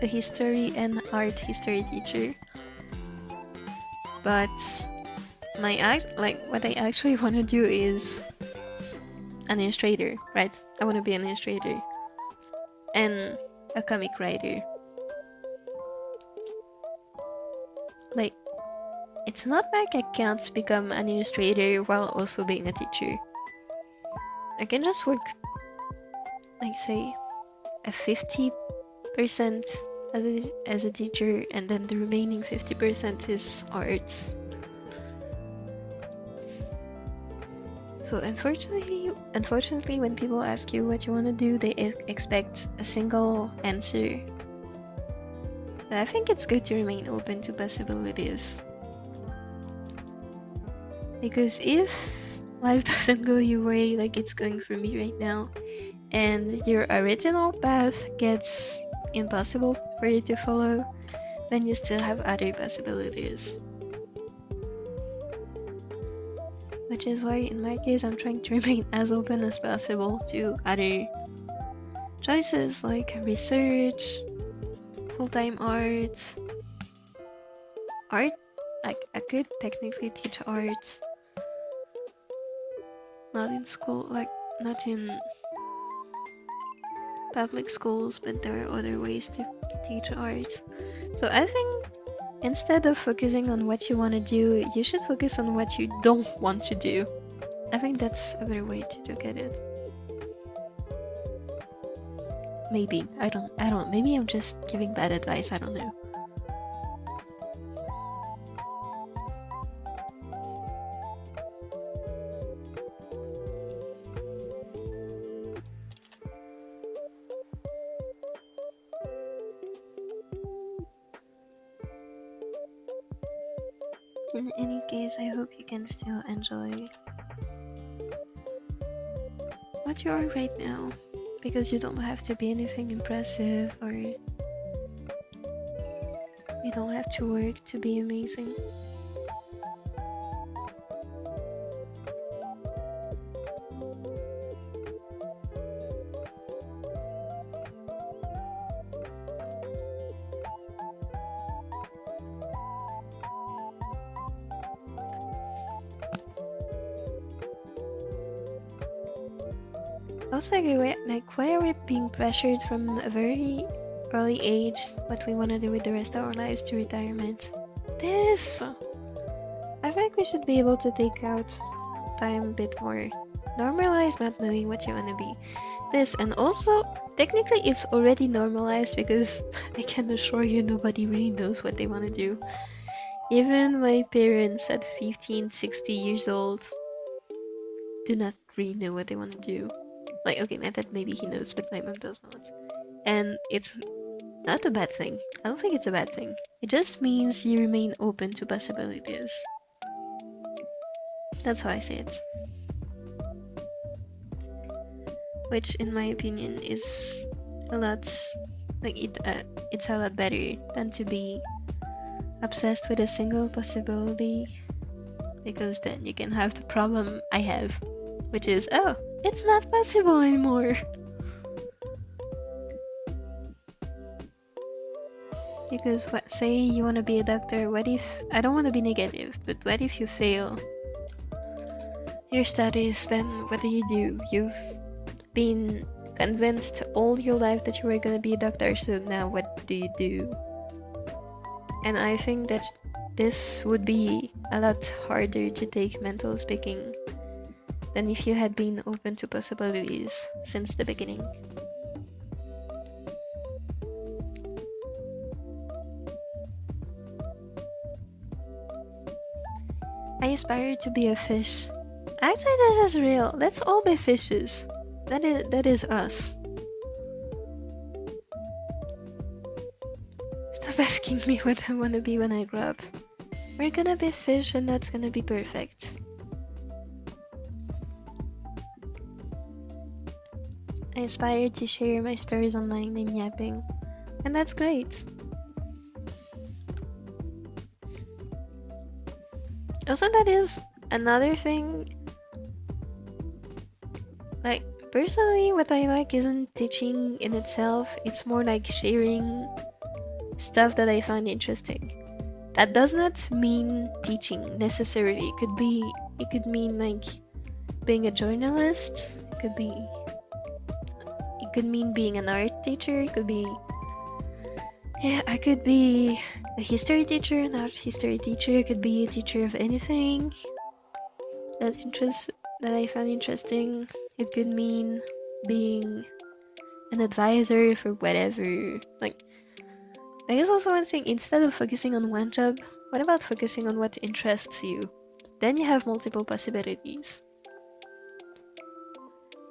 a history and art history teacher. But what I actually want to do is an illustrator, right? I want to be an illustrator and a comic writer. Like, it's not like I can't become an illustrator while also being a teacher. I can just work, like, say, a 50% as a teacher, and then the remaining 50% is arts. So unfortunately, when people ask you what you want to do, they expect a single answer. But I think it's good to remain open to possibilities. Because if life doesn't go your way like it's going for me right now, and your original path gets impossible for you to follow, then you still have other possibilities. Which is why, in my case, I'm trying to remain as open as possible to other choices like research, full-time art I could technically teach art. Not in school, like not in public schools, but there are other ways to teach art. So I think instead of focusing on what you want to do, you should focus on what you don't want to do. I think that's a better way to look at it. Maybe. I don't. Maybe I'm just giving bad advice. I don't know. In any case, I hope you can still enjoy what you are right now, because you don't have to be anything impressive, or you don't have to work to be amazing. Also agree, like, why are we being pressured from a very early age what we want to do with the rest of our lives to retirement? This! I think we should be able to take out time a bit more. Normalize not knowing what you want to be. This, and also, technically it's already normalized, because I can assure you nobody really knows what they want to do. Even my parents at 15, 60 years old do not really know what they want to do. Like, okay, my dad, maybe he knows, but my mom does not. And it's not a bad thing. I don't think it's a bad thing. It just means you remain open to possibilities. That's how I say it. Which, in my opinion, is a lot... like, it's a lot better than to be obsessed with a single possibility. Because then you can have the problem I have, which is, oh, it's not possible anymore. Because what, say you want to be a doctor, what if, I don't want to be negative, but what if you fail your studies? Then what do? You've been convinced all your life that you were going to be a doctor, so now what do you do? And I think that this would be a lot harder to take, mental speaking, than if you had been open to possibilities since the beginning. I aspire to be a fish. Actually, this is real. Let's all be fishes. That is us. Stop asking me what I want to be when I grow up. We're gonna be fish, and that's gonna be perfect. I aspire to share my stories online in yapping, and that's great. Also, that is another thing. Like, personally, what I like isn't teaching in itself, it's more like sharing stuff that I find interesting. That does not mean teaching necessarily. It could mean like being a journalist. It could mean being an art teacher. It could be, yeah, I could be a history teacher, an art history teacher. It could be a teacher of anything that I find interesting. It could mean being an advisor for whatever. Like, I guess also one thing, instead of focusing on one job, what about focusing on what interests you? Then you have multiple possibilities.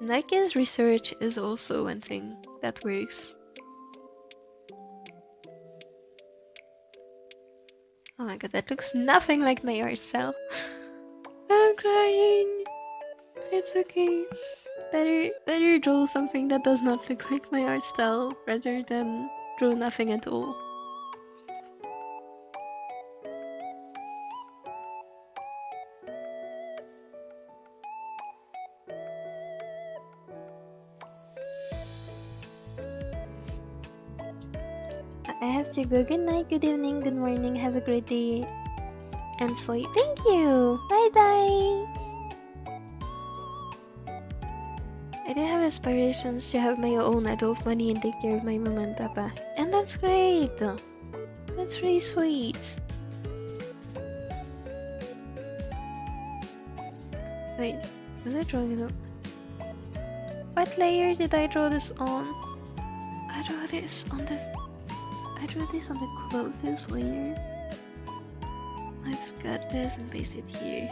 And I guess research is also one thing that works. Oh my god, that looks nothing like my art style. I'm crying. It's okay. Better draw something that does not look like my art style rather than draw nothing at all. I have to go. Good night, good evening, good morning, have a great day. and sleep. Thank you! Bye bye! I do have aspirations to have my own adult money and take care of my mom and papa. And that's great! That's really sweet. Wait, was I drawing it up? What layer did I draw this on? I drew this on the clothes layer. Let's cut this and paste it here.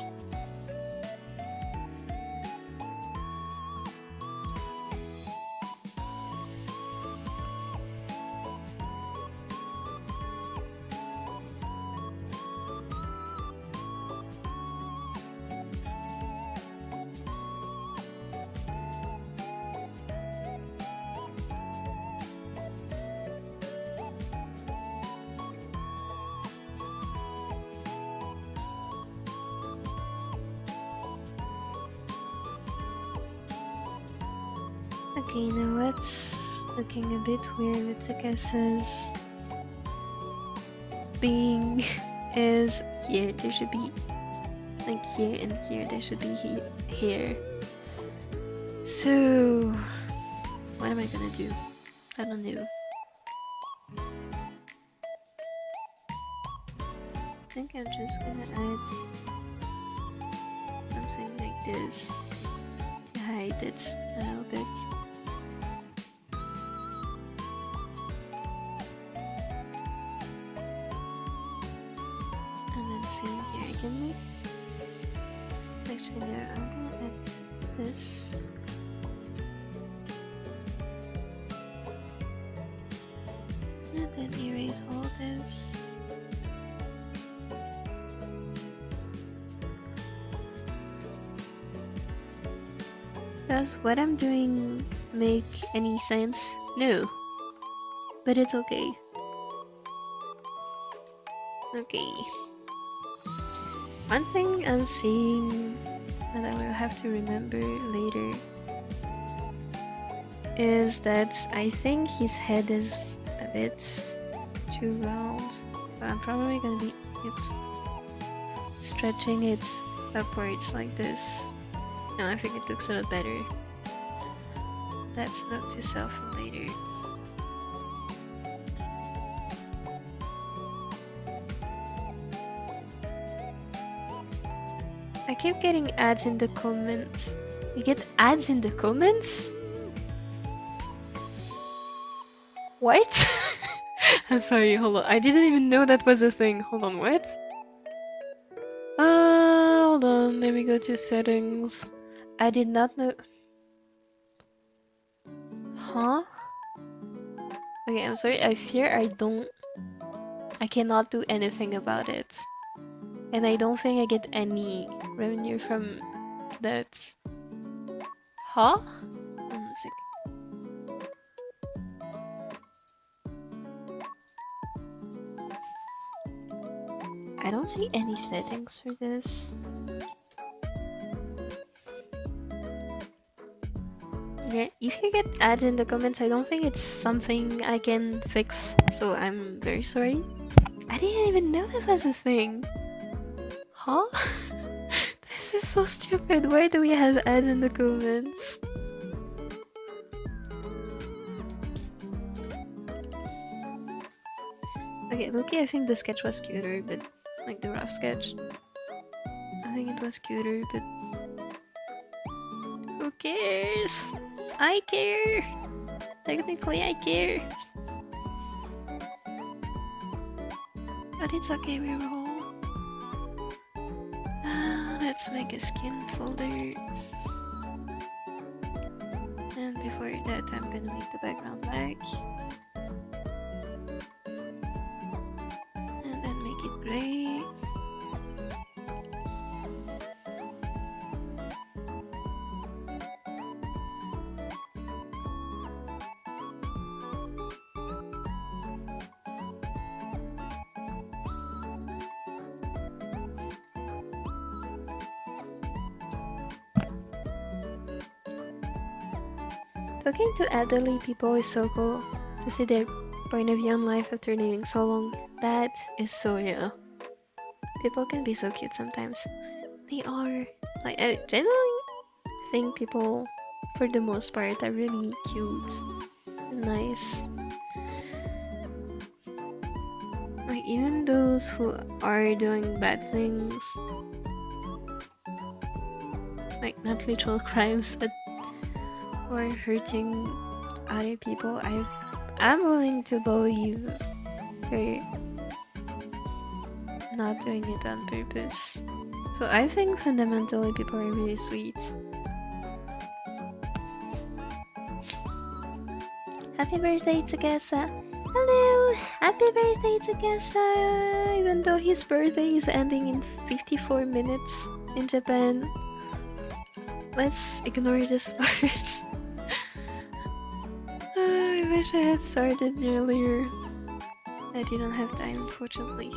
Okay, now what's looking a bit weird with Tsukasa's being is here. There should be like here and here. There should be here. So what am I gonna do? I don't know. I think I'm just gonna add something like this to hide it a little bit. Same here again. Actually, no, I'm gonna add this. And then erase all this. Does what I'm doing make any sense? No. But it's okay. Okay. One thing I'm seeing that I will have to remember later is that I think his head is a bit too round, so I'm probably gonna be stretching it upwards like this. And I think it looks a lot better. That's note to self for later. I keep getting ads in the comments. You get ads in the comments? What? I'm sorry, hold on. I didn't even know that was a thing. Hold on, what? Hold on. Let me go to settings. I did not know. Huh? Okay, I'm sorry. I fear I cannot do anything about it. And I don't think I get any revenue from that. Huh? One second. I don't see any settings for this. Yeah, if you get ads in the comments, I don't think it's something I can fix. So I'm very sorry. I didn't even know that was a thing. Huh? This is so stupid. Why do we have ads in the comments? Okay, Loki, I think the sketch was cuter, but like the rough sketch. I think it was cuter, but who cares? I care! Technically, I care. But it's okay, we roll. Let's make a skin folder. And before that, I'm gonna make the background black. And then make it gray. Talking to elderly people is so cool. To see their point of view on life after living so long. That is so real. People can be so cute sometimes. They are. Like, I generally think people, for the most part, are really cute and nice. Like, even those who are doing bad things, like not literal crimes, but who are hurting other people, I'm willing to believe they're not doing it on purpose. So I think fundamentally people are really sweet. Happy birthday, Tsukasa! Hello! Happy birthday, Tsukasa! Even though his birthday is ending in 54 minutes in Japan. Let's ignore this part. I wish I had started earlier. I didn't have time, unfortunately.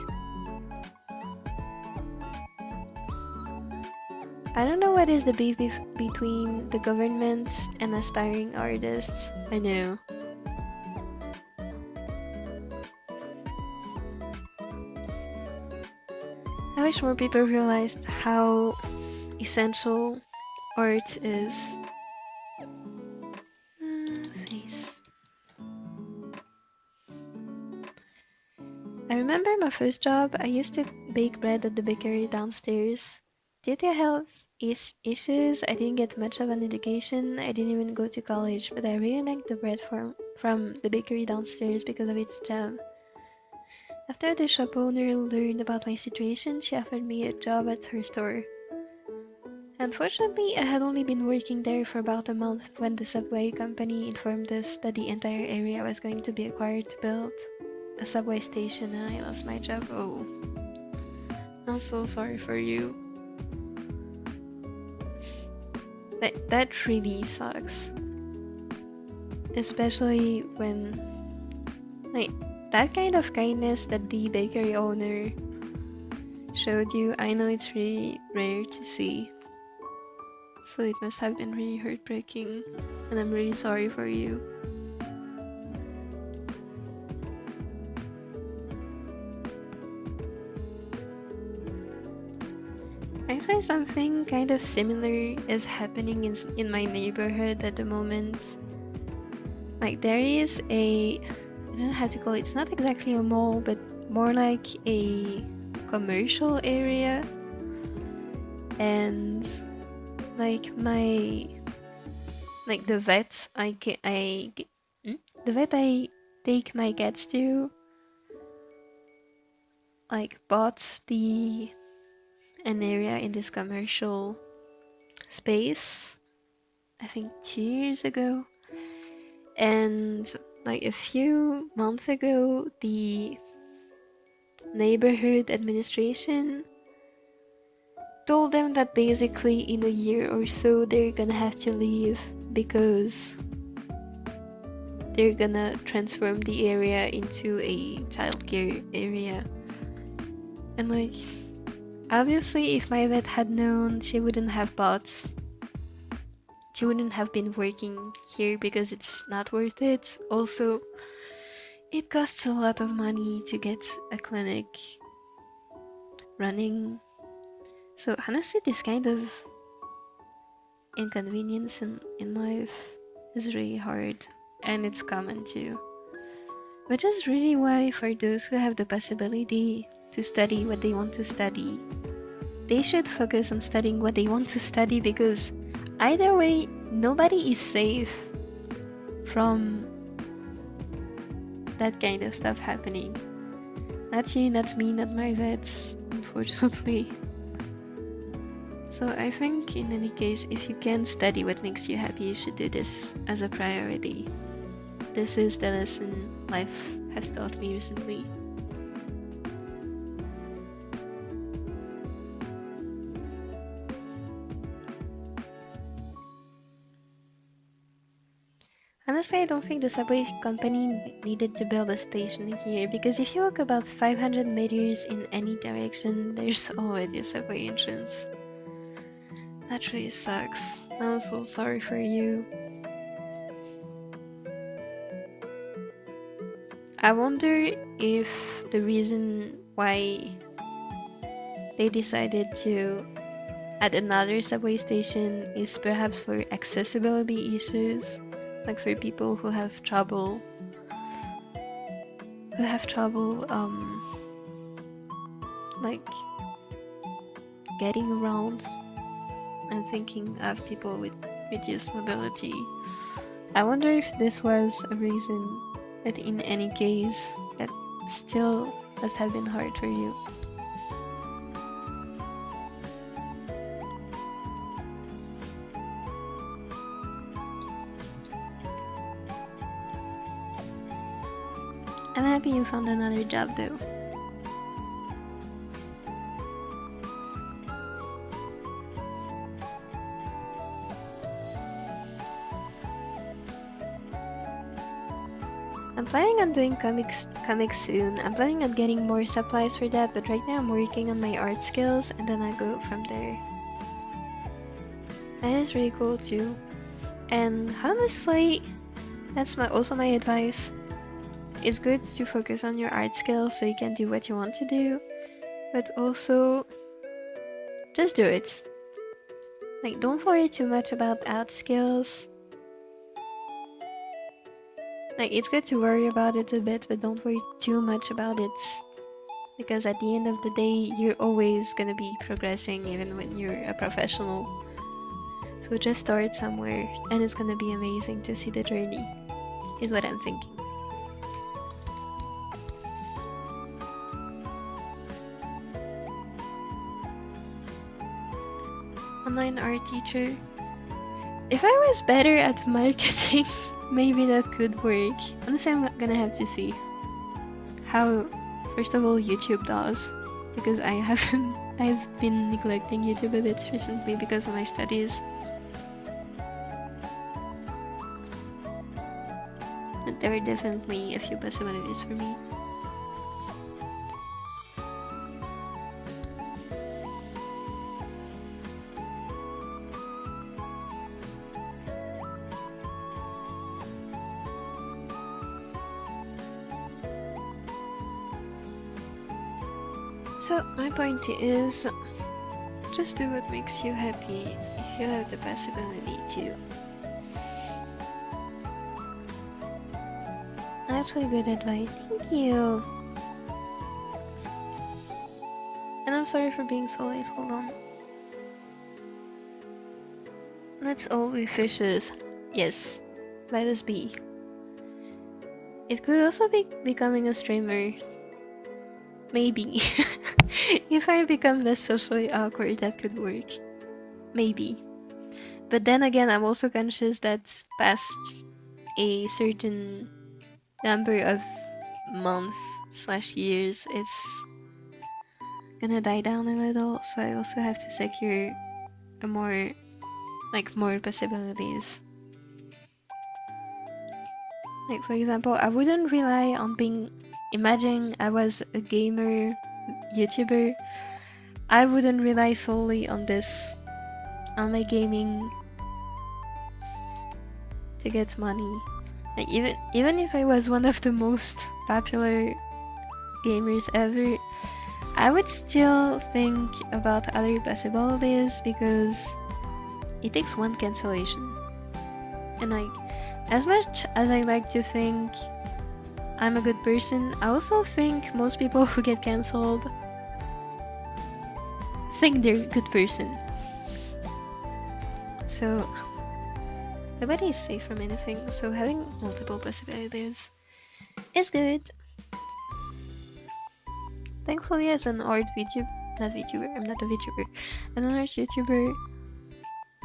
I don't know what is the beef between the government and aspiring artists. I know. I wish more people realized how essential art is. Face. I remember my first job. I used to bake bread at the bakery downstairs. Due to health issues, I didn't get much of an education. I didn't even go to college, but I really liked the bread from the bakery downstairs because of its jam. After the shop owner learned about my situation, she offered me a job at her store. Unfortunately, I had only been working there for about a month when the subway company informed us that the entire area was going to be acquired to build a subway station, and I lost my job. Oh, I'm so sorry for you. That really sucks. Especially when, like, that kind of kindness that the bakery owner showed you, I know it's really rare to see. So it must have been really heartbreaking, and I'm really sorry for you. Actually, something kind of similar is happening in my neighborhood at the moment. Like, there is I don't know how to call it, it's not exactly a mall, but more like a commercial area. And like the vet the vet I take my cats to, like, bought an area in this commercial space, I think 2 years ago. And like a few months ago, the neighborhood administration told them that basically in a year or so they're gonna have to leave because they're gonna transform the area into a childcare area. And like, obviously if my vet had known, she wouldn't have been working here because it's not worth it. Also, it costs a lot of money to get a clinic running. So honestly, this kind of inconvenience in life is really hard, and it's common too. Which is really why, for those who have the possibility to study what they want to study, they should focus on studying what they want to study, because either way, nobody is safe from that kind of stuff happening. Not you, not me, not my vets, unfortunately. So I think in any case, if you can study what makes you happy, you should do this as a priority. This is the lesson life has taught me recently. Honestly, I don't think the subway company needed to build a station here, because if you walk about 500 meters in any direction, there's already a subway entrance. That really sucks. I'm so sorry for you. I wonder if the reason why they decided to add another subway station is perhaps for accessibility issues, like for people who have trouble like getting around. I'm thinking of people with reduced mobility. I wonder if this was a reason, but in any case, that still must have been hard for you. I'm happy you found another job though. I'm planning on doing comics soon. I'm planning on getting more supplies for that, but right now I'm working on my art skills and then I go from there. That is really cool too. And honestly, that's also my advice. It's good to focus on your art skills so you can do what you want to do, but also just do it. Like, don't worry too much about art skills. Like, it's good to worry about it a bit, but don't worry too much about it, because at the end of the day, you're always gonna be progressing even when you're a professional. So just start somewhere, and it's gonna be amazing to see the journey, is what I'm thinking. Online art teacher. If I was better at marketing, maybe that could work. Honestly, I'm gonna have to see how, first of all, YouTube does, because I've been neglecting YouTube a bit recently because of my studies. But there are definitely a few possibilities for me. So my point is, just do what makes you happy if you have the possibility to. Actually, good advice. Thank you. And I'm sorry for being so late. Hold on. Let's all be fishes. Yes, let us be. It could also be becoming a streamer. Maybe. If I become less socially awkward, that could work. Maybe. But then again, I'm also conscious that past a certain number of months/years, it's gonna die down a little, so I also have to secure a more possibilities. Like, for example, I wouldn't rely on being... Imagine I was a gamer YouTuber. I wouldn't rely solely on this, on my gaming, to get money. Like, even if I was one of the most popular gamers ever, I would still think about other possibilities, because it takes one cancellation. And like, as much as I like to think I'm a good person, I also think most people who get cancelled think they're a good person. So nobody is safe from anything, so having multiple possibilities is good. Thankfully, as an art I'm not a VTuber, as an art YouTuber,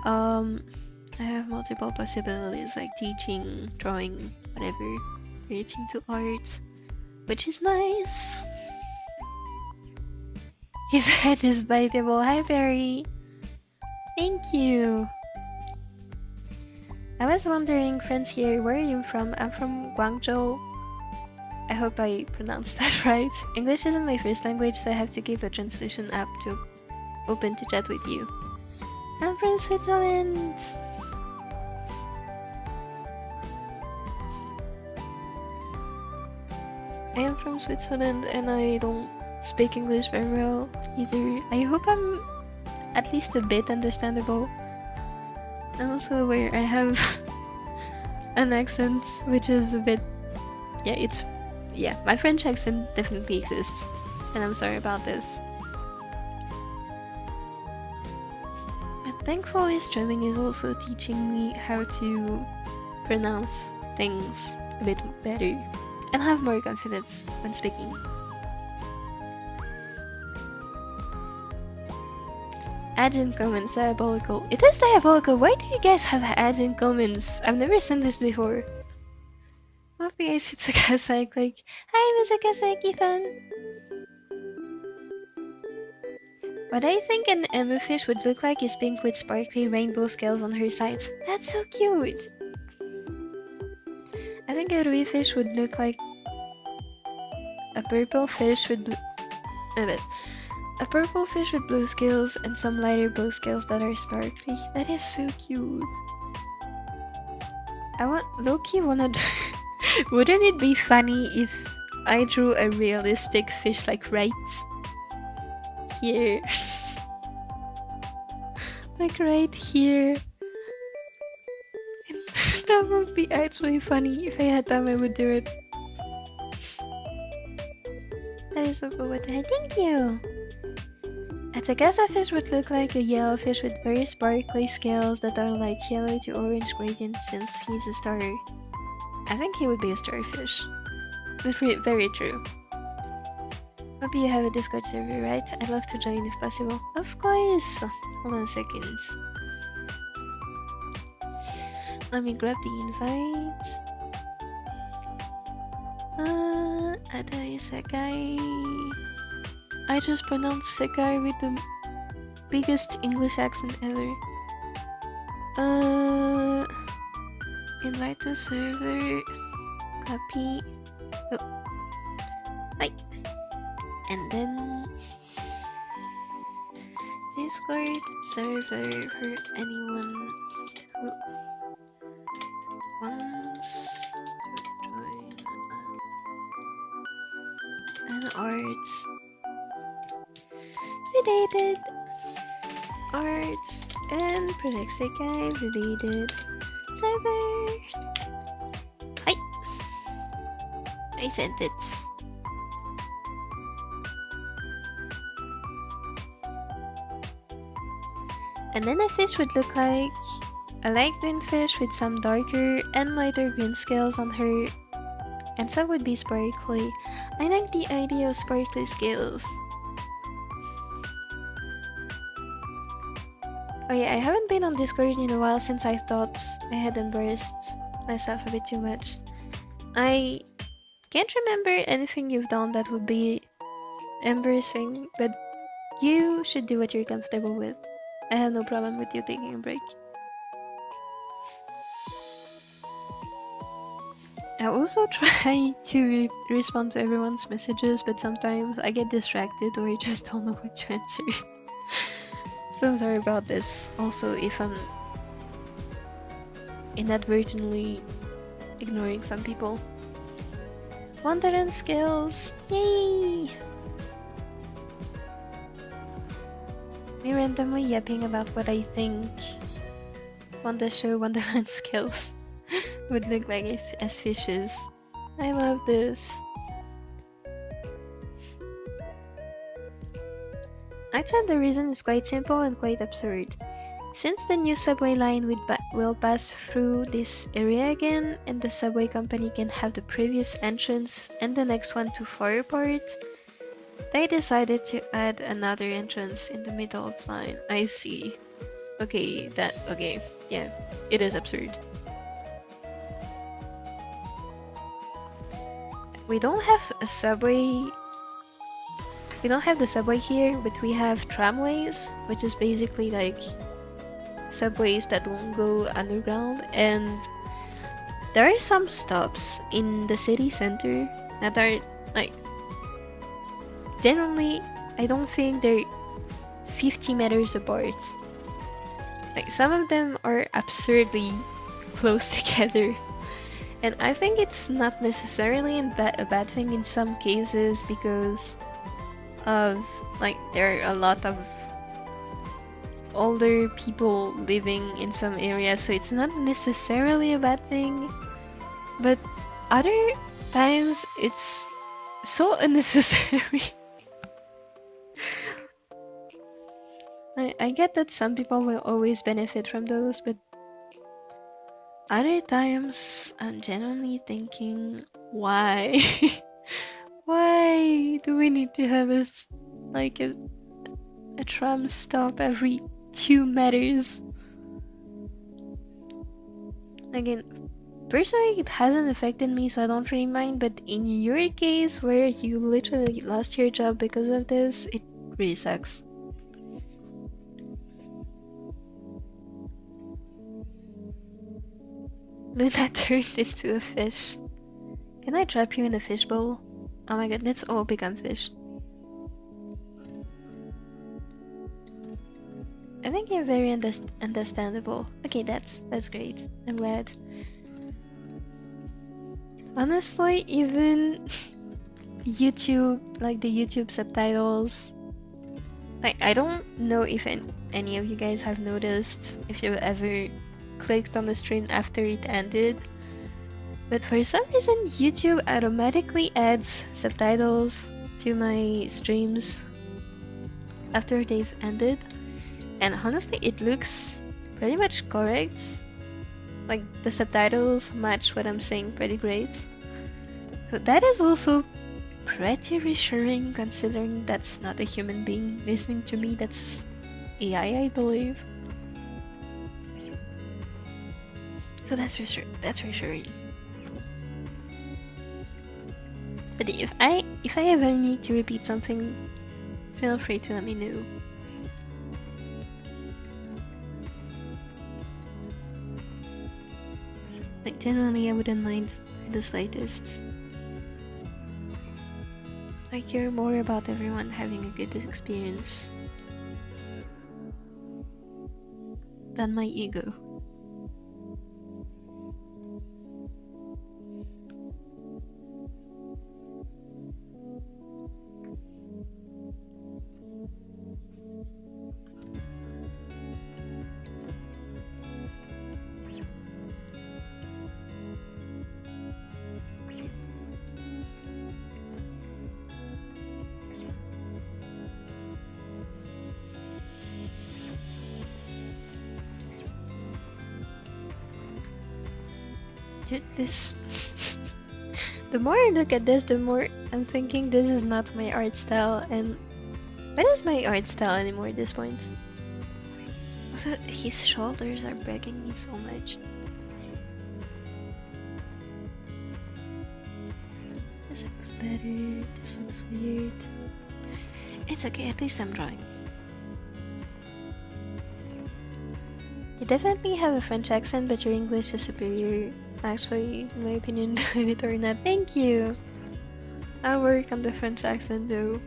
I have multiple possibilities, like teaching, drawing, whatever, relating to art, which is nice. His head is biteable. Hi, Barry. Thank you. I was wondering, friends here, where are you from? I'm from Guangzhou. I hope I pronounced that right. English isn't my first language, so I have to keep a translation app open to chat with you. I'm from Switzerland. I am from Switzerland, and I don't speak English very well either. I hope I'm at least a bit understandable. And also where I have an accent which is a bit, my French accent definitely exists, and I'm sorry about this. But thankfully streaming is also teaching me how to pronounce things a bit better and have more confidence when speaking. Ads in comments, diabolical. It is diabolical. Why do you guys have ads in comments? I've never seen this before. Mopi, I see Tsukasa, like, hi, Tsukasa fan. What I think an emu fish would look like is pink with sparkly rainbow scales on her sides. That's so cute. I think a rui fish would look like a purple fish with a purple fish with blue scales and some lighter blue scales that are sparkly. That is so cute. I want low-key wanna wouldn't it be funny if I drew a realistic fish like right here? Like right here. That would be actually funny. If I had time I would do it. That is so cool. Thank you! A Tsukasa fish would look like a yellow fish with very sparkly scales that are light yellow to orange gradient since he's a starter. I think he would be a starfish. That's very true. Maybe you have a Discord server, right? I'd love to join if possible. Of course! Hold on a second. Let me grab the invite. Sekai. I just pronounced sekai with the biggest English accent ever. Invite to server. Copy. Oh. Hi. And then Discord server for anyone who wants to join an arts related arts and project sekai related server. Hi. I sent it. And then a fish would look like a light green fish with some darker and lighter green scales on her, and some would be sparkly. I like the idea of sparkly scales. Oh yeah, I haven't been on Discord in a while since I thought I had embarrassed myself a bit too much. I can't remember anything you've done that would be embarrassing, but you should do what you're comfortable with. I have no problem with you taking a break. I also try to respond to everyone's messages, but sometimes I get distracted or I just don't know what to answer. So I'm sorry about this. Also, if I'm inadvertently ignoring some people. Wandering skills! Yay! Me randomly yapping about what I think on the show Wonderland skills would look like if as fishes. I love this. Actually, the reason is quite simple and quite absurd. Since the new subway line will pass through this area again, and the subway company can have the previous entrance and the next one too far apart, they decided to add another entrance in the middle of line. I see. Okay, yeah, it is absurd. We don't have a subway. We don't have the subway here, but we have tramways, which is basically like subways that don't go underground, and there are some stops in the city center that are like, generally I don't think they're 50 meters apart. Like, some of them are absurdly close together, and I think it's not necessarily a bad thing in some cases, because of like there are a lot of older people living in some areas, so it's not necessarily a bad thing, but other times it's so unnecessary. I get that some people will always benefit from those, but other times I'm genuinely thinking, why? Why do we need to have a tram stop every 2 meters? Again, personally it hasn't affected me, so I don't really mind, but in your case where you literally lost your job because of this, it really sucks. Luna turned into a fish. Can I trap you in a fishbowl? Oh my god, let's all become fish. I think you're very understandable. Okay, that's great. I'm glad. Honestly, even YouTube, like the YouTube subtitles, like I don't know if any of you guys have noticed, if you've ever clicked on the stream after it ended, but for some reason YouTube automatically adds subtitles to my streams after they've ended, and honestly it looks pretty much correct. Like the subtitles match what I'm saying pretty great, so that is also pretty reassuring considering that's not a human being listening to me, that's AI, I believe. So that's reassuring. But if I ever need to repeat something, feel free to let me know. Like generally I wouldn't mind the slightest. I care more about everyone having a good experience than my ego. Dude, this... the more I look at this, the more I'm thinking this is not my art style, and what is my art style anymore at this point? Also, his shoulders are begging me so much. This looks better, this looks weird. It's okay, at least I'm drawing. You definitely have a French accent, but your English is superior. Actually, in my opinion, believe it or not. Thank you! I'll work on the French accent though.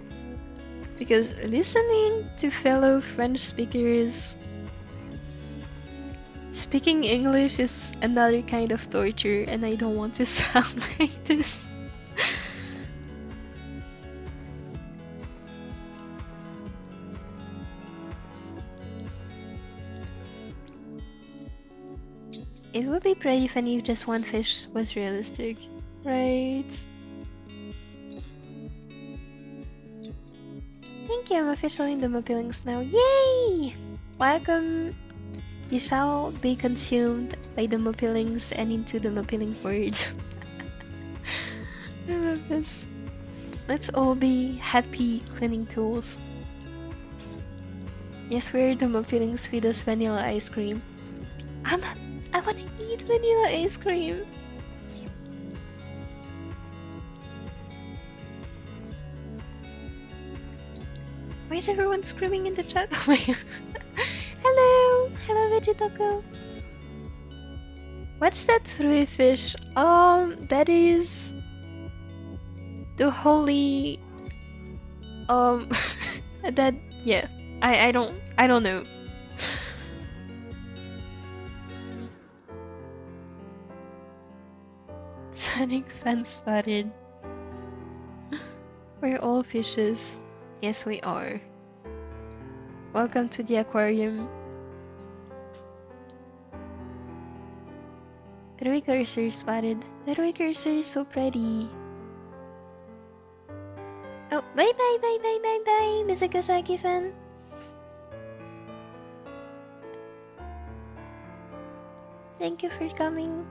Because listening to fellow French speakers speaking English is another kind of torture, and I don't want to sound like this. It would be pretty funny if just one fish was realistic, right? Thank you, I'm officially in the Mopi links now. Yay! Welcome! You shall be consumed by the Mopi links and into the Mopi link words. I love this. Let's all be happy cleaning tools. Yes, we're the Mopi links feed us vanilla ice cream. I wanna eat vanilla ice cream! Why is everyone screaming in the chat? Oh my god. Hello! Hello, Vegetaco! What's that three fish? That is... the holy... that... yeah. I don't know. Sonic fan spotted. We're all fishes. Yes, we are. Welcome to the aquarium. Little cursor spotted. Little cursor is so pretty. Oh, bye bye bye bye bye bye, Mizukasaki fan. Thank you for coming.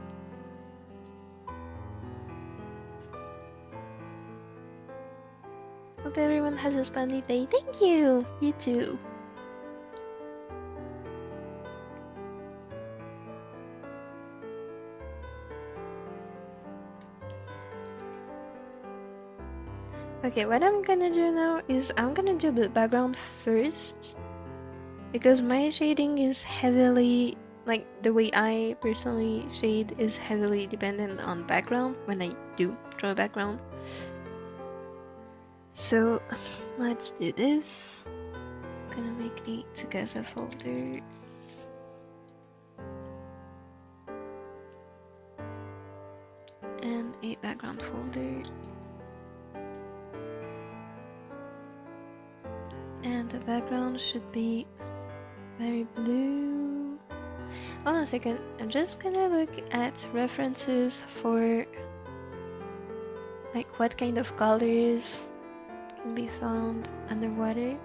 Hope everyone has a splendid day. Thank you! You too. Okay, what I'm gonna do now is I'm gonna do the background first. Because my shading is heavily, like the way I personally shade is heavily dependent on background when I do draw a background. So let's do this. I'm gonna make the Tsukasa folder. And a background folder. And the background should be very blue. Hold on a second, I'm just gonna look at references for like what kind of colors can be found underwater.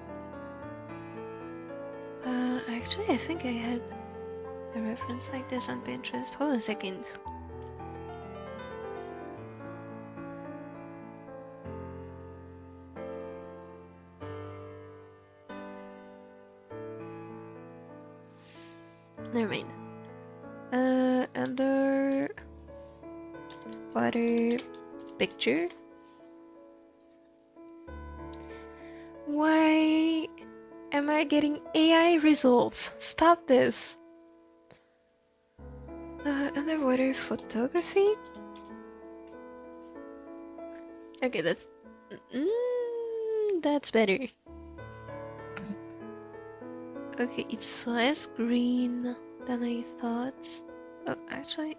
Actually I think I had a reference like this on Pinterest. Hold on a second. Never mind. Under water picture. Why am I getting AI results? Stop this. Underwater photography. Okay, that's better. Okay, it's less green than I thought. Oh, actually.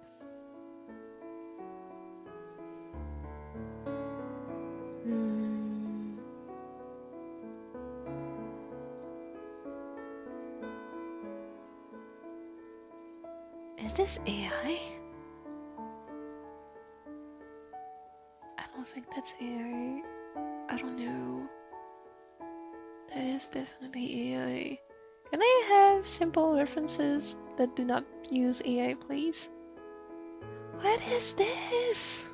Is this AI? I don't think that's AI. I don't know. That is definitely AI. Can I have simple references that do not use AI, please? What is this?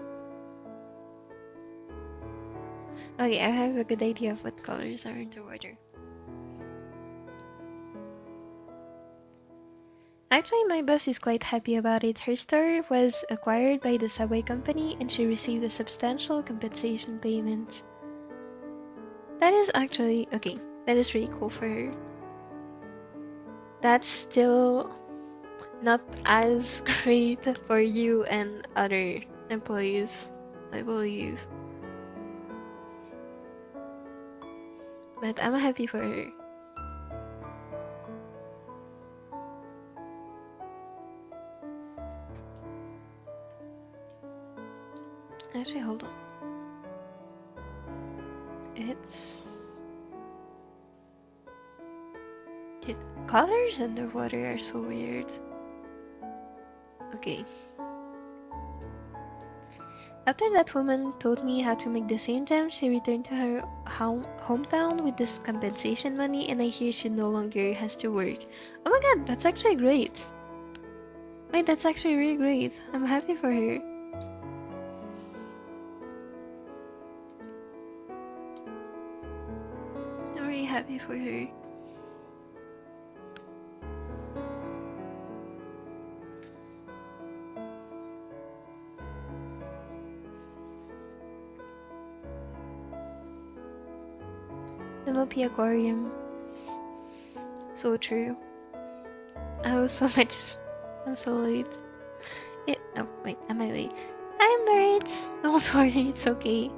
Okay, I have a good idea of what colors are underwater. Actually, my boss is quite happy about it. Her store was acquired by the subway company and she received a substantial compensation payment. That is actually... okay, that is really cool for her. That's still not as great for you and other employees, I believe. But I'm happy for her. Actually, hold on. It's... the colors underwater are so weird. Okay. After that woman taught me how to make the same gem, she returned to her hometown with this compensation money, and I hear she no longer has to work. Oh my god, that's actually great. Wait, that's actually really great. I'm happy for her. I'm really happy for her. The Mopi aquarium. So true. Oh, so much. I'm so late. Oh, wait, am I late? I'm late! Don't worry, it's okay.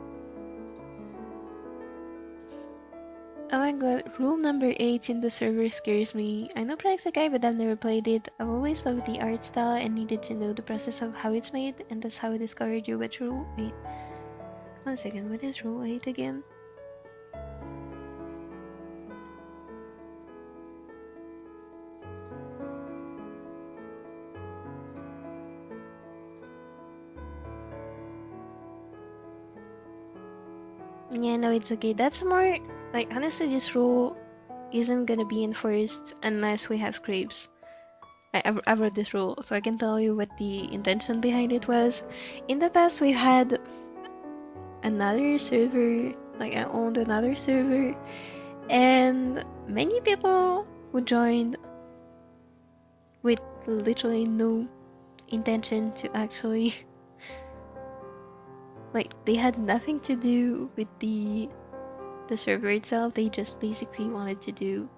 Oh my god, rule number 8 in the server scares me. I know sekai, but I've never played it. I've always loved the art style and needed to know the process of how it's made, and that's how I discovered you. But rule... wait. 1 second, what is rule 8 again? Yeah, no, it's okay. That's more like honestly, this rule isn't gonna be enforced unless we have creeps. I wrote this rule, so I can tell you what the intention behind it was. In the past, we had another server, like I owned another server, and many people who joined with literally no intention to actually like they had nothing to do with the server itself. They just basically wanted to do.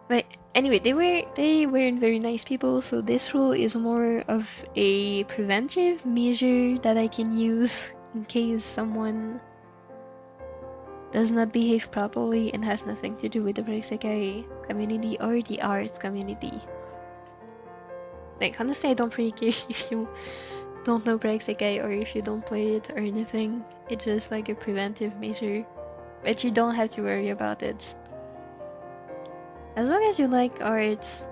But anyway, they weren't very nice people, so this rule is more of a preventive measure that I can use in case someone does not behave properly and has nothing to do with the sekai community or the arts community. Like honestly, I don't really care if you don't know sekai or if you don't play it or anything. It's just like a preventive measure, but you don't have to worry about it. As long as you like arts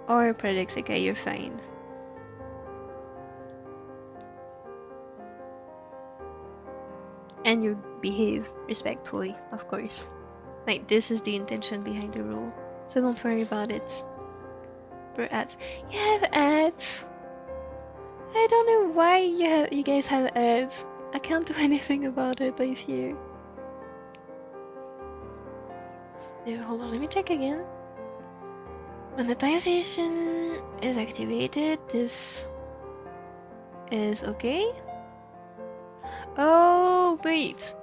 or sekai, you're fine. And you behave respectfully, of course. Like, this is the intention behind the rule, so don't worry about it. For ads. You have ads? I don't know why you guys have ads. I can't do anything about it, I fear. Yeah, hold on, let me check again. Monetization is activated. This is okay. Oh, wait.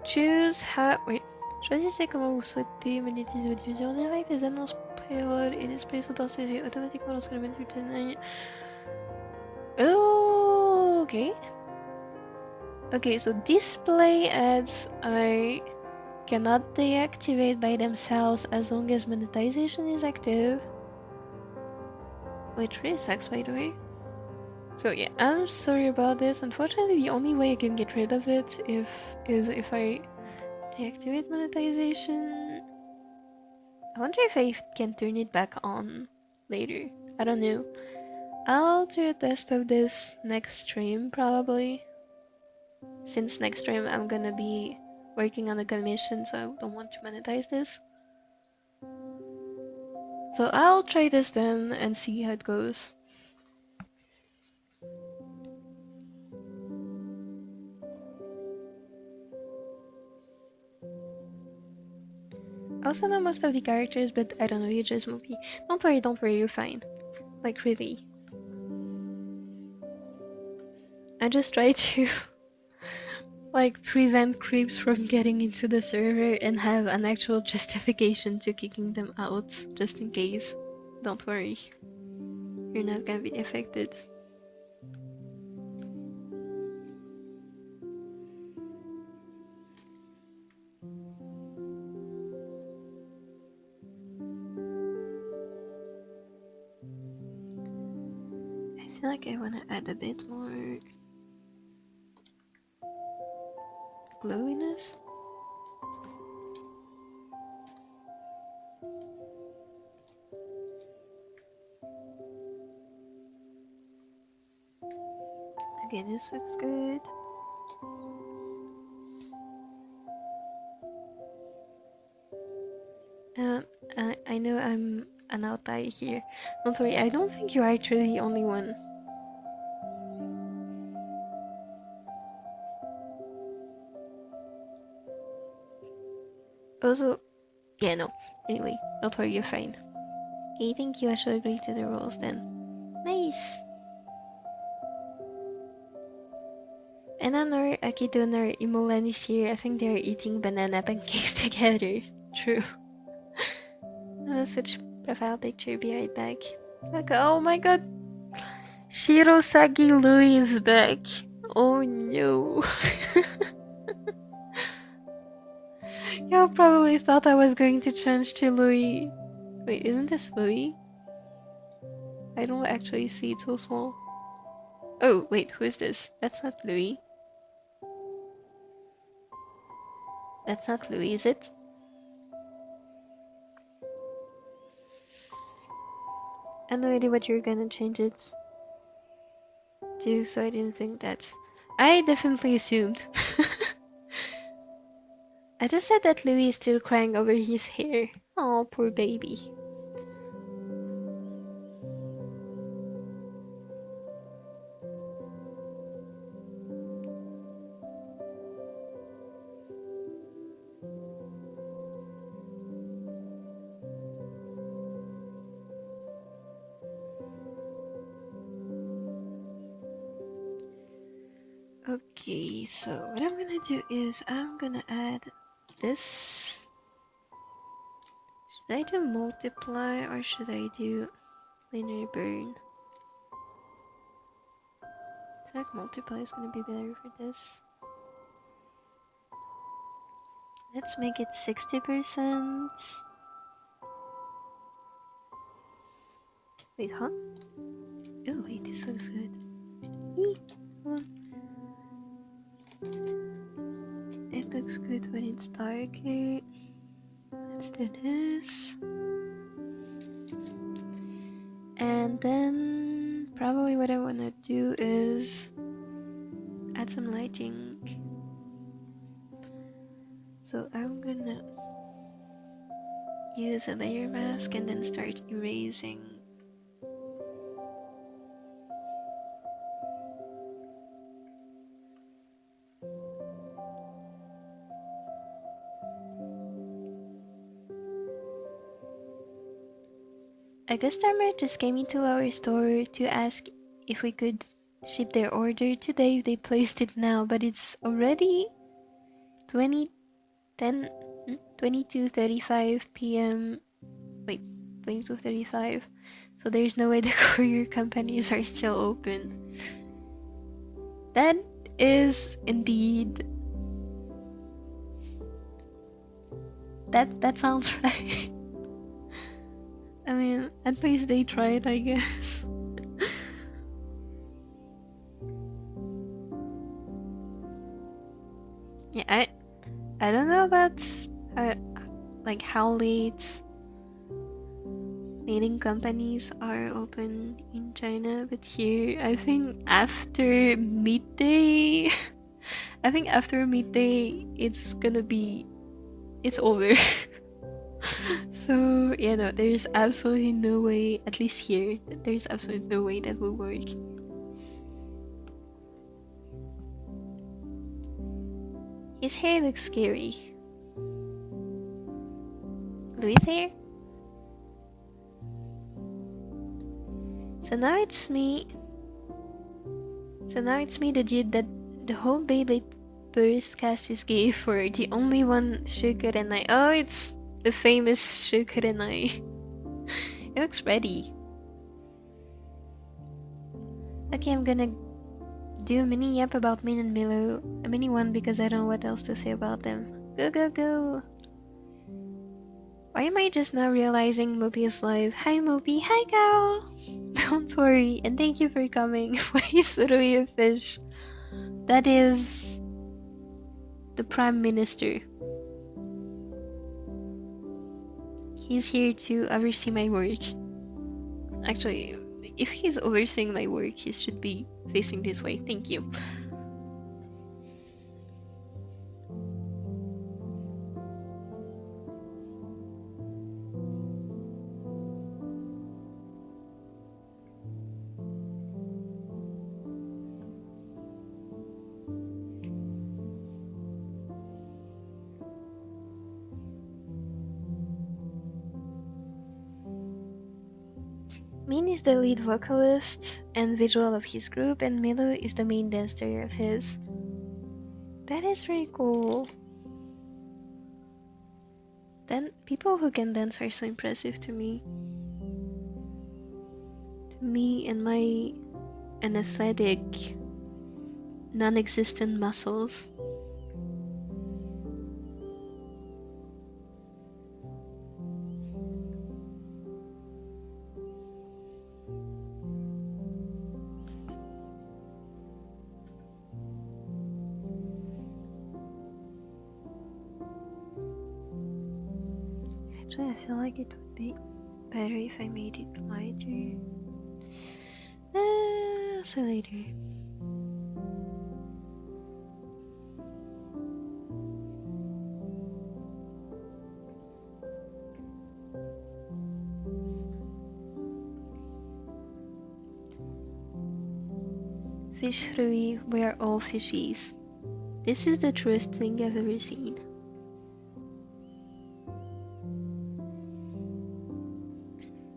Choose how. Wait. Choisissez comment vous souhaitez monétiser votre vision en direct. Les annonces pré-roll et display sont insérées automatiquement lorsque le menu est. Oh, okay. Okay, so display ads I cannot deactivate by themselves as long as monetization is active. Which really sucks, by the way. So yeah, I'm sorry about this. Unfortunately, the only way I can get rid of it is if I deactivate monetization. I wonder if I can turn it back on later. I don't know. I'll do a test of this next stream, probably. Since next stream I'm gonna be working on a commission, so I don't want to monetize this. So I'll try this then and see how it goes. I also know most of the characters, but I don't know, you just Mopi. Don't worry, you're fine. Like, really. I just try to like prevent creeps from getting into the server and have an actual justification to kicking them out, just in case. Don't worry. You're not gonna be affected. I feel like I wanna add a bit more glowiness. Okay, this looks good. I know I'm an outlier here. Don't worry, I don't think you're actually the only one. Also, yeah, no. Anyway, don't worry, you're fine. Okay, thank you. I should agree to the rules then. Nice! And Anor, Akito, nor Imolan is here. I think they're eating banana pancakes together. True. Switch profile picture, be right back. Okay, oh my god! Shirosagi Louis is back. Oh no. Y'all probably thought I was going to change to Louis. Wait, isn't this Louis? I don't actually see it so small. Oh, wait, who is this? That's not Louis. That's not Louis, is it? I have no idea what you're gonna change it to, so I didn't think that. I definitely assumed. I just said that Louis is still crying over his hair. Oh, poor baby. Okay, so what I'm gonna do is I'm gonna add this. Should I do multiply or should I do linear burn? I feel like multiply is gonna be better for this. Let's make it 60%. Wait, huh? Oh, wait, this looks good. Eee, hold on. It looks good when it's darker. Let's do this. And then probably what I want to do is add some lighting. So I'm gonna use a layer mask and then start erasing. A customer just came into our store to ask if we could ship their order today. They placed it now, but it's already 22:35 p.m. Wait, 22:35. So there's no way the courier companies are still open. That is indeed. That sounds right. I mean, at least they tried, I guess. Yeah, I don't know about like how late leading companies are open in China, but here I think after midday. I think after midday it's over. So yeah, no, there's absolutely no way, at least here, there's absolutely no way that will work. His hair looks scary. Louis' hair? So now it's me, the dude that the whole Beyblade burst cast is gay for, the only one Shukurenai. Oh, it's the famous Shukurenai. It looks ready. Okay, I'm gonna do a mini yap about Min and Milo. A mini one because I don't know what else to say about them. Go, go, go! Why am I just now realizing Mopi is live? Hi Mopi, hi Carol! Don't worry, and thank you for coming. Why is literally a fish? That is the Prime Minister. He's here to oversee my work. Actually, if he's overseeing my work, he should be facing this way. Thank you. Min is the lead vocalist and visual of his group, and Milo is the main dancer of his. That is very cool. Then people who can dance are so impressive to me. To me and my athletic, non-existent muscles. Actually, I feel like it would be better if I made it lighter. So later. fish free, we are all fishies. This is the truest thing I've ever seen.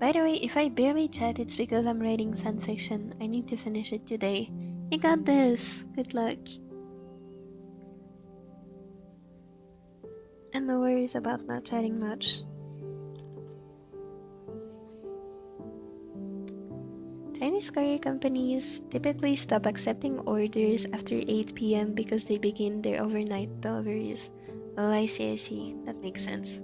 By the way, if I barely chat, it's because I'm writing fanfiction. I need to finish it today. You got this! Good luck. And no worries about not chatting much. Chinese courier companies typically stop accepting orders after 8 p.m. because they begin their overnight deliveries. Oh, I see. That makes sense.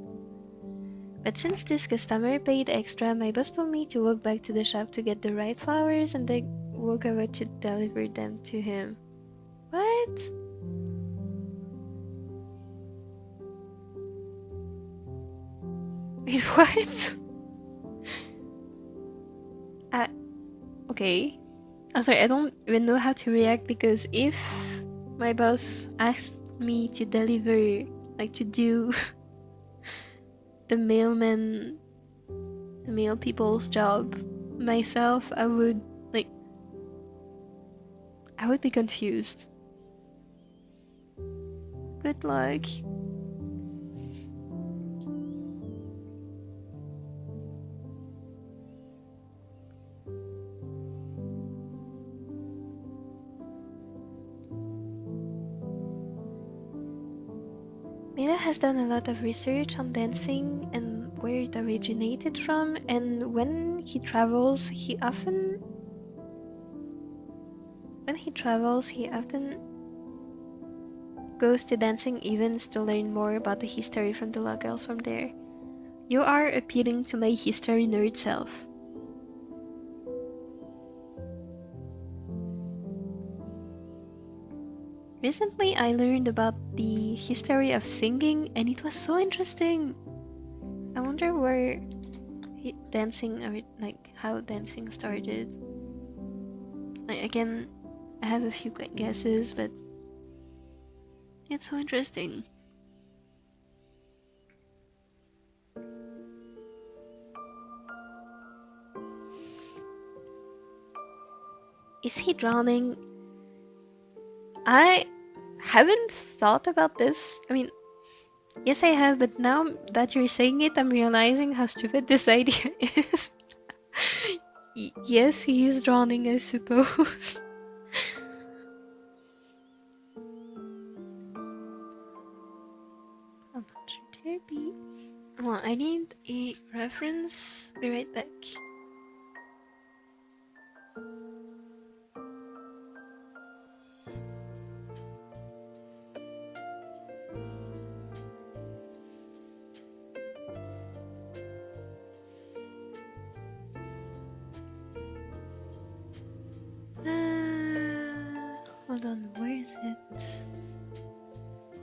But since this customer paid extra, my boss told me to walk back to the shop to get the right flowers and then walk over to deliver them to him. What? Wait, what? Okay. I'm sorry, I don't even know how to react because if my boss asked me to deliver, like to do the mail people's job myself, I would be confused. Good luck. Mila has done a lot of research on dancing and where it originated from, and when he travels, he often goes to dancing events to learn more about the history from the locals from there. You are appealing to my history nerd self. Recently, I learned about the history of singing, and it was so interesting. I wonder where how dancing started. Again, I have a few guesses, but it's so interesting. Is he drowning? I haven't thought about this. I mean, yes I have, but now that you're saying it, I'm realizing how stupid this idea is. Yes, he is drowning, I suppose. I'm not sure there be. Well, I need a reference. Be right back. Hold on, where is it?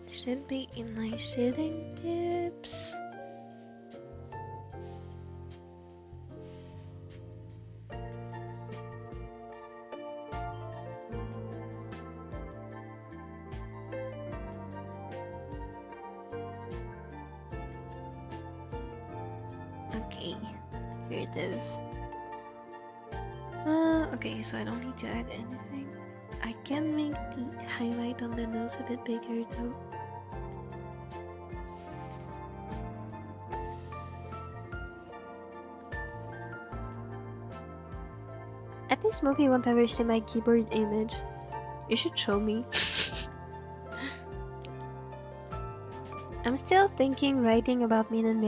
Should be in my shading tips. Okay, here it is. Okay, so I don't need to add anything. I can make the highlight on the nose a bit bigger though. At least Mopi won't ever see my keyboard image. You should show me. I'm still thinking writing about Min and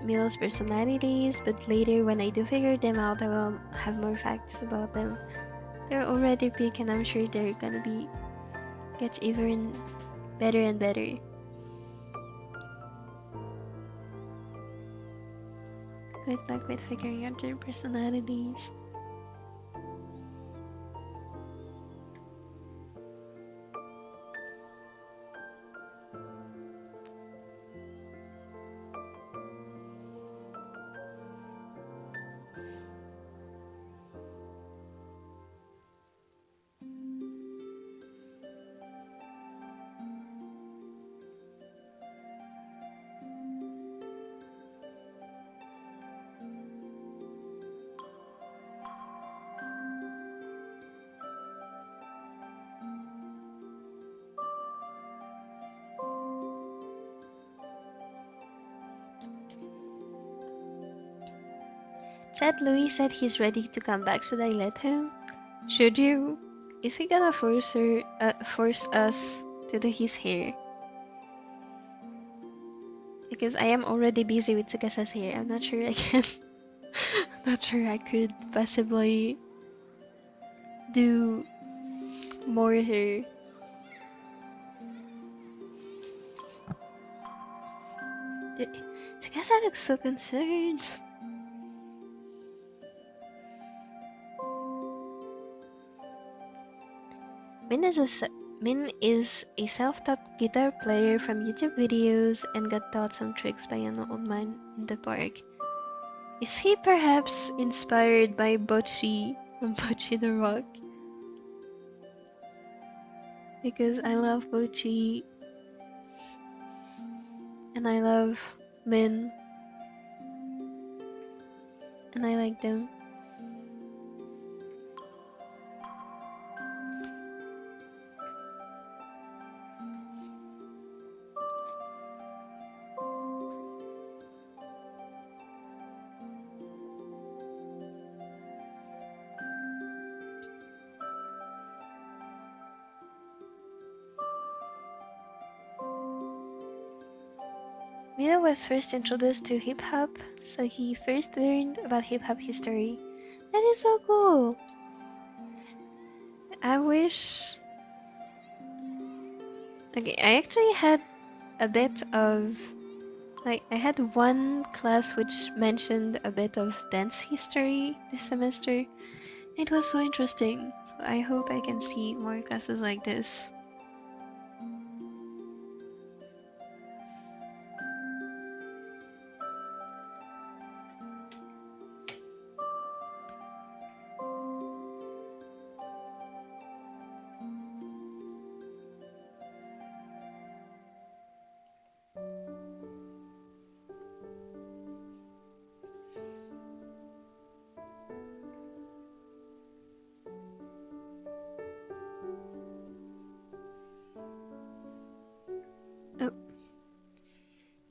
Milo's personalities, but later when I do figure them out, I will have more facts about them. They're already big and I'm sure they're gonna get even better and better. Good luck with figuring out their personalities. Chat Louis said he's ready to come back. Should I let him? Should you? Is he gonna force us to do his hair? Because I am already busy with Tsukasa's hair. I'm not sure I can. Not sure I could possibly do more hair. Tsukasa looks so concerned. Min is a self-taught guitar player from YouTube videos and got taught some tricks by an old man in the park. Is he perhaps inspired by Bocchi from Bocchi the Rock? Because I love Bocchi and I love Min and I like them. Mila was first introduced to hip-hop, so he first learned about hip-hop history. That is so cool! I wish... Okay, I actually had a bit of... Like, I had one class which mentioned a bit of dance history this semester. It was so interesting, so I hope I can see more classes like this.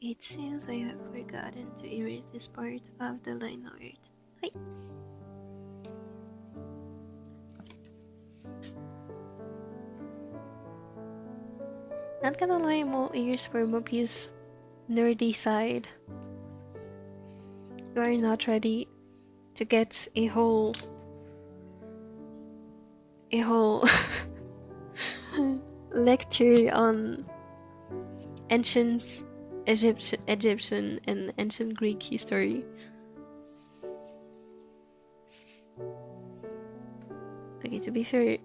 It seems I have forgotten to erase this part of the line art. Hi. Not gonna lie, I'm all ears for Mopi's nerdy side. You are not ready to get a whole lecture on ancient Egyptian and ancient Greek history. Okay, to be fair,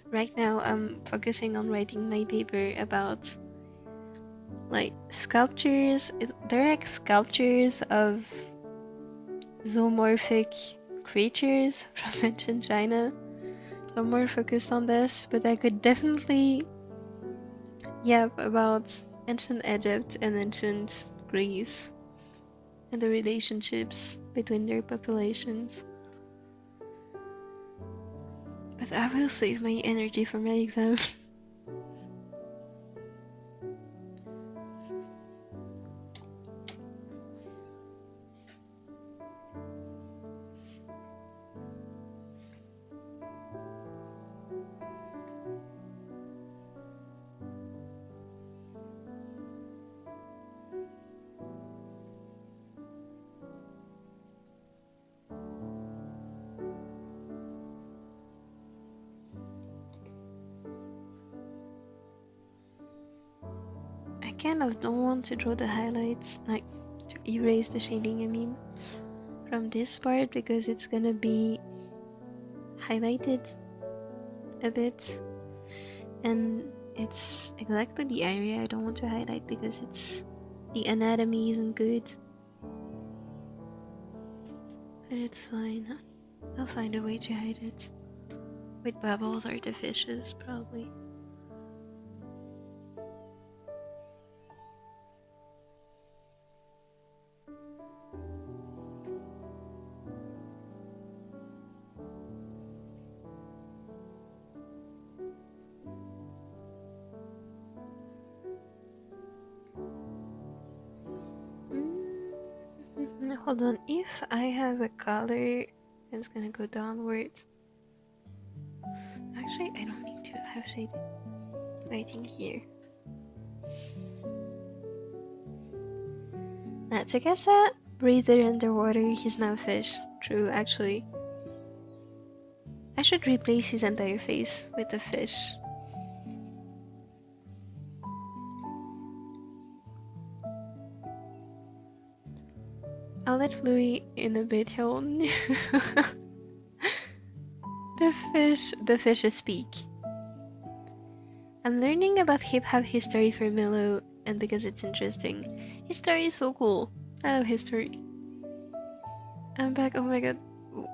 right now I'm focusing on writing my paper about like sculptures. They're like sculptures of zoomorphic creatures from ancient China. So I'm more focused on this, but I could definitely yap about ancient Egypt and ancient Greece and the relationships between their populations. But I will save my energy for my exam. I kind of don't want to draw the highlights, like to erase the shading, I mean, from this part because it's gonna be highlighted a bit and it's exactly the area I don't want to highlight because it's the anatomy isn't good. But it's fine. I'll find a way to hide it. With bubbles or the fishes, probably. Hold on, if I have a color, it's gonna go downward. Actually, I don't need to have shade lighting here. Now, Tsukasa breathed underwater, he's now fish. True, actually. I should replace his entire face with a fish. I'll let Louis in a bit, he'll the fish speak. I'm learning about hip-hop history for Milo, and because it's interesting. History is so cool. I love history. I'm back, oh my god.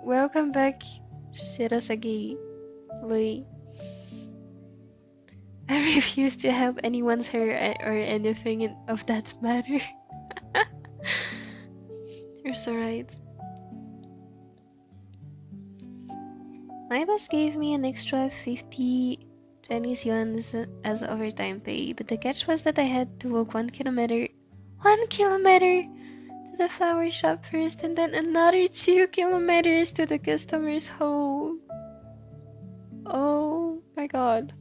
Welcome back, Shirasagi Louis. I refuse to help anyone's hair or anything of that matter. You're so right. My boss gave me an extra 50 Chinese yuan as overtime pay, but the catch was that I had to walk 1 kilometer to the flower shop first, and then another 2 kilometers to the customer's home. Oh my god.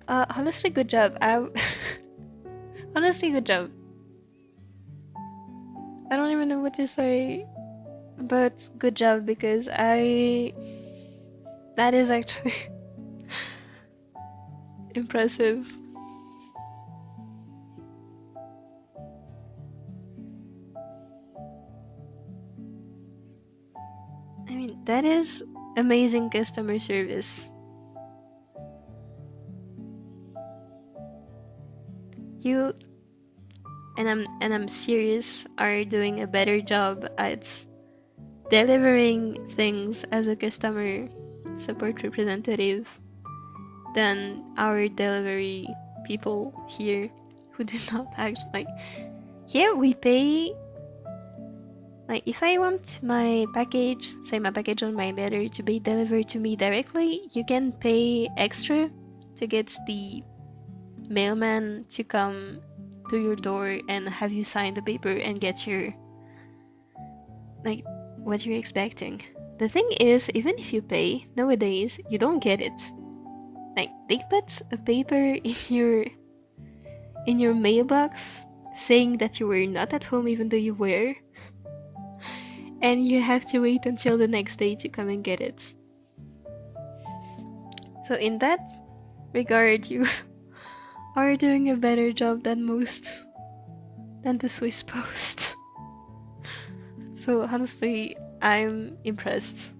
Honestly, good job. Honestly, good job. I don't even know what to say, but good job, because that is actually impressive. I mean, that is amazing customer service. You and I'm serious, are doing a better job at delivering things as a customer support representative than our delivery people here who do not actually like. Here we pay, like, if I want my package, say my package on my letter, to be delivered to me directly, you can pay extra to get the mailman to come to your door and have you sign the paper and get your, like, what you're expecting. The thing is, even if you pay, nowadays, you don't get it. Like, they put a paper in your mailbox saying that you were not at home even though you were, and you have to wait until the next day to come and get it. So in that regard, you are doing a better job than the Swiss Post. So honestly, I'm impressed.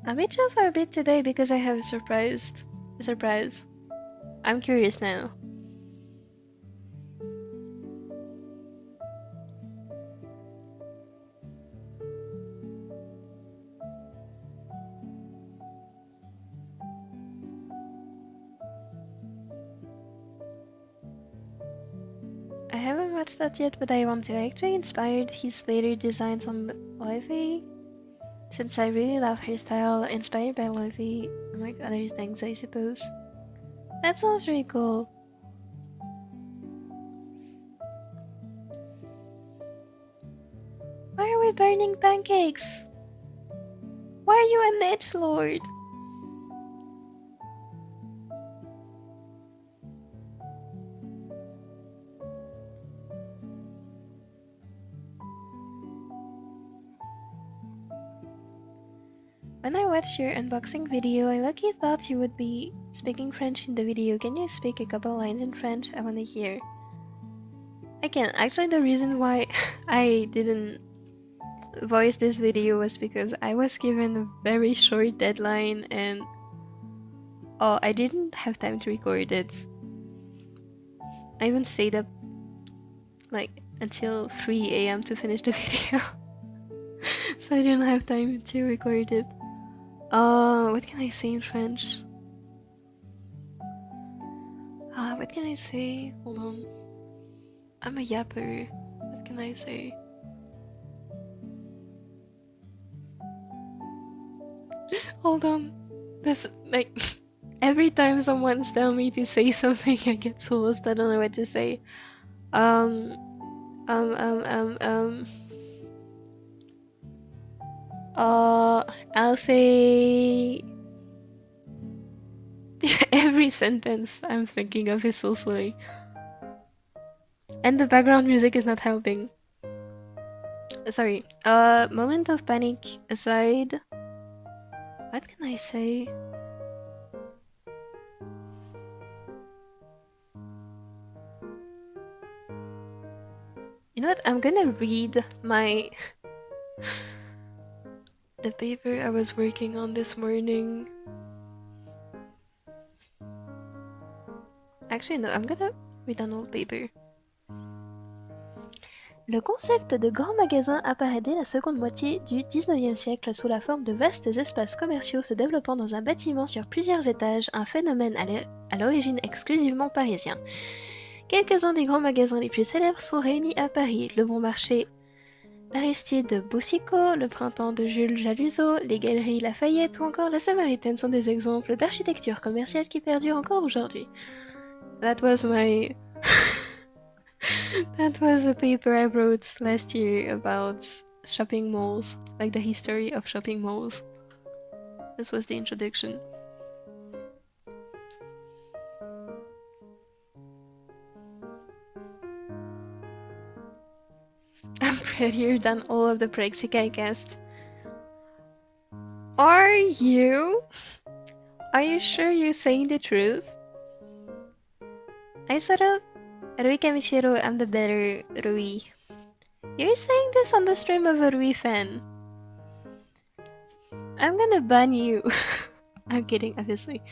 I made chill for a bit today because I have a surprise. I'm curious now. I haven't watched that yet, but I want to. I actually inspired his later designs on Livy, since I really love her style, inspired by Livy, among other things, I suppose. That sounds really cool. Why are we burning pancakes? Why are you an edgelord? When I watched your unboxing video, I lucky thought you would be speaking French in the video. Can you speak a couple lines in French? I wanna hear. I can. Actually, the reason why I didn't voice this video was because I was given a very short deadline and I didn't have time to record it. I even stayed up like until 3 AM to finish the video. So I didn't have time to record it. What can I say in French? What can I say? Hold on. I'm a yapper. What can I say? Hold on. That's like Every time someone's telling me to say something, I get so lost. I don't know what to say. Um, um, um, um, um. I'll say every sentence I'm thinking of is so slowly. And the background music is not helping. Sorry. Moment of panic aside. What can I say? You know what? I'm gonna read my the paper I was working on this morning. Actually, no, I'm gonna read an old paper. Le concept de grand magasin apparaît dès la seconde moitié du XIXe siècle sous la forme de vastes espaces commerciaux se développant dans un bâtiment sur plusieurs étages, un phénomène à l'origine exclusivement parisien. Quelques-uns des grands magasins les plus célèbres sont réunis à Paris, le Bon Marché Aristide de Boucicaut, le Printemps de Jules Jaluseau, les Galeries Lafayette ou encore la Samaritaine sont des exemples d'architecture commerciale qui perdurent encore aujourd'hui. That was my... That was a paper I wrote last year about shopping malls, like the history of shopping malls. This was the introduction. I'm prettier than all of the Sekai cast. Are you? Are you sure you're saying the truth? Aisara, Rui Kamishiro, I'm the better Rui. You're saying this on the stream of a Rui fan. I'm gonna ban you. I'm kidding, obviously.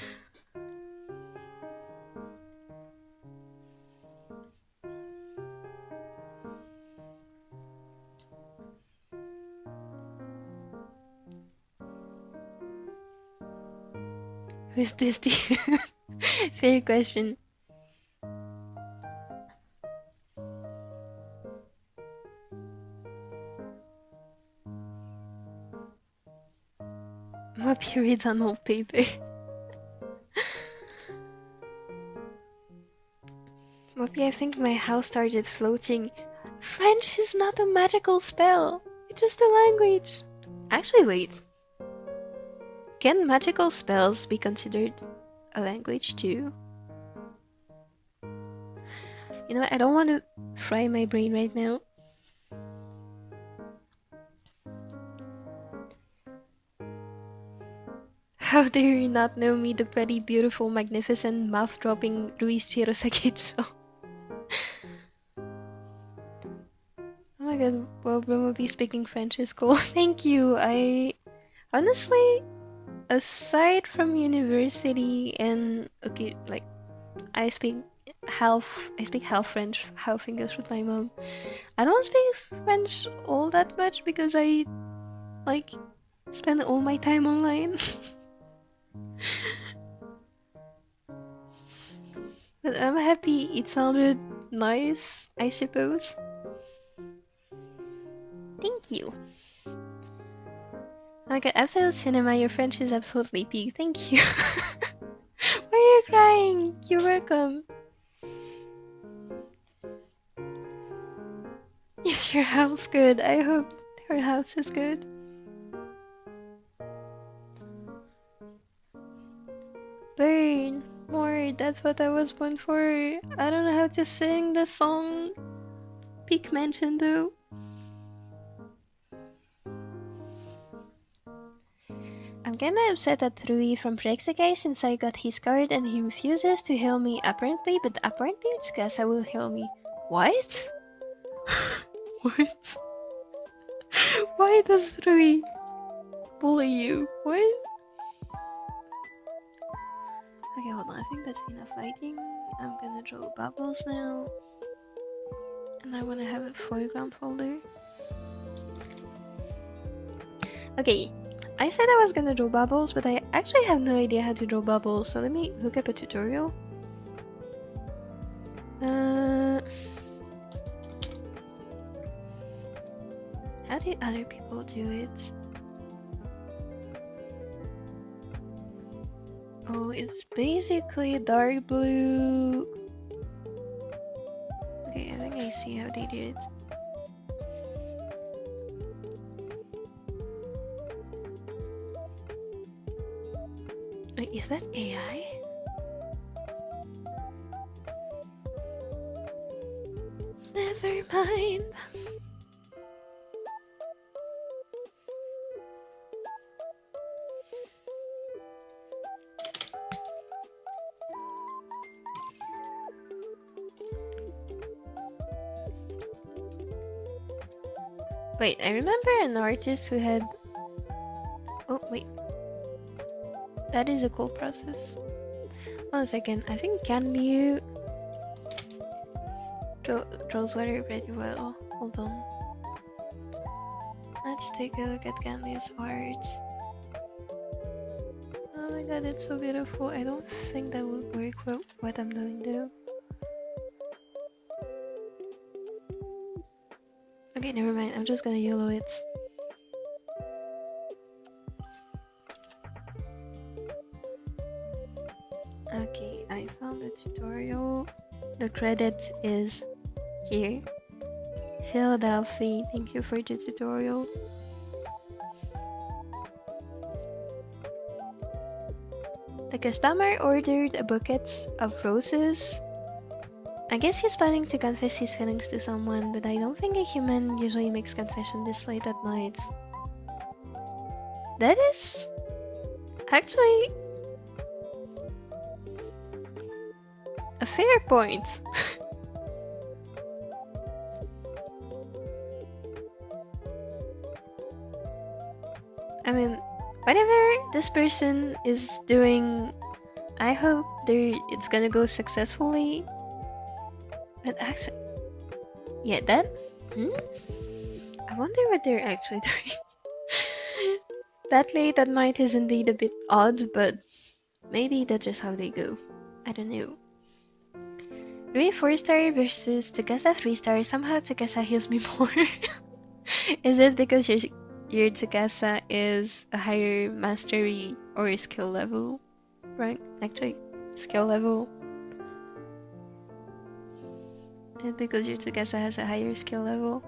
Who's this dude? Fair question. Mopi reads an old paper. Mopi, I think my house started floating. French is not a magical spell. It's just a language. Actually, wait. Can magical spells be considered a language too? You know, I don't want to fry my brain right now. How dare you not know me, the pretty, beautiful, magnificent, mouth-dropping Luis Chirosaki-cho? Oh my god, well, Bromobi speaking French is cool. Thank you. I honestly, aside from university and okay, like I speak half French, half English with my mom. I don't speak French all that much because I like spend all my time online. But I'm happy it sounded nice, I suppose. Thank you. Like absolute cinema, your French is absolutely peak. Thank you. Why are you crying? You're welcome. Is your house good? I hope her house is good. Burn more, that's what I was born for. I don't know how to sing the song Peak mentioned though. I'm kinda upset at Rui from Sekai since I got his card and he refuses to heal me apparently, but apparently Tsukasa will heal me. What? What? Why does Rui bully you? What? Okay, hold on, I think that's enough lighting. I'm gonna draw bubbles now. And I wanna have a foreground folder. Okay, I said I was gonna draw bubbles, but I actually have no idea how to draw bubbles, so let me look up a tutorial. How did other people do it? Oh, it's basically dark blue. Okay, I think I see how they did it. Wait, is that AI? Never mind. Wait, I remember an artist who had... Oh, wait. That is a cool process. 1 second, I think Ganyu draws water pretty well. Hold on. Let's take a look at Ganyu's art. Oh my god, it's so beautiful. I don't think that would work for what I'm doing though. Okay, never mind. I'm just gonna YOLO it. Okay, I found the tutorial. The credit is here. Philadelphia, thank you for the tutorial. The customer ordered a bouquet of roses. I guess he's planning to confess his feelings to someone, but I don't think a human usually makes confession this late at night. That is... actually... a fair point. I mean, whatever this person is doing, I hope it's gonna go successfully. But actually, yeah, that... I wonder what they're actually doing. That late at night is indeed a bit odd, but maybe that's just how they go. I don't know. Rui 4-star versus Tsukasa 3-star. Somehow Tsukasa heals me more. Is it because your Tsukasa is a higher mastery or skill level? Right? Actually, skill level. Is it because your Tsukasa has a higher skill level?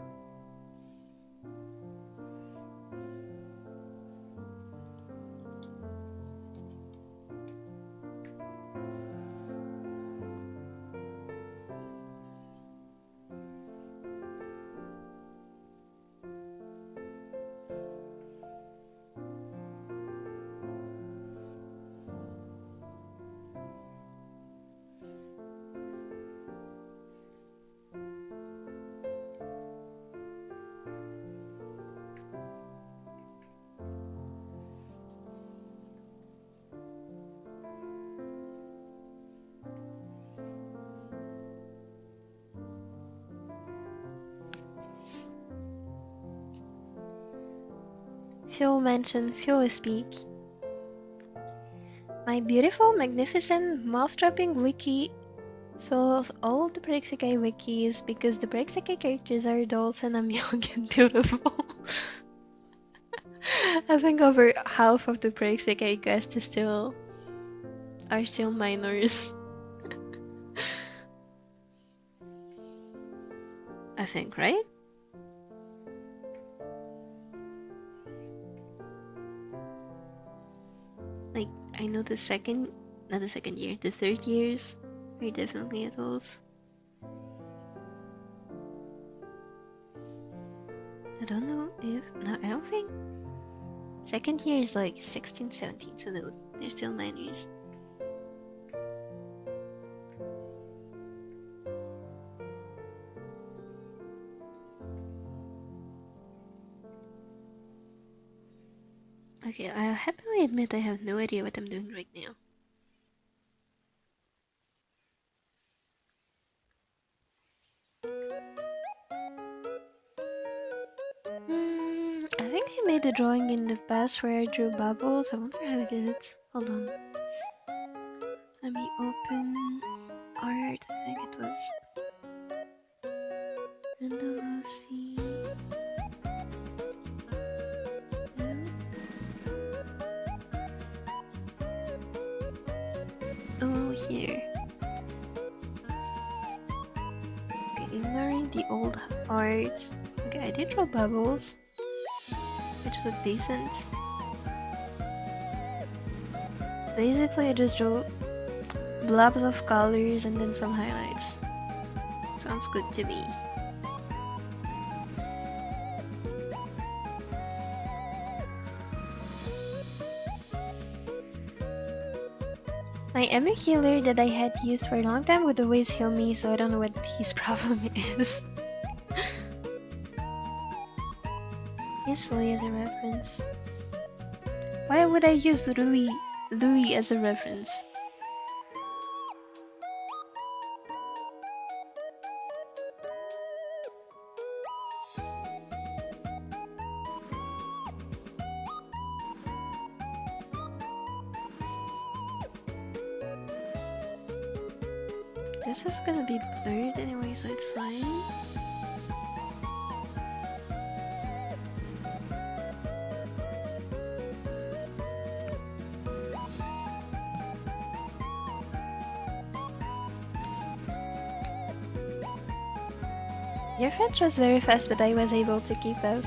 Phil mentioned Phil speak. My beautiful, magnificent, mouth-dropping wiki solos all the Sekai wikis because the Sekai characters are adults and I'm young and beautiful. I think over half of the Sekai cast are still minors. I think, right? Like, I know the third years are definitely adults. I don't know if... No, I don't think... Second year is like 16, 17, so no, they're still minors. Okay, I'll happily admit I have no idea what I'm doing right now. I think I made a drawing in the past where I drew bubbles. I wonder how I did it. Hold on. Let me open art. I think it was Random OC. Oh, here. Okay, ignoring the old art. Okay, I did draw bubbles, which look decent. Basically, I just drew blobs of colors and then some highlights. Sounds good to me. My Emmy healer that I had used for a long time would always heal me, so I don't know what his problem is. Use Louis as a reference. Why would I use Louis as a reference? This is gonna be blurred anyway, so it's fine. Your French was very fast, but I was able to keep up.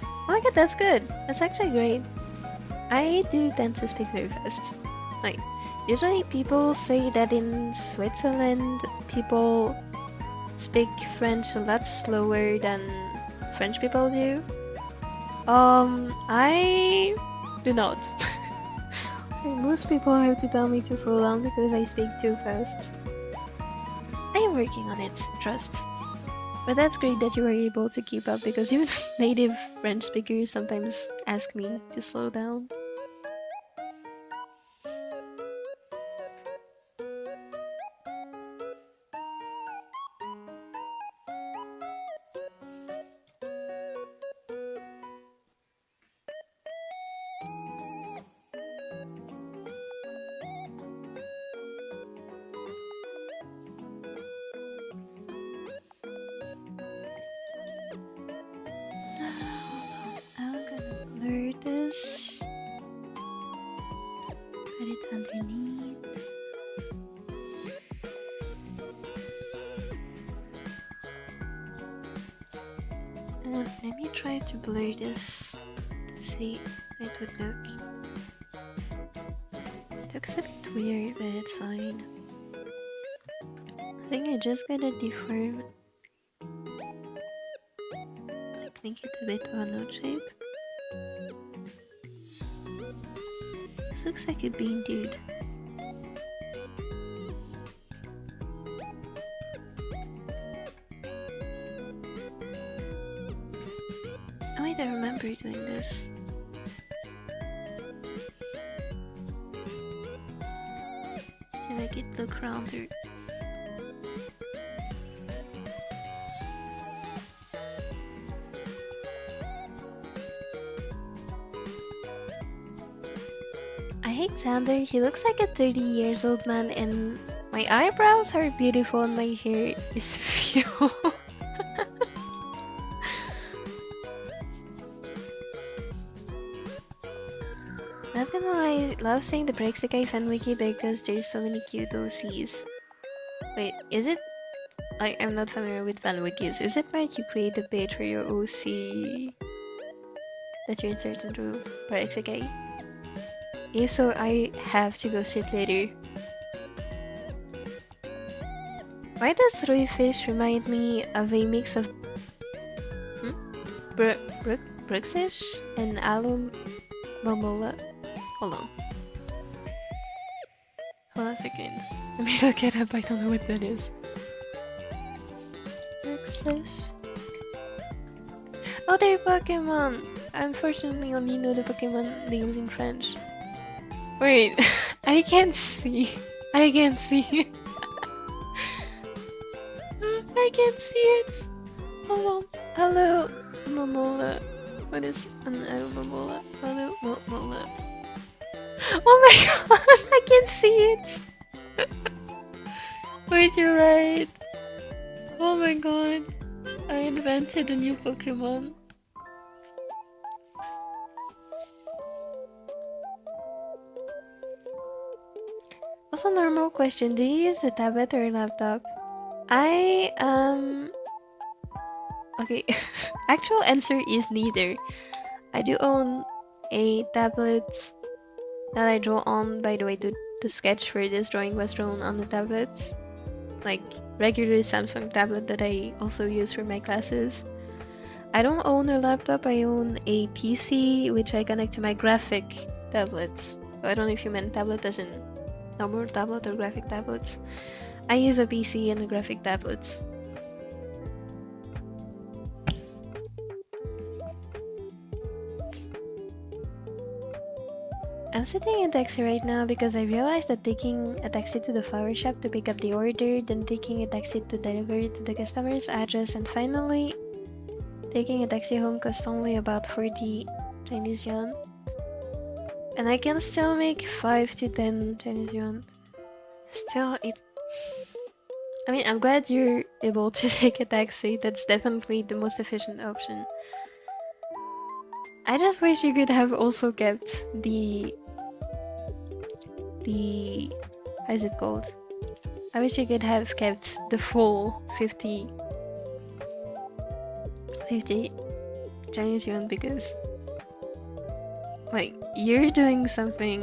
Oh my god, that's good. That's actually great. I do tend to speak very fast. Like, usually people say that in Switzerland, people speak French a lot slower than French people do. I do not. Most people have to tell me to slow down because I speak too fast. I am working on it, trust. But that's great that you were able to keep up, because even native French speakers sometimes ask me to slow down. Put it underneath. Let me try to blur this to see how it would look. It looks a bit weird, but it's fine. I think I just gotta deform, like make it a bit of a node shape. This looks like a bean dude. Oh wait, I remember doing this. To make it look rounder. I hate Xander, he looks like a 30 years old man, and my eyebrows are beautiful and my hair is few. Not gonna lie, I love seeing the Sekai fan wiki because there's so many cute OCs. Wait, is it? I'm not familiar with fan wikis. Is it like you create a page for your OC that you insert into Sekai? If so, I have to go sit later. Why does Rui Fish remind me of a mix of Brooksish and Alum Momola? Hold on. Hold on a second. Let me look it up, I don't know what that is. Brooksish. Oh, they're Pokemon! I unfortunately only know the Pokemon names in French. Wait, I can't see. I can't see. I can't see it. Hold on. Hello, Momola. What is an Momola? Hello, Momola. Oh my god, I can't see it. Wait, you're right. Oh my god, I invented a new Pokemon. Also, normal question: do you use a tablet or a laptop? Okay, actual answer is neither. I do own a tablet that I draw on. By the way, the sketch for this drawing was drawn on the tablet, like regular Samsung tablet that I also use for my classes. I don't own a laptop. I own a PC which I connect to my graphic tablets. So I don't know if you meant tablet as in normal tablet or graphic tablets. I use a PC and a graphic tablets. I'm sitting in a taxi right now because I realized that taking a taxi to the flower shop to pick up the order, then taking a taxi to deliver it to the customer's address, and finally taking a taxi home costs only about 40 Chinese yuan. And I can still make 5 to 10 Chinese yuan. Still, I mean, I'm glad you're able to take a taxi. That's definitely the most efficient option. I just wish you could have also kept the how is it called? I wish you could have kept the full 50 Chinese yuan, because like you're doing something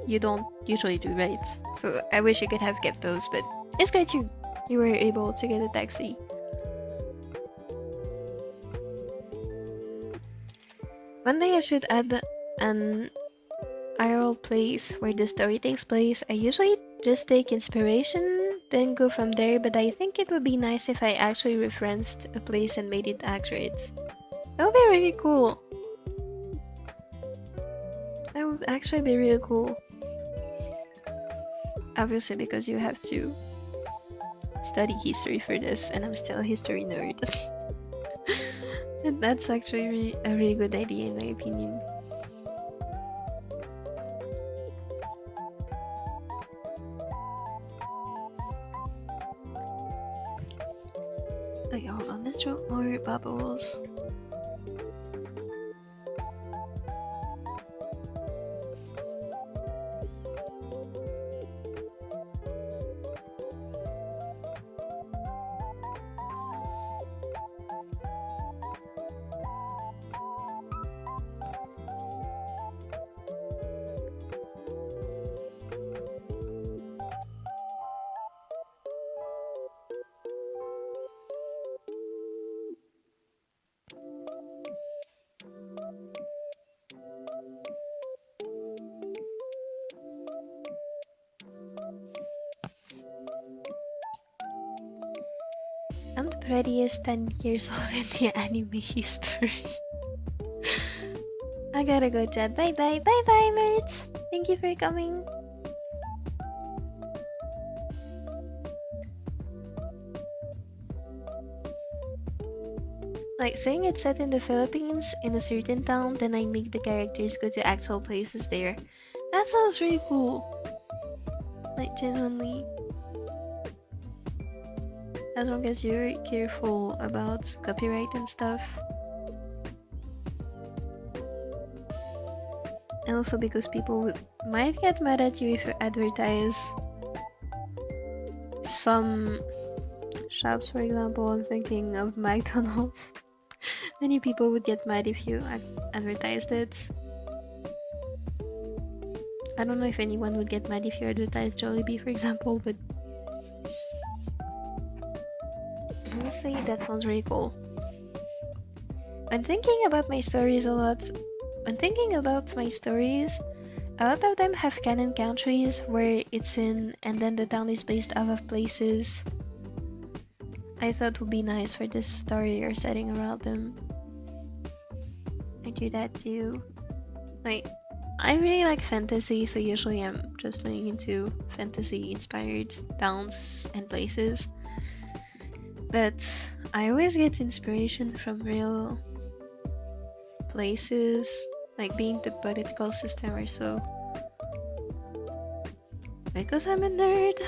you don't usually do, right? So I wish you could have kept those, but it's great you were able to get a taxi. One day I should add an IRL place where the story takes place. I usually just take inspiration, then go from there, but I think it would be nice if I actually referenced a place and made it accurate. That would be really cool. That would actually be really cool. Obviously, because you have to study history for this, and I'm still a history nerd. And that's actually a really good idea in my opinion. Okay, hold on, let's draw more bubbles. I'm the prettiest 10 years old in the anime history. I gotta go, chat. Bye bye. Bye bye, nerds. Thank you for coming. Like saying it's set in the Philippines in a certain town, then I make the characters go to actual places there. That sounds really cool. Like genuinely. As long as you're careful about copyright and stuff. And also because people might get mad at you if you advertise some shops, for example. I'm thinking of McDonald's. Many people would get mad if you advertised it. I don't know if anyone would get mad if you advertised Jollibee, for example, but honestly, that sounds really cool. When thinking about my stories, a lot of them have canon countries where it's in, and then the town is based off of places I thought would be nice for this story or setting around them. I do that too. Like, I really like fantasy, so usually I'm just looking into fantasy-inspired towns and places. But I always get inspiration from real places, like being the political system or so. Because I'm a nerd,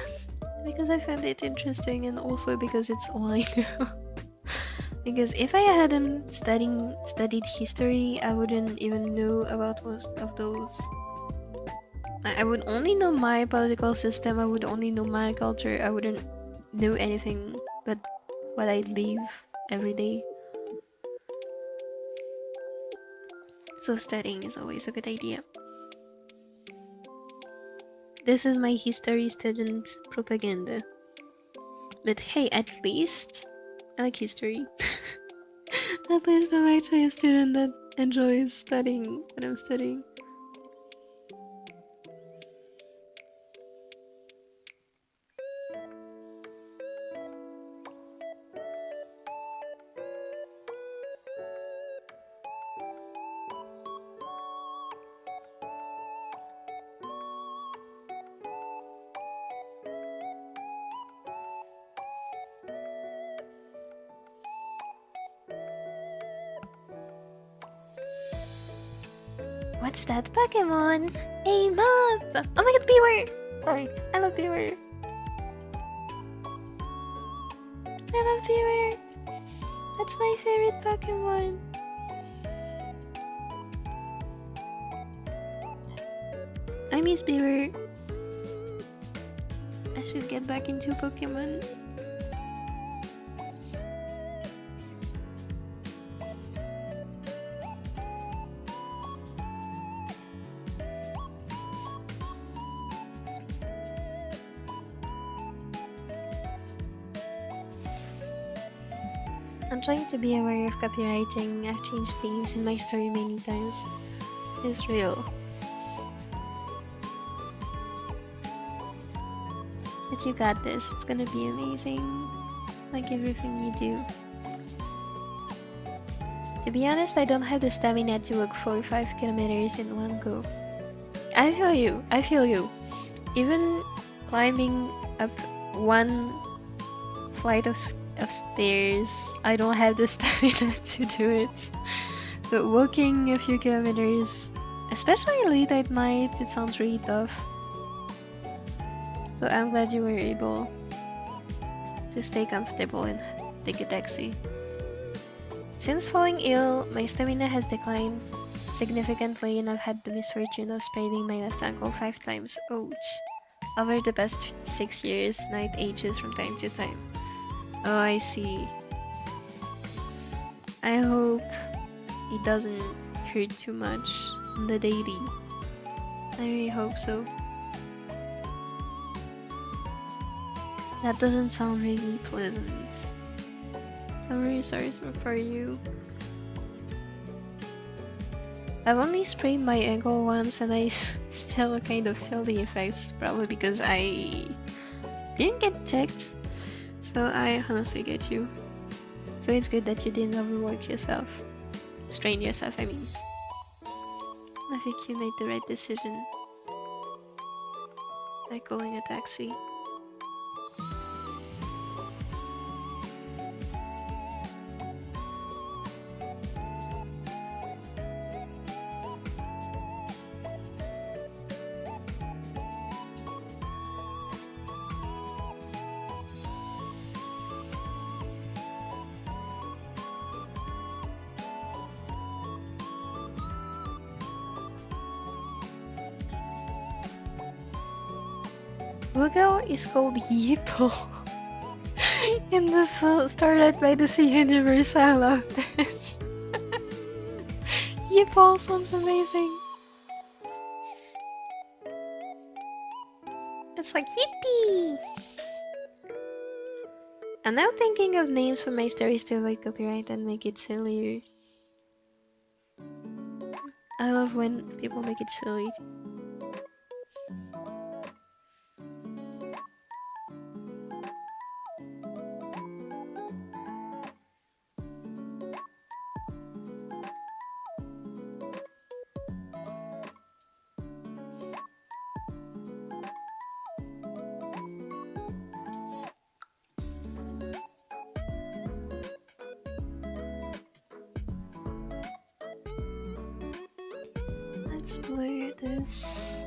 because I find it interesting, and also because it's all I know. Because if I hadn't studied history, I wouldn't even know about most of those I would only know my political system, I would only know my culture, I wouldn't know anything but what I live every day. So studying is always a good idea. This is my history student propaganda. But hey, at least I like history. At least I'm actually a student that enjoys studying what I'm studying. What's that Pokemon? A Mop! Oh my god, Beaver! Sorry, I love Beaver. I love Beaver. That's my favorite Pokemon. I miss Beaver. I should get back into Pokemon. I'm trying to be aware of copywriting. I've changed themes in my story many times. It's real. But you got this. It's gonna be amazing. Like everything you do. To be honest, I don't have the stamina to walk 4 or 5 kilometers in one go. I feel you. I feel you. Even climbing up one flight of stairs, I don't have the stamina to do it. So walking a few kilometers, especially late at night, it sounds really tough. So I'm glad you were able to stay comfortable and take a taxi. Since falling ill, my stamina has declined significantly and I've had the misfortune of spraining my left ankle 5 times. Ouch. Over the past 6 years, night ages from time to time. Oh, I see. I hope it doesn't hurt too much on the daily. I really hope so. That doesn't sound really pleasant. So I'm really sorry for you. I've only sprained my ankle once and I still kind of feel the effects, probably because I didn't get checked. So I honestly get you. So it's good that you didn't overwork yourself. Strain yourself, I mean. I think you made the right decision by calling a taxi. Google is called Yippo in the Starlight by the Sea universe. I love this. Yippo sounds amazing. It's like yippee! I'm now thinking of names for my stories to avoid copyright and make it sillier. I love when people make it silly. Let's blur this.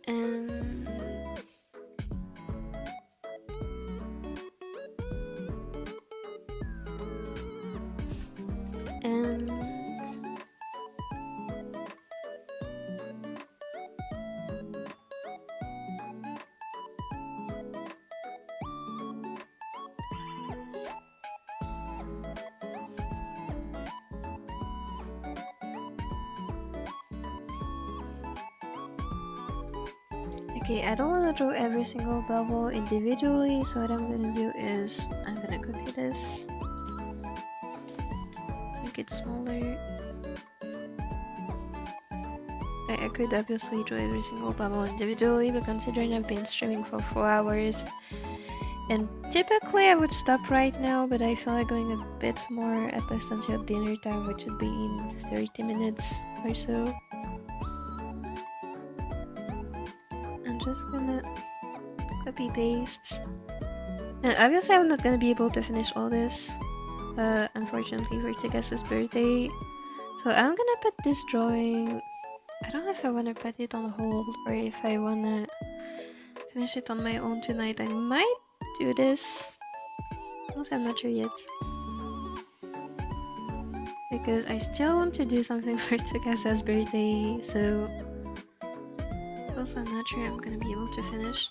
And Okay, I don't want to draw every single bubble individually, so what I'm gonna do is I'm gonna copy this, make it smaller. I could obviously draw every single bubble individually, but considering I've been streaming for 4 hours, and typically I would stop right now, but I feel like going a bit more, at least until dinner time, which would be in 30 minutes or so. I'm just gonna copy paste. And obviously I'm not gonna be able to finish all this, unfortunately for Tsukasa's birthday. So I'm gonna put this drawing, I don't know if I wanna put it on hold or if I wanna finish it on my own tonight. I might do this. Also, I'm not sure yet. Because I still want to do something for Tsukasa's birthday, so also I'm not sure I'm gonna be able to finish.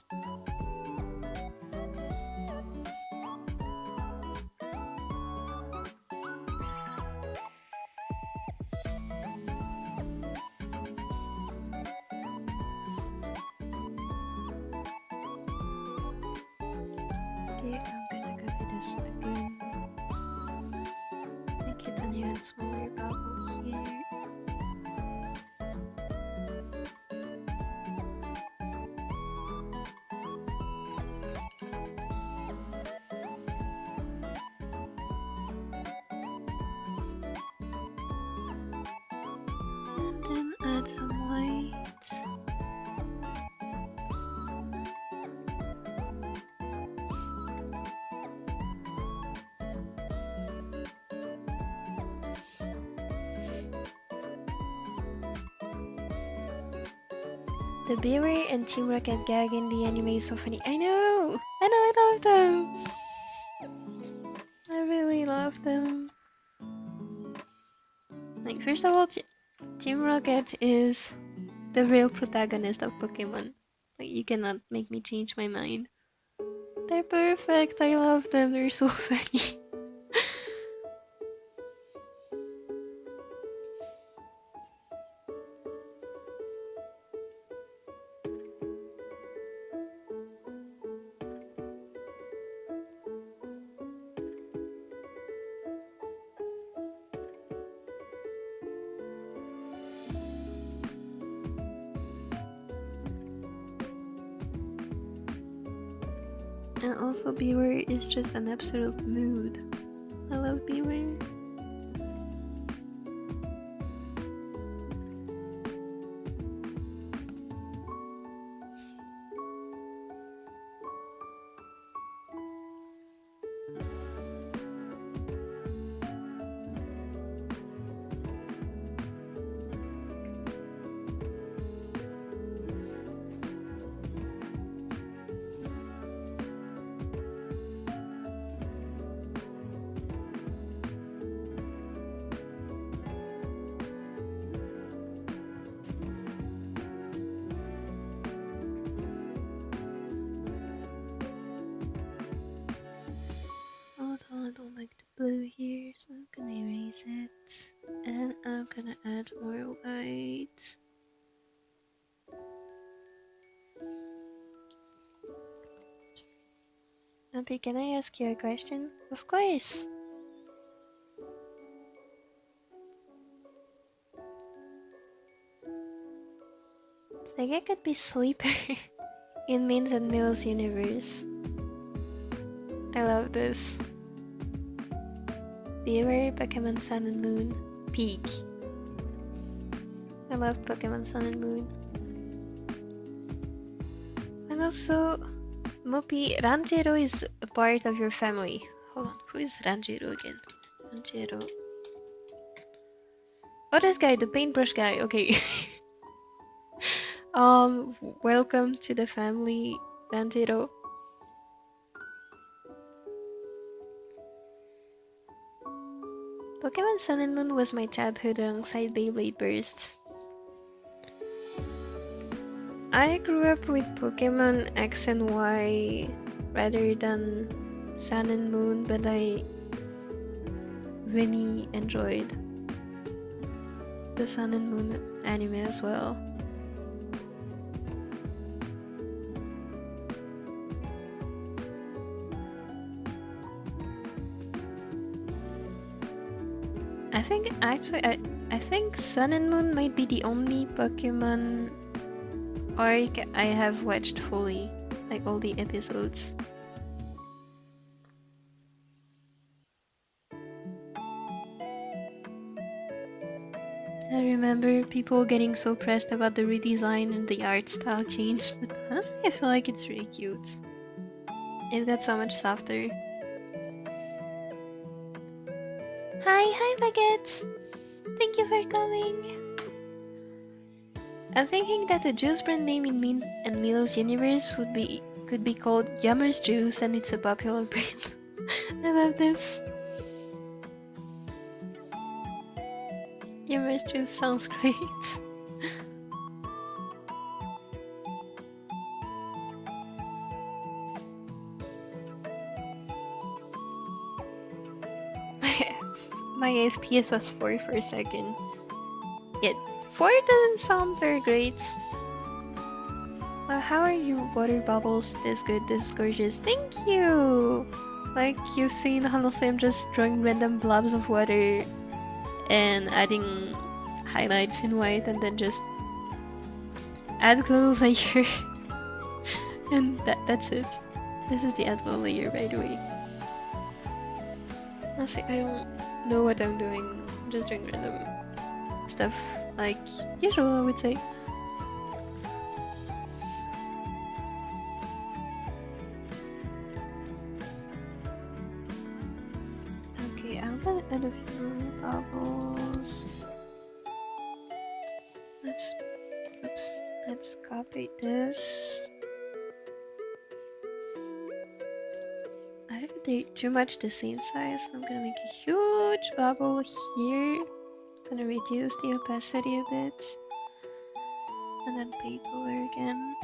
Okay, I'm gonna copy this again. Make it an even smaller bubble here. And then add some light. The Beaver and Team Rocket gag in the anime is so funny. I know, I love them. I really love them. Like, first of all, Team Rocket is the real protagonist of Pokemon. Like, you cannot make me change my mind. They're perfect. I love them. They're so funny. And also, Beaver is just an absolute mood. I love Beaver. I don't like the blue here, so I'm gonna erase it. And I'm gonna add more white. Mopi, can I ask you a question? Of course! Like, I could be Sleeper in Mins and Mills universe. I love this. Beaver, Pokemon Sun and Moon, peak. I love Pokemon Sun and Moon. And also, Mopi, Ranjiro is a part of your family. Hold on, who is Ranjiro again? Ranjiro. Oh, this guy, the paintbrush guy, okay. Welcome to the family, Ranjiro. Pokemon Sun and Moon was my childhood alongside Beyblade Burst. I grew up with Pokemon X and Y rather than Sun and Moon, but I really enjoyed the Sun and Moon anime as well. I think actually I think Sun and Moon might be the only Pokemon arc I have watched fully, like all the episodes. I remember people getting so pressed about the redesign and the art style change, but honestly I feel like it's really cute. It got so much softer. Hi Baguette! Thank you for coming! I'm thinking that the juice brand name in Min and Milo's universe could be called Yummer's Juice, and it's a popular brand. I love this. Yummer's Juice sounds great. My FPS was 4 for a second. Yet 4 doesn't sound very great. Well, how are you, water bubbles? This good, this gorgeous. Thank you! Like you've seen, honestly, I'm just drawing random blobs of water and adding highlights in white and then just add glow layer. And that's it. This is the add glow layer, by the way. Honestly, I don't know what I'm doing. I'm just doing random stuff like usual, I would say. Okay, I'm gonna add a few bubbles. Let's copy this. I have too much the same size, so I'm gonna make a huge bubble here. I'm gonna reduce the opacity a bit, and then paint over again.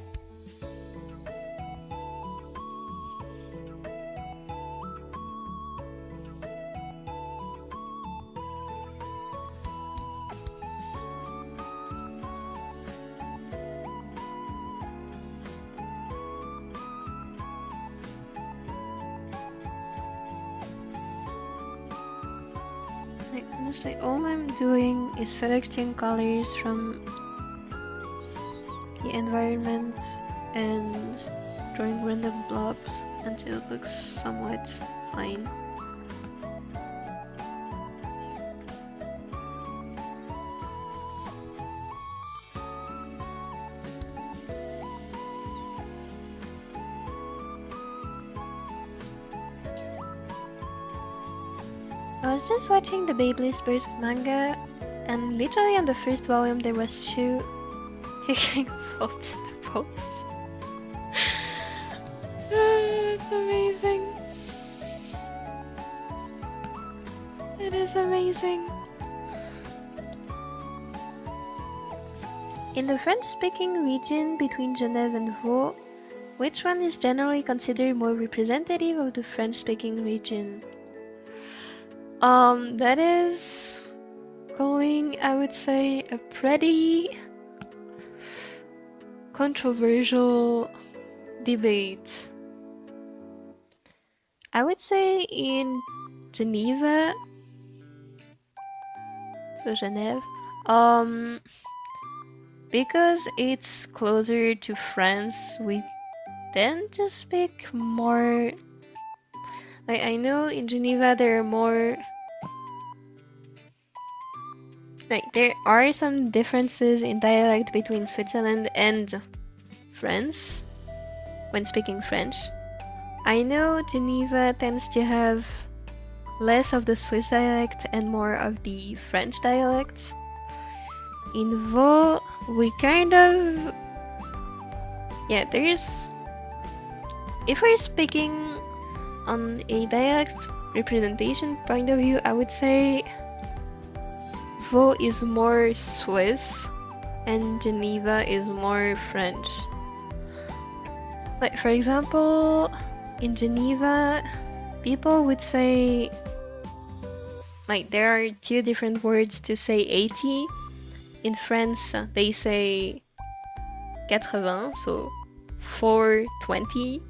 Honestly, all I'm doing is selecting colors from the environment and drawing random blobs until it looks somewhat fine. I was just watching the Beyblade Birth manga, and literally on the first volume there was Shu kicking both the balls. It's amazing. It is amazing. In the French-speaking region between Genève and Vaud, which one is generally considered more representative of the French-speaking region? That is going, I would say, a pretty controversial debate. I would say in Geneva, so Genève, because it's closer to France, we tend to speak more. Like, I know in Geneva there are more. Like, there are some differences in dialect between Switzerland and France when speaking French. I know Geneva tends to have less of the Swiss dialect and more of the French dialect. In Vaud, we kind of... Yeah, there's... If we're speaking on a dialect representation point of view, I would say Vaud is more Swiss and Geneva is more French. Like, for example, in Geneva, people would say, like, there are two different words to say 80. In France, they say 80, so 420.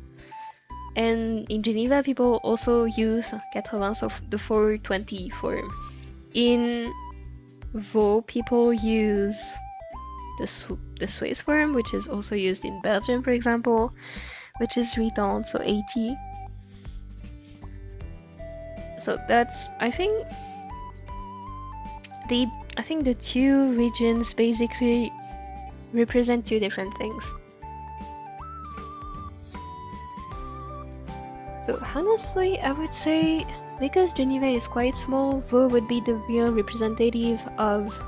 And in Geneva, people also use 80, so the 420 form. in Vaud, people use the Swiss form, which is also used in Belgium, for example, which is 80, so 80. So that's, I think the two regions basically represent two different things. So honestly, I would say because Geneva is quite small, Vaud would be the real representative of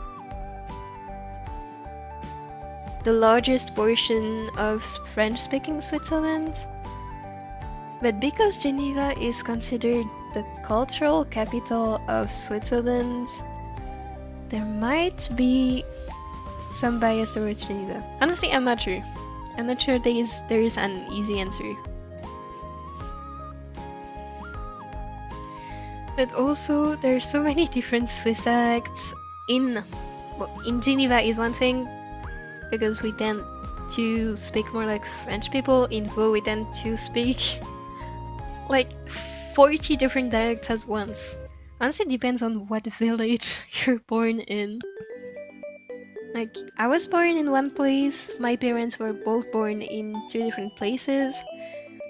the largest portion of French-speaking Switzerland. But because Geneva is considered the cultural capital of Switzerland, there might be some bias towards Geneva. Honestly, I'm not sure. I'm not sure there is an easy answer. But also, there are so many different Swiss acts in Geneva is one thing, because we tend to speak more like French people. In Vaud, we tend to speak like 40 different dialects at once. Honestly, it depends on what village you're born in. Like, I was born in one place, my parents were both born in two different places.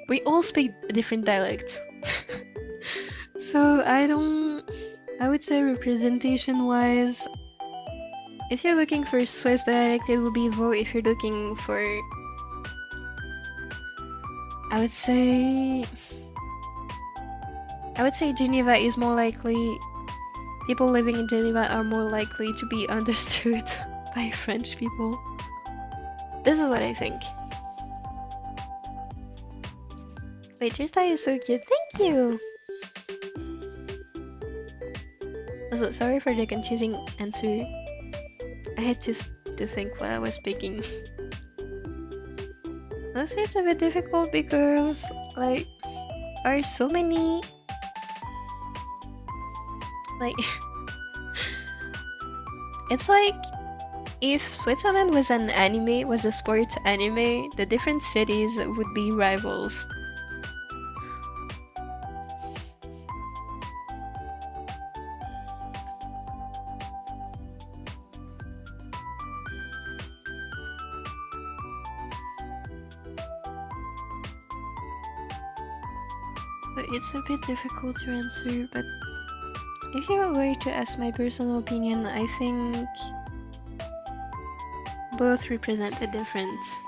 We all speak different dialects. So I would say representation-wise, if you're looking for Swiss dialect, it will be Vaud. If you're looking for, I would say Geneva is more likely, people living in Geneva are more likely to be understood by French people. This is what I think. Wait, your style is so cute. Thank you! Also, sorry for the confusing answer. I had to think while I was speaking. Honestly, it's a bit difficult because, like, there are so many, like, it's like if Switzerland was an anime, was a sports anime, the different cities would be rivals. It's a bit difficult to answer, but if you were to ask my personal opinion, I think both represent a difference.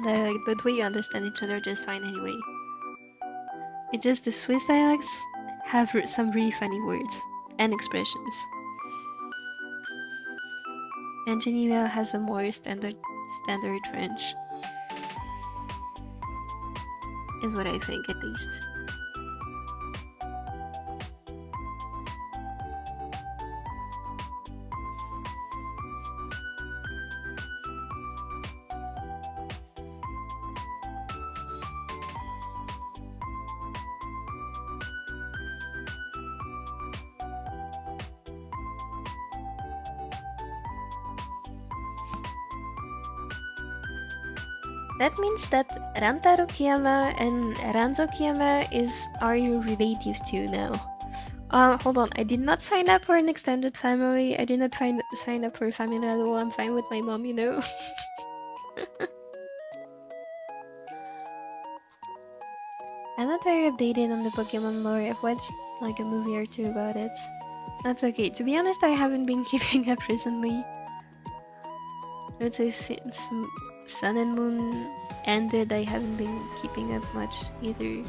But we understand each other just fine anyway. It's just the Swiss dialects have some really funny words and expressions. And Geneva has a more standard French. Is what I think, at least. That means that Rantaro Kiyama and Ranzo Kiyama are your relatives too now. Hold on, I did not sign up for an extended family. I did not sign up for a family at all. I'm fine with my mom, you know. I'm not very updated on the Pokemon lore. I've watched like a movie or two about it. That's okay. To be honest, I haven't been keeping up recently. I would say since Sun and Moon ended, I haven't been keeping up much either.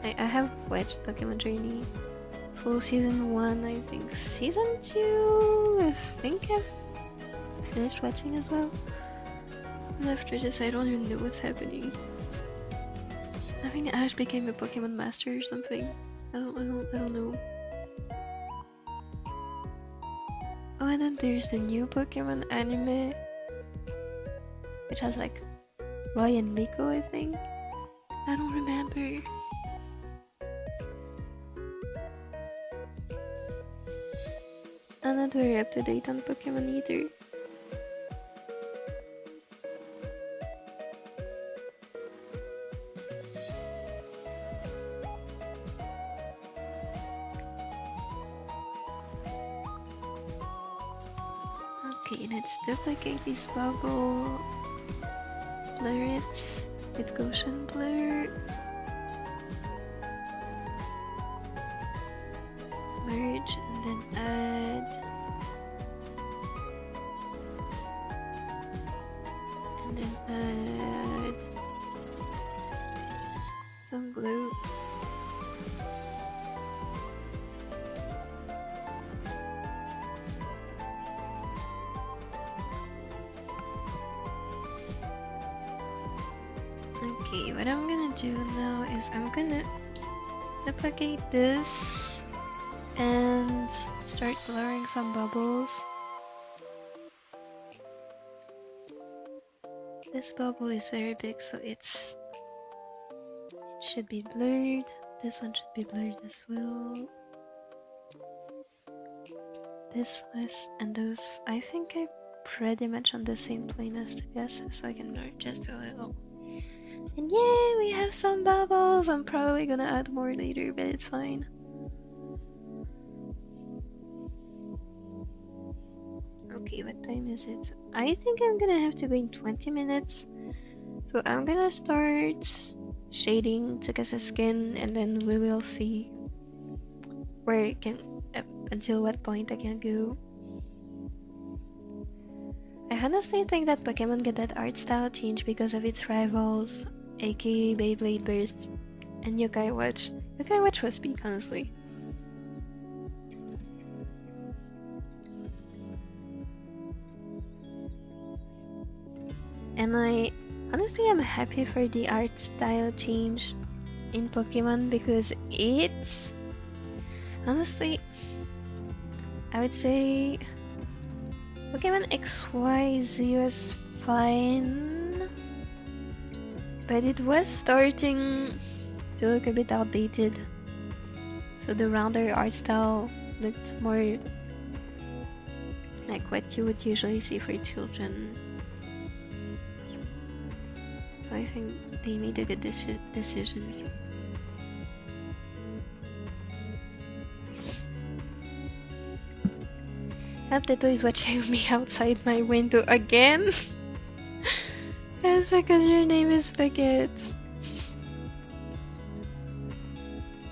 I have watched Pokemon Journey full season 1, I think season 2, I think I've finished watching as well. And after this, I don't even know what's happening. I think Ash became a Pokemon master or something. I don't know. Oh, and then there's the new Pokemon anime, which has like Roy and Nico, I think. I don't remember. I'm not very up to date on Pokemon either. Okay, let's duplicate this bubble. Blur it with Gaussian blur. Merge and then add. And then add some glue. Okay, what I'm gonna do now is I'm gonna duplicate this and start blurring some bubbles. This bubble is very big, so it should be blurred. This one should be blurred as well. This list and those, I think I pretty much on the same plane as Tsukasa, so I can blur just a little. And yay, we have some bubbles! I'm probably gonna add more later, but it's fine. Okay, what time is it? I think I'm gonna have to go in 20 minutes. So I'm gonna start shading Tsukasa's skin, and then we will see where it can, until what point I can go. I honestly think that Pokemon get that art style change because of its rivals, aka Beyblade Burst and Yokai Watch. Yokai Watch was peak, honestly. And I honestly am happy for the art style change in Pokemon because it's honestly, I would say Pokemon XYZ was fine, but it was starting to look a bit outdated. So the rounder art style looked more like what you would usually see for children. So I think they made a good decision. Teto is watching me outside my window again. It's because your name is Baguette.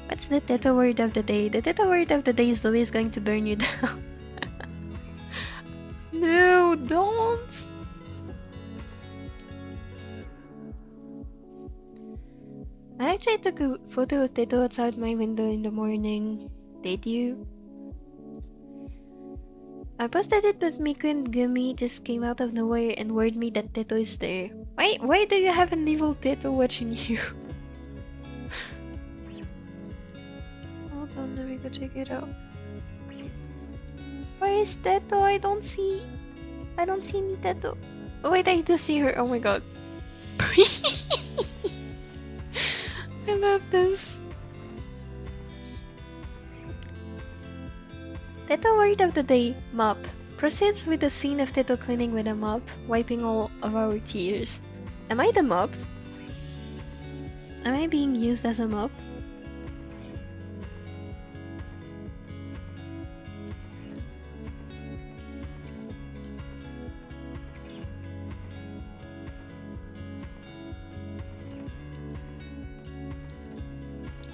What's the Teto word of the day? The Teto word of the day is Louis going to burn you down. No, don't! I actually took a photo of Teto outside my window in the morning. Did you? I posted it, but Miku and Gumi just came out of nowhere and warned me that Teto is there. Why do you have an evil Teto watching you? Hold on, let me go check it out. Where is Teto? I don't see any Teto. Oh wait, I do see her. Oh my god. I love this. Teto word of the day, mop. Proceeds with the scene of Teto cleaning with a mop, wiping all of our tears. Am I the mop? Am I being used as a mop?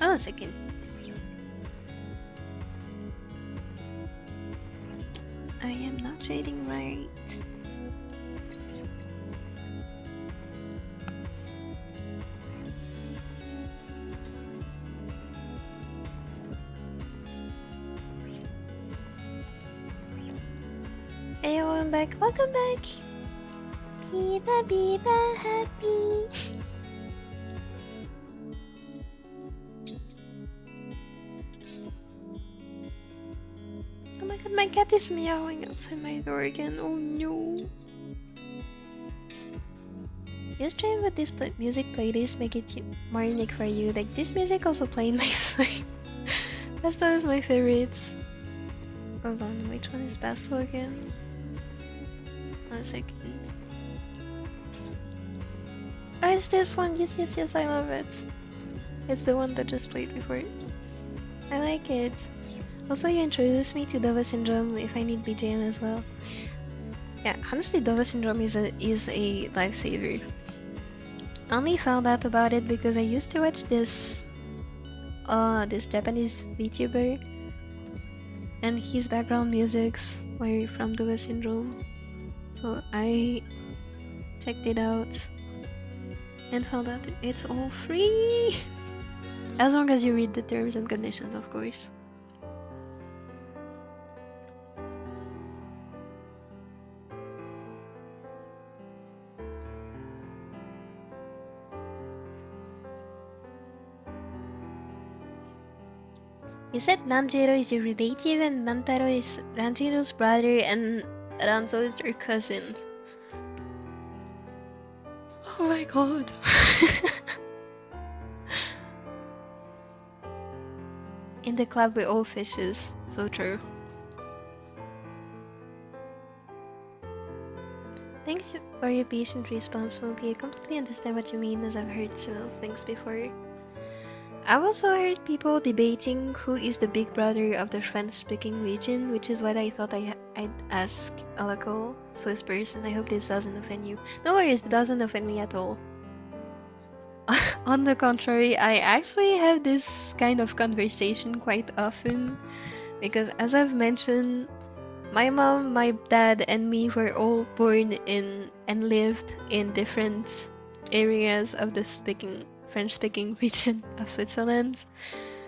Oh, a second. I am not shading right. Hey, I'm back. Welcome back. Biba biba happy. Oh my god, my cat is meowing outside my door again. Oh no. You stream with this music playlist, make it more unique for you. Like this music also playing nicely. Pastel is my favorites. Hold on, which one is Pastel again? 1 second. Oh, it's this one. Yes, I love it. It's the one that just played before. I like it. Also, you introduced me to Dova Syndrome if I need BGM as well. Yeah, honestly, Dova syndrome is a lifesaver. I only found out about it because I used to watch this Japanese VTuber, and his background musics were from Dova syndrome, so I checked it out and found out it's all free, as long as you read the terms and conditions, of course. You said Nanjiro is your relative and Nantaro is Ranjiro's brother and Ranzo is their cousin. Oh my god. In the club we're all fishes. So true. Thanks for your patient response, Mopi. I completely understand what you mean, as I've heard similar things before. I've also heard people debating who is the big brother of the French-speaking region, which is what I thought I'd ask a local Swiss person. I hope this doesn't offend you. No worries, it doesn't offend me at all. On the contrary, I actually have this kind of conversation quite often, because as I've mentioned, my mom, my dad, and me were all born in and lived in different areas of the French-speaking region of Switzerland,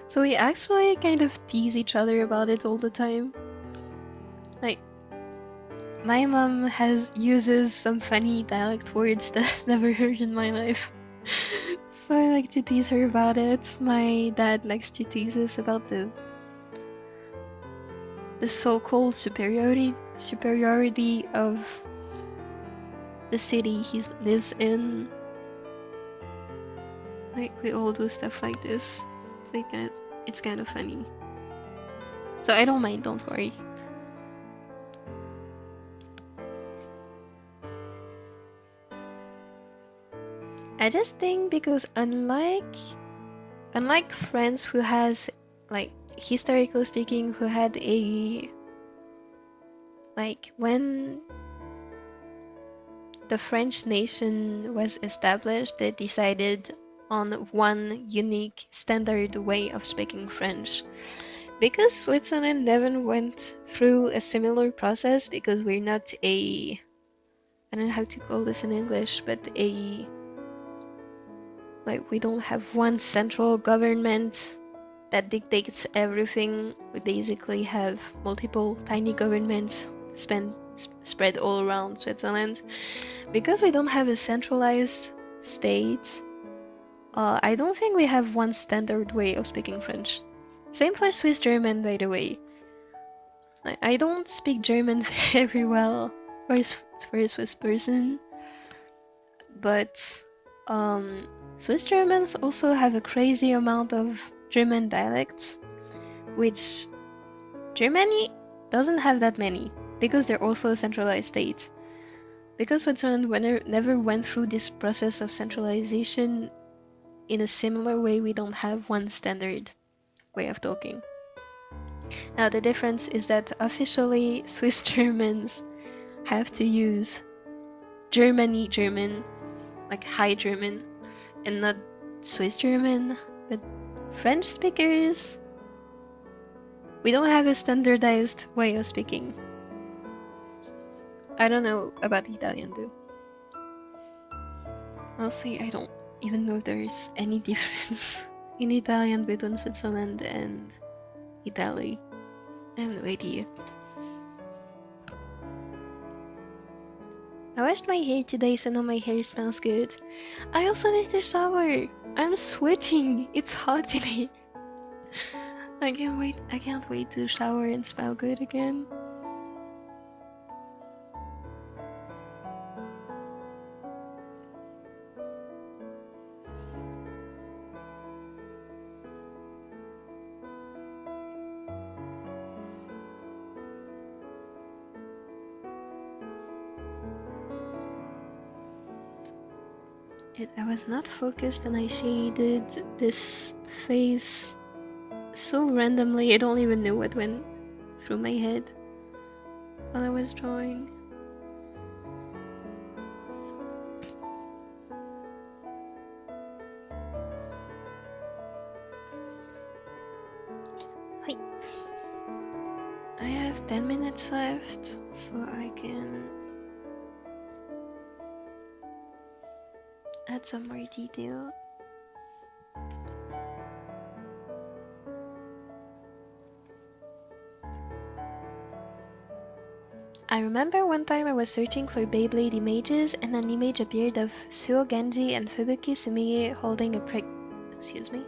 so we actually kind of tease each other about it all the time. Like, my mom uses some funny dialect words that I've never heard in my life, so I like to tease her about it. My dad likes to tease us about the so-called superiority of the city he lives in. Like, we all do stuff like this, so it's kind of funny. So I don't mind, don't worry. I just think because unlike friends who has, like, historically speaking, who had a, like, when the French nation was established, they decided on one unique standard way of speaking French. Because Switzerland never went through a similar process, because we're not I don't know how to call this in English, but like, we don't have one central government that dictates everything. We basically have multiple tiny governments spread all around Switzerland. Because we don't have a centralized state, I don't think we have one standard way of speaking French. Same for Swiss German, by the way. I don't speak German very well for a Swiss person, but Swiss Germans also have a crazy amount of German dialects, which Germany doesn't have that many, because they're also a centralized state. Because Switzerland never went through this process of centralization in a similar way, we don't have one standard way of talking. Now, the difference is that officially Swiss Germans have to use German, like High German, and not Swiss German. But French speakers, we don't have a standardized way of speaking. I don't know about Italian though. Honestly, I don't even know if there is any difference in Italian between Switzerland and Italy. I have no idea. I washed my hair today, so now my hair smells good. I also need to shower. I'm sweating. It's hot today. I can't wait to shower and smell good again. I was not focused and I shaded this face so randomly, I don't even know what went through my head while I was drawing. I have 10 minutes left, so I can add some more detail. I remember one time I was searching for Beyblade images and an image appeared of Suo Genji and Fubuki Sumie holding a prick. Excuse me.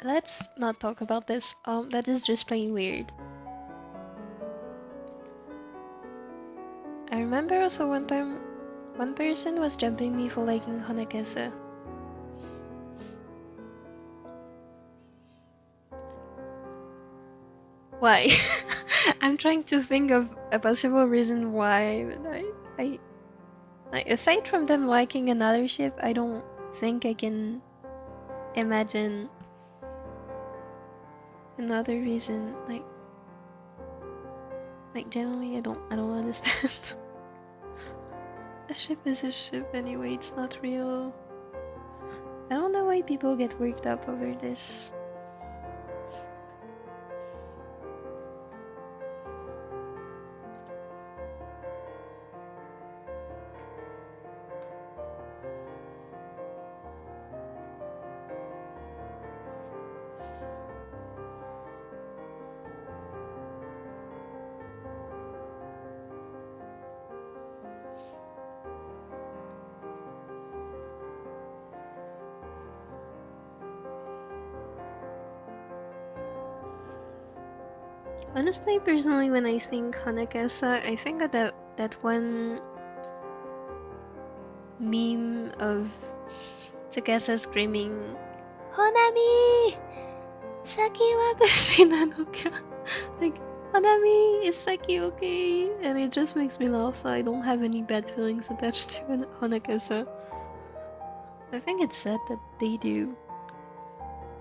Let's not talk about this. That is just plain weird. I remember also one time, one person was jumping me for liking Honekesa. Why? I'm trying to think of a possible reason why, but like, aside from them liking another ship, I don't think I can imagine another reason. Like generally, I don't understand. A ship is a ship anyway, it's not real. I don't know why people get worked up over this. Honestly, personally, when I think Honekesa, I think of that one meme of Tsukasa screaming, "Honami! Saki wa bushi nano ka?" Like, "Honami, is Saki okay?" And it just makes me laugh, so I don't have any bad feelings attached to Honekasa. I think it's sad that they do.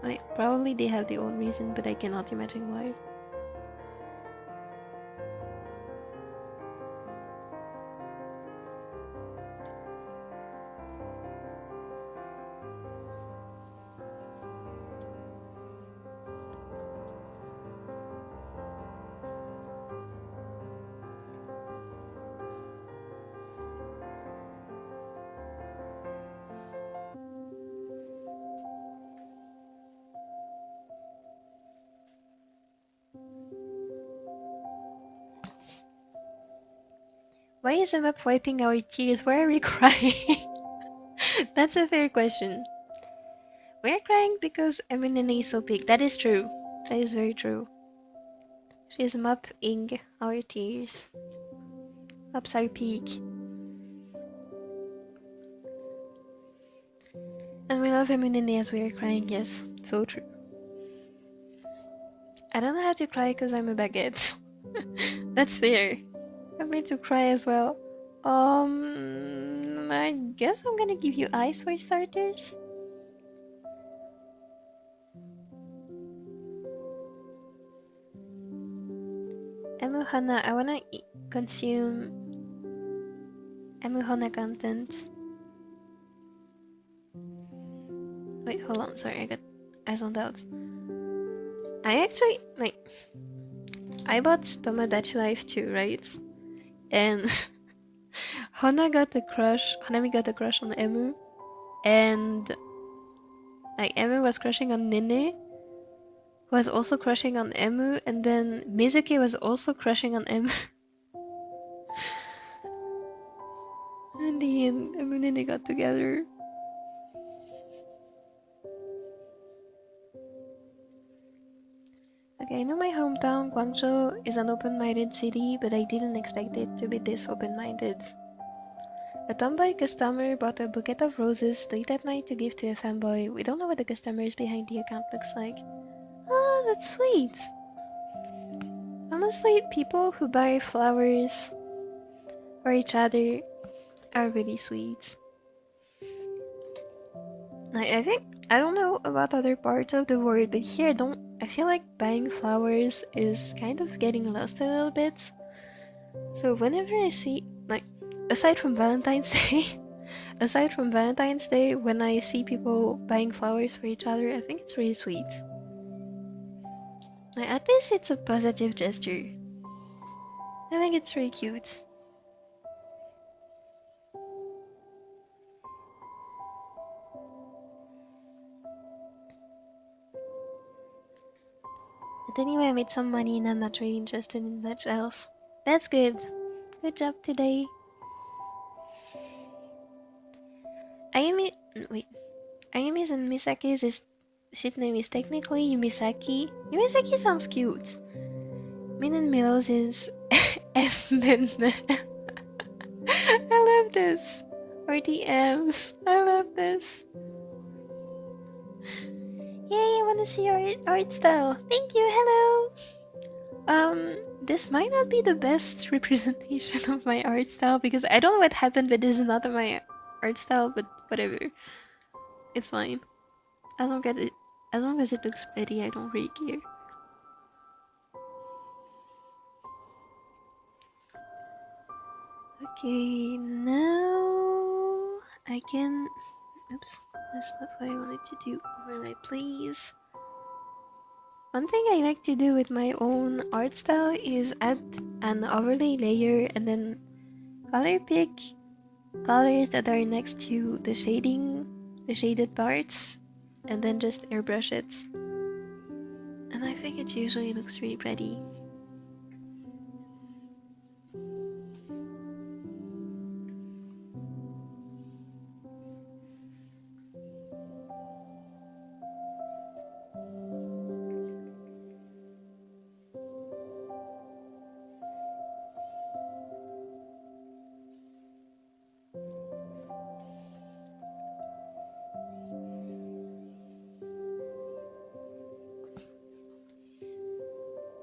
Like, probably they have their own reason, but I cannot imagine why. Why is the map wiping our tears? Why are we crying? That's a fair question. We're crying because Eminene is so big. That is true. That is very true. She's mapping our tears. Maps our peak. And we love Eminene as we are crying, yes. So true. I don't know how to cry because I'm a baguette. That's fair. I'm made to cry as well. I guess I'm gonna give you eyes for starters. Emuhana, I wanna consume Emuhana content. Wait, hold on, sorry, I zoned out. I actually, I bought Tomodachi Life too, right? And Hanami got a crush on Emu, and Emu was crushing on Nene, who was also crushing on Emu, and then Mizuki was also crushing on Emu. In the end, Emu and Nene got together. Okay, I know my hometown, Guangzhou, is an open-minded city, but I didn't expect it to be this open-minded. A tomboy customer bought a bouquet of roses late at night to give to a fanboy. We don't know what the customers behind the account looks like. Oh, that's sweet! Honestly, people who buy flowers for each other are really sweet. I don't know about other parts of the world, but here I feel like buying flowers is kind of getting lost a little bit. So whenever I see, like, aside from Valentine's Day, when I see people buying flowers for each other, I think it's really sweet. Like, at least it's a positive gesture. I think it's really cute. But anyway, I made some money and I'm not really interested in much else. That's good. Good job today. Ayumi's and Misaki's ship name is technically Yumisaki. Yumisaki sounds cute. Min and Milo's is F-Men. I love this. Or the M's. I love this. Yay, I wanna see your art style. Thank you, hello! This might not be the best representation of my art style because I don't know what happened, but this is not my art style, but whatever. It's fine. As long as it looks pretty, I don't really care. Okay, now I can... Oops, that's not what I wanted to do. Will I please? One thing I like to do with my own art style is add an overlay layer and then color pick colors that are next to the shaded parts, and then just airbrush it. And I think it usually looks really pretty.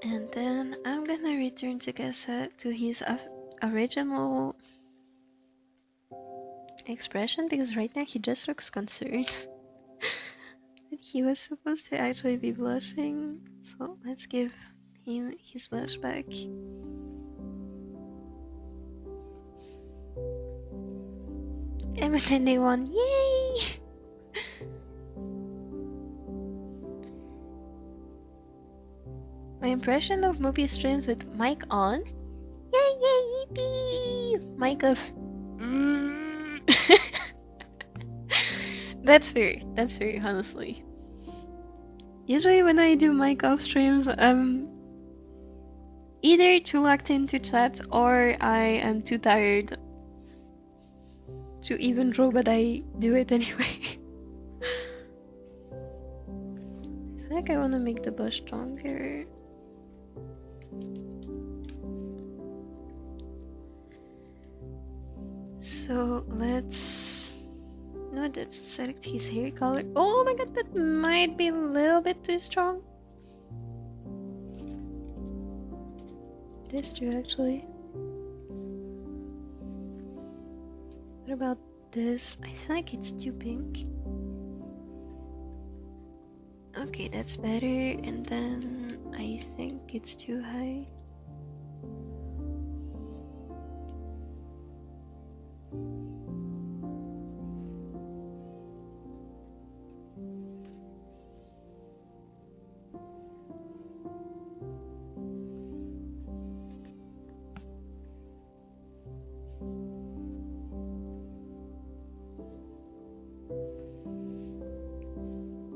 And then I'm gonna return Tsukasa to his original expression because right now he just looks concerned. He was supposed to actually be blushing, so let's give him his blush back. Emily won, yay! My impression of Mopi streams with mic on. Yay, yay, yippee! Mic off. That's fair, honestly. Usually when I do mic off streams, I'm either too locked into chat or I am too tired to even draw, but I do it anyway. I think I want to make the blush stronger. So let's select his hair color. Oh my god, that might be a little bit too strong. This too, actually. What about this? I feel like it's too pink. Okay, that's better. And then I think it's too high.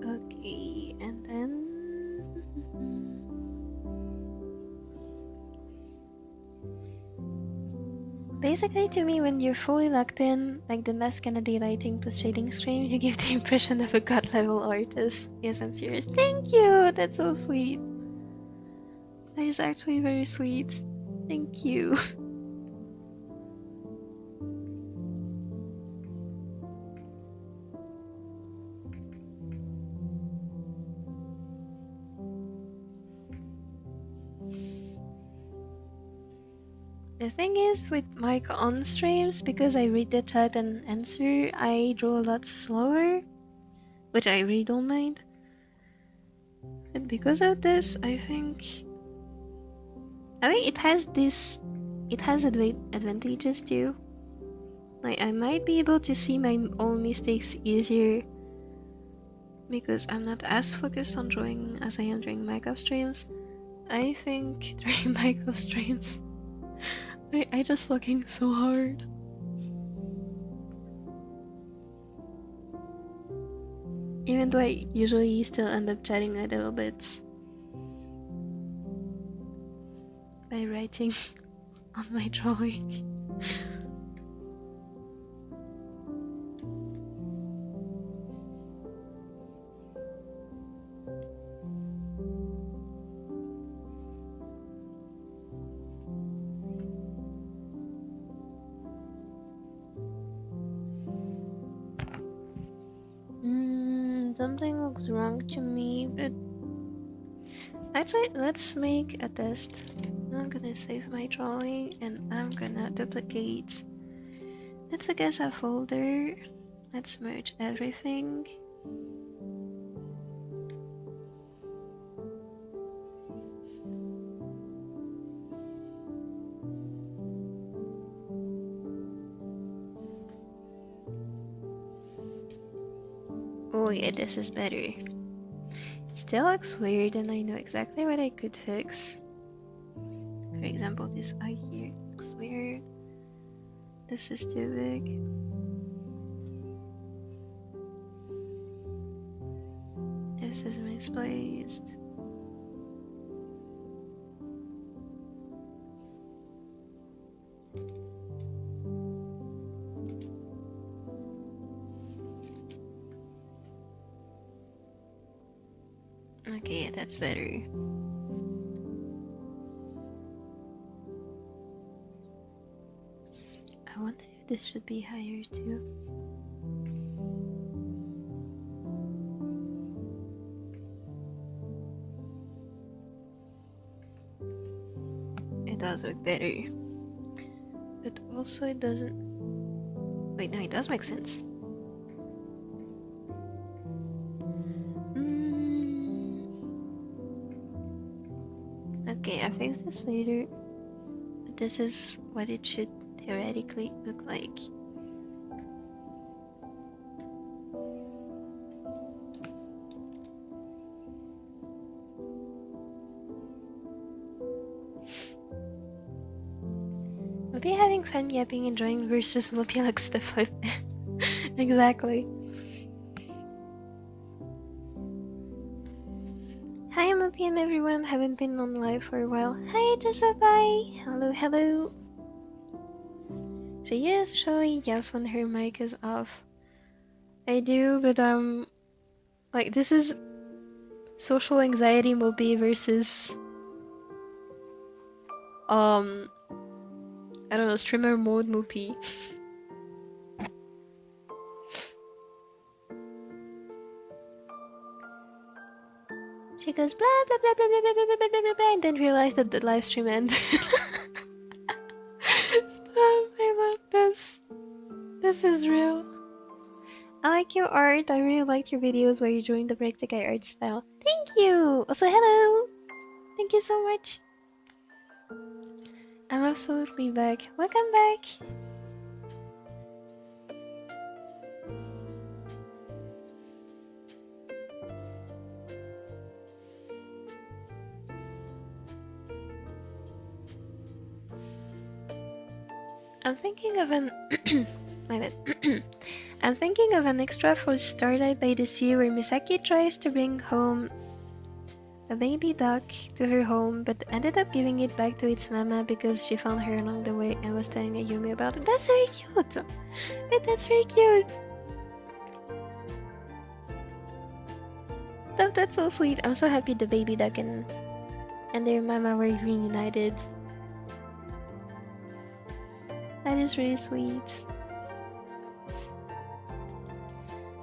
Okay, and then basically, to me, when you're fully locked in, like the last Kennedy lighting plus shading screen, you give the impression of a god level artist. Yes, I'm serious. Thank you! That's so sweet. That is actually very sweet. Thank you. The thing is, with mic on streams, because I read the chat and answer, I draw a lot slower, which I really don't mind. But because of this, I think it has this it has advantages too. Like, I might be able to see my own mistakes easier because I'm not as focused on drawing as I am during Minecraft streams. I think during Minecraft streams, I just looking so hard. Even though I usually still end up chatting a little bit by writing on my drawing. Something looks wrong to me, but actually, let's make a test. I'm gonna save my drawing and I'm gonna duplicate. Let's guess a folder. Let's merge everything. Oh yeah, this is better. It still looks weird and I know exactly what I could fix. For example, this eye here looks weird. This is too big. This is misplaced. Okay, that's better. I wonder if this should be higher too. It does look better. But also it doesn't... Wait, no, it does make sense. Okay, I'll fix this later. But this is what it should theoretically look like. Mopi having fun yapping and drawing versus Mopi likes the flip. Exactly. Hi Mopi and everyone, haven't been on live for a while. Hi Jessabai! Hello, hello! She is showing yes when her mic is off. I do, but like this is social anxiety Mopi versus I don't know, streamer mode Mopi. She goes blah blah blah blah blah blah blah blah blah blah and then realized that the live stream ended. Stop, I love this. This is real. I like your art. I really liked your videos where you're doing the practical art style. Thank you! Also, hello! Thank you so much. I'm absolutely back. Welcome back! I'm thinking of an my bad. I'm thinking of an extra for Starlight by the Sea where Misaki tries to bring home a baby duck to her home but ended up giving it back to its mama because she found her along the way and was telling Ayumi about it. That's very cute! Wait, that's very cute! That's so sweet. I'm so happy the baby duck and their mama were reunited. That is really sweet.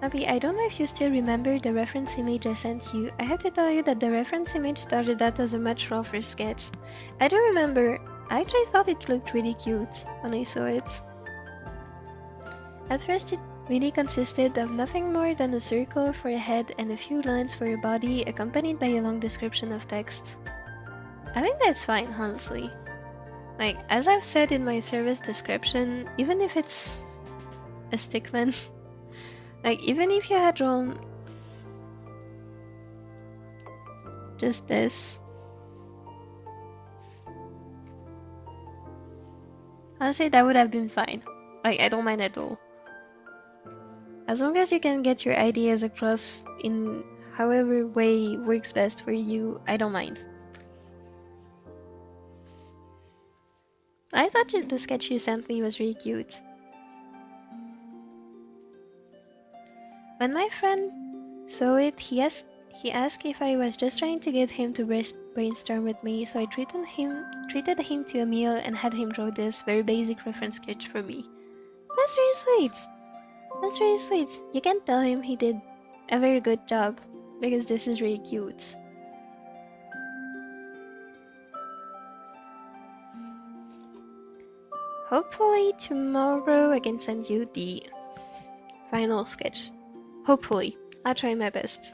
Abby, I don't know if you still remember the reference image I sent you. I have to tell you that the reference image started out as a much rougher sketch. I do remember. I actually thought it looked really cute when I saw it. At first it really consisted of nothing more than a circle for a head and a few lines for a body accompanied by a long description of text. I think that's fine, honestly. Like, as I've said in my service description, even if it's a stickman, like, even if you had drawn just this, honestly, that would have been fine. Like, I don't mind at all. As long as you can get your ideas across in however way works best for you, I don't mind. I thought the sketch you sent me was really cute. When my friend saw it, he asked if I was just trying to get him to brainstorm with me, so I treated him to a meal and had him draw this very basic reference sketch for me. That's really sweet. That's really sweet. You can tell him he did a very good job, because this is really cute. Hopefully tomorrow I can send you the final sketch. Hopefully. I'll try my best.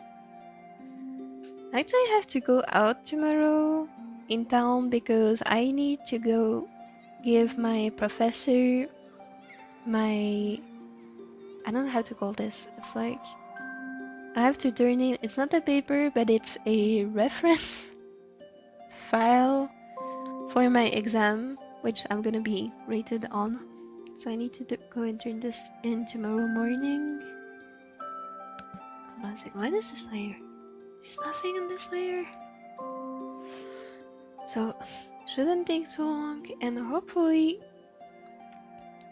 I actually have to go out tomorrow in town because I need to go give my professor my... I don't know how to call this. It's like... I have to turn in... It's not a paper, but it's a reference file for my exam, which I'm gonna be rated on. So I need to go and turn this in tomorrow morning. I was like, what is this layer? There's nothing in this layer. So, shouldn't take too long, and hopefully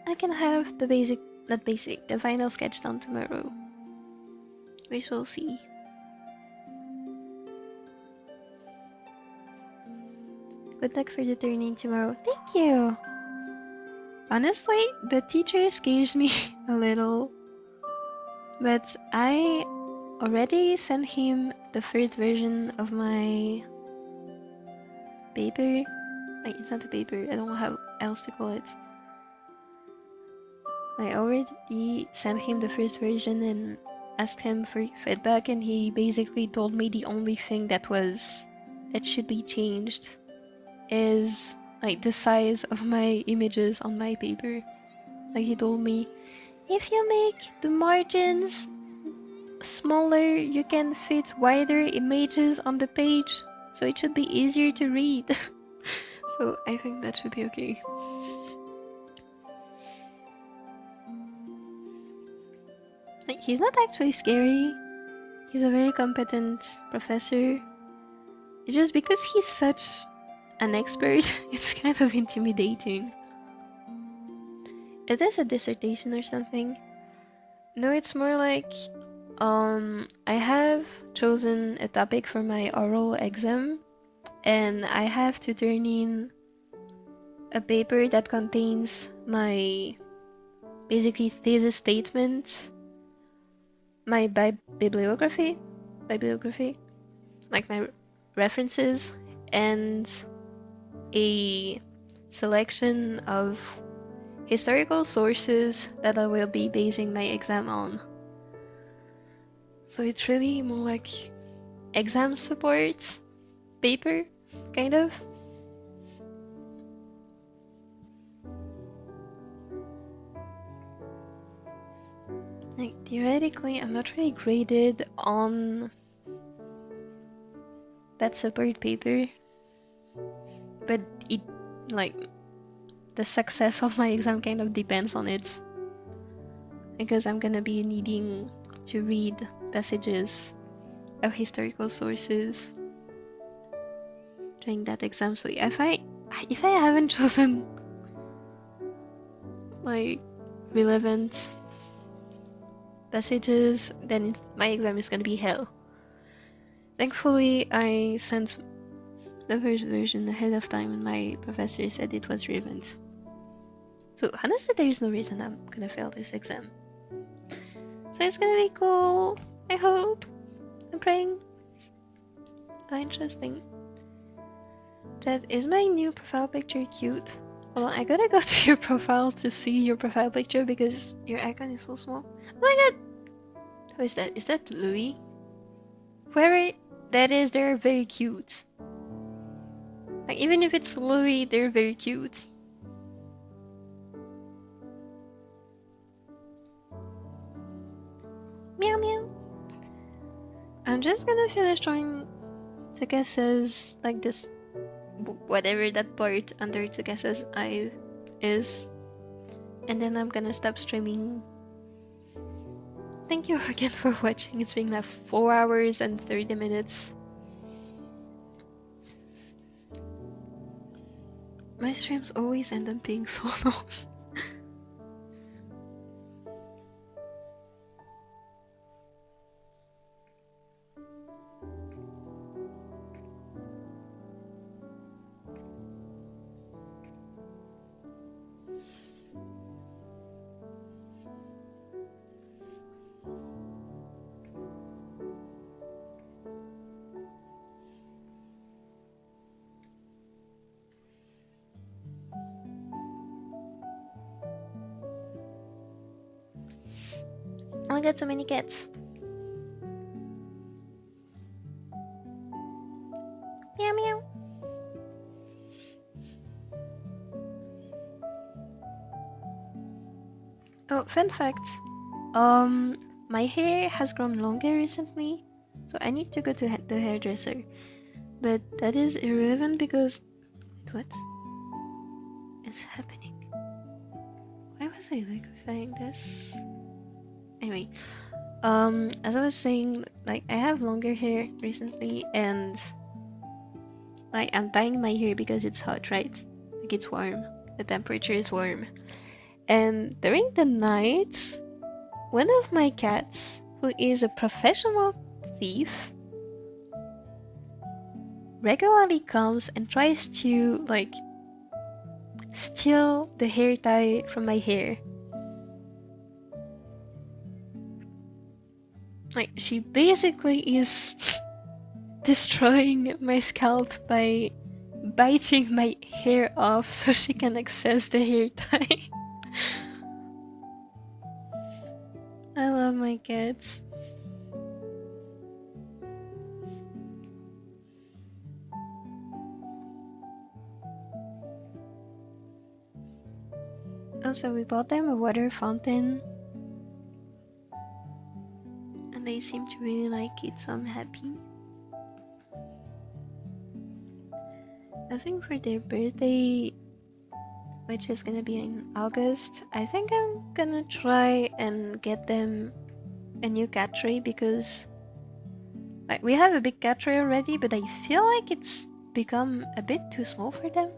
I can have the the final sketch done tomorrow. We shall see. Good luck for the turn-in tomorrow. Thank you! Honestly, the teacher scares me a little. But I already sent him the first version of my paper. Like, it's not a paper, I don't know how else to call it. I already sent him the first version and asked him for feedback, and he basically told me the only thing that should be changed is like the size of my images on my paper. Like, he told me, if you make the margins smaller, you can fit wider images on the page, so it should be easier to read. So I think that should be okay. Like, he's not actually scary. He's a very competent professor. It's just because he's such an expert, it's kind of intimidating. Is this a dissertation or something? No, it's more like I have chosen a topic for my oral exam, and I have to turn in a paper that contains my basically thesis statement, my bibliography, like my references, and a selection of historical sources that I will be basing my exam on. So it's really more like exam support paper, kind of. Like, theoretically, I'm not really graded on that support paper, but it, like, the success of my exam kind of depends on it, because I'm gonna be needing to read passages of historical sources during that exam. So if I haven't chosen like relevant passages, then my exam is gonna be hell. Thankfully, I sent the first version ahead of time and my professor said it was relevant. So honestly, there is no reason I'm gonna fail this exam. So it's gonna be cool. I hope. I'm praying. Oh, interesting. That is my new profile picture cute. Hold on, I gotta go to your profile to see your profile picture because your icon is so small. Oh my god! Who is that? Is that Louis? Whoever that is, they're very cute. Like, even if it's slowy, they're very cute. Meow meow. I'm just gonna finish drawing Tsukasa's, like, this, whatever that part under Tsukasa's eye is, and then I'm gonna stop streaming. Thank you again for watching. It's been like 4 hours and 30 minutes. My streams always end up being so long. I got so many cats. Meow meow. Oh, fun fact. My hair has grown longer recently, so I need to go to the hairdresser. But that is irrelevant because what is happening? Why was I liquefying this? Anyway, as I was saying, like, I have longer hair recently, and like, I'm dyeing my hair because it's hot, right? Like, it's warm. The temperature is warm. And during the night, one of my cats, who is a professional thief, regularly comes and tries to, like, steal the hair dye from my hair. Like, she basically is destroying my scalp by biting my hair off so she can access the hair dye. I love my cats. Also, we bought them a water fountain, and they seem to really like it, so I'm happy. I think for their birthday, which is gonna be in August, I think I'm gonna try and get them a new cat tray, because like, we have a big cat tray already, but I feel like it's become a bit too small for them.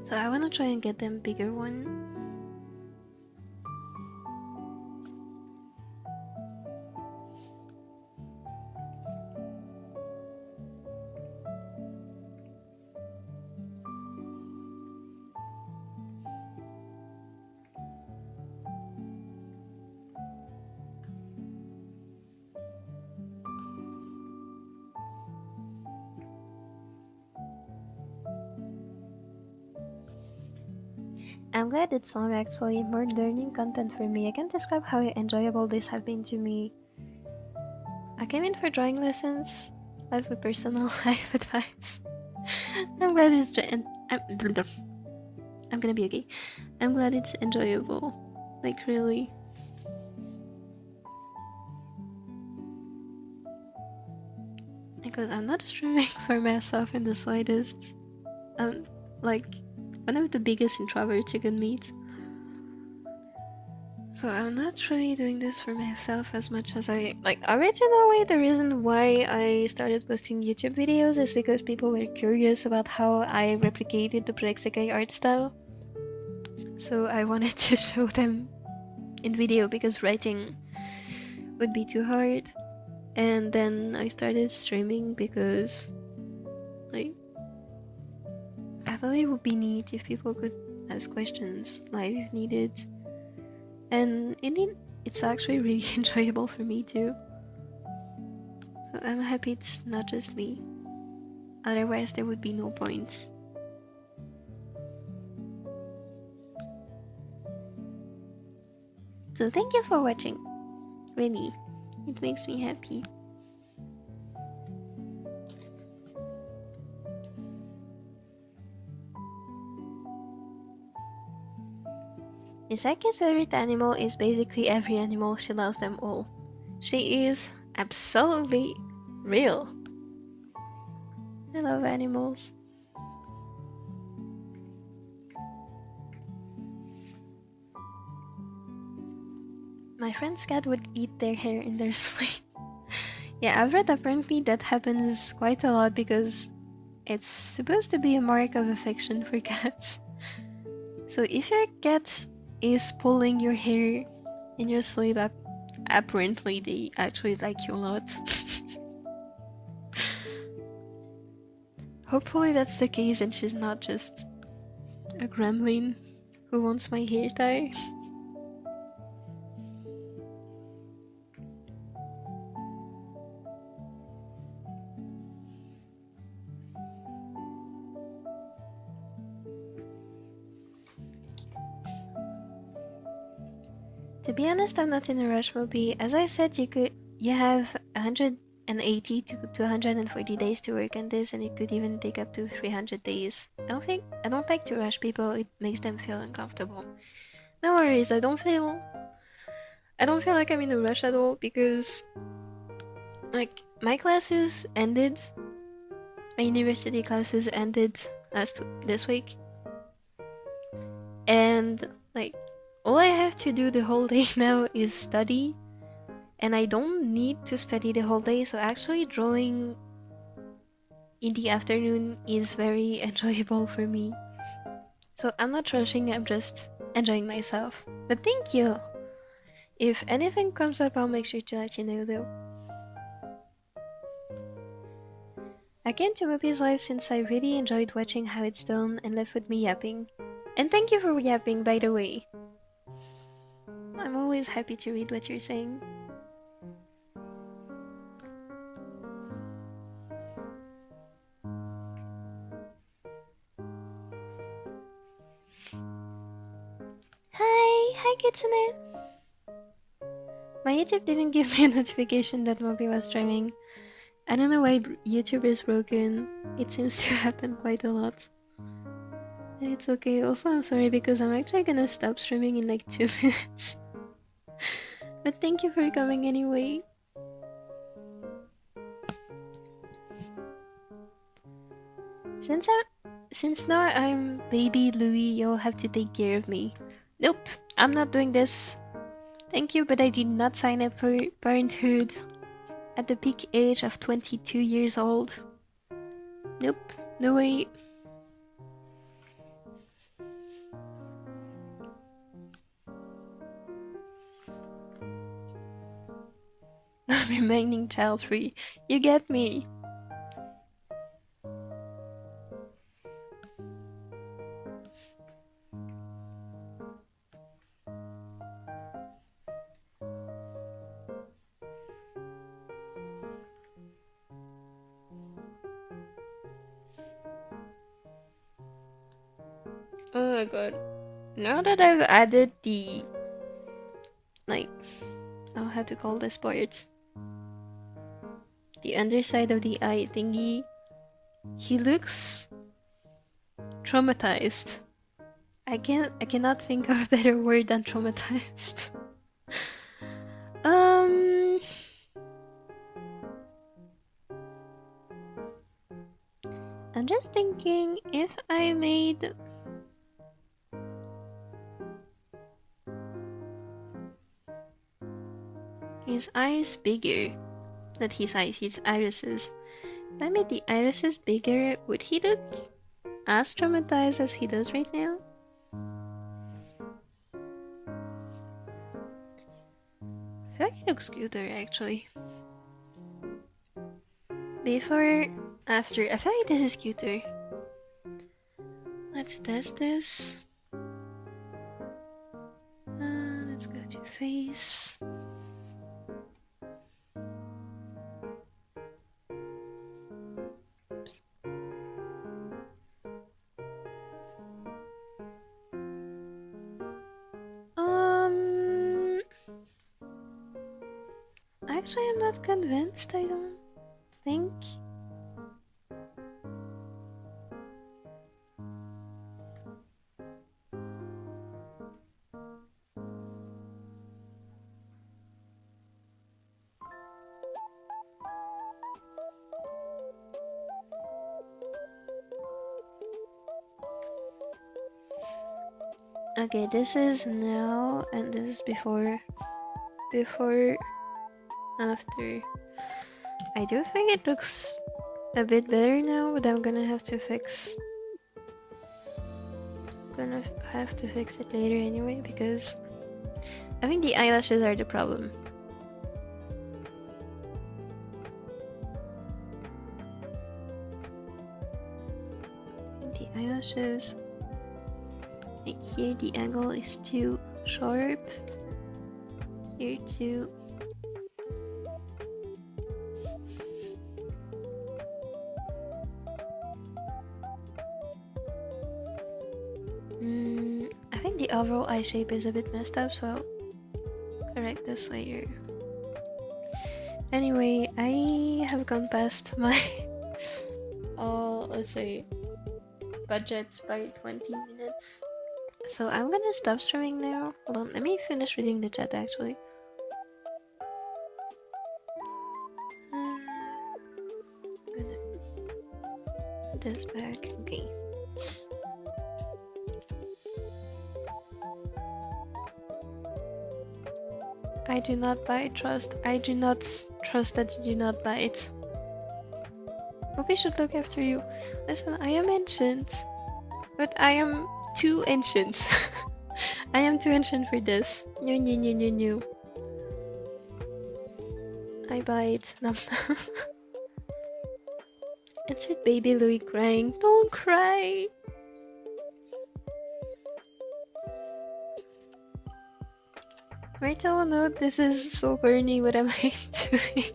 So I wanna try and get them a bigger one. I'm glad it's not actually more learning content for me. I can't describe how enjoyable this have been to me. I came in for drawing lessons, life with personal life advice. I'm glad it's I'm gonna be okay. I'm glad it's enjoyable. Like, really. Because I'm not streaming for myself in the slightest. I'm like one of the biggest introverts you can meet. So I'm not really doing this for myself as much as I like. Originally, the reason why I started posting YouTube videos is because people were curious about how I replicated the sekai art style. So I wanted to show them in video because writing would be too hard. And then I started streaming because, like, I thought it would be neat if people could ask questions live if needed. And it's actually really enjoyable for me too. So I'm happy it's not just me. Otherwise there would be no point. So thank you for watching. Really, it makes me happy. Misaki's favorite animal is basically every animal. She loves them all. She is absolutely real. I love animals. My friend's cat would eat their hair in their sleep. Yeah, I've read apparently that happens quite a lot because it's supposed to be a mark of affection for cats. So if your cat is pulling your hair in your sleep, apparently they actually like you a lot. Hopefully that's the case and she's not just a gremlin who wants my hair tie. To be honest, I'm not in a rush, Mopi. As I said, you have 180 to 240 days to work on this, and it could even take up to 300 days. I don't like to rush people. It makes them feel uncomfortable. No worries. I don't feel like I'm in a rush at all because, like, my classes ended. My university classes ended this week, and like. All I have to do the whole day now is study, and I don't need to study the whole day, so actually drawing in the afternoon is very enjoyable for me. So I'm not rushing, I'm just enjoying myself. But thank you! If anything comes up, I'll make sure to let you know though. I came to Mopi's live since I really enjoyed watching how it's done and left with me yapping. And thank you for yapping, by the way. I'm always happy to read what you're saying. Hi Kitsune! My YouTube didn't give me a notification that Mopi was streaming. I don't know why YouTube is broken. It seems to happen quite a lot. And it's okay. Also, I'm sorry because I'm actually gonna stop streaming in like 2 minutes. But thank you for coming anyway. Since now I'm baby Louis, you'll have to take care of me. Nope, I'm not doing this. Thank you, but I did not sign up for parenthood at the peak age of 22 years old. Nope, no way. I'm remaining child-free. You get me. Oh my god. Now that I've added the... like... I don't know how to call this part. The underside of the eye thingy. He looks... traumatized. I cannot think of a better word than traumatized. I'm just thinking if I made his eyes bigger, not his eyes, his irises. If I made the irises bigger, would he look as traumatized as he does right now? I feel like he looks cuter actually. Before, after, I feel like this is cuter. Let's test this. Let's go to face. Oops. Actually, I'm not convinced, I don't think. Okay, this is now and this is before. Before, after. I do think it looks a bit better now, but I'm gonna have to fix. Gonna have to fix it later anyway because I think the eyelashes are the problem. The eyelashes, like here the angle is too sharp. Here too. I think the overall eye shape is a bit messed up, so I'll correct this later. Anyway, I have gone past my let's say budgets by 20 minutes. So I'm gonna stop streaming now. Hold on, let me finish reading the chat actually. I'm gonna put this back. Okay. I do not buy trust. I do not trust that you do not buy it. Mopi should look after you. Listen, I am ancient. But I am too ancient. I am too ancient for this. No. I buy it. No. It's with baby Louis crying. Don't cry. Rachel, no, this is so corny. What am I doing?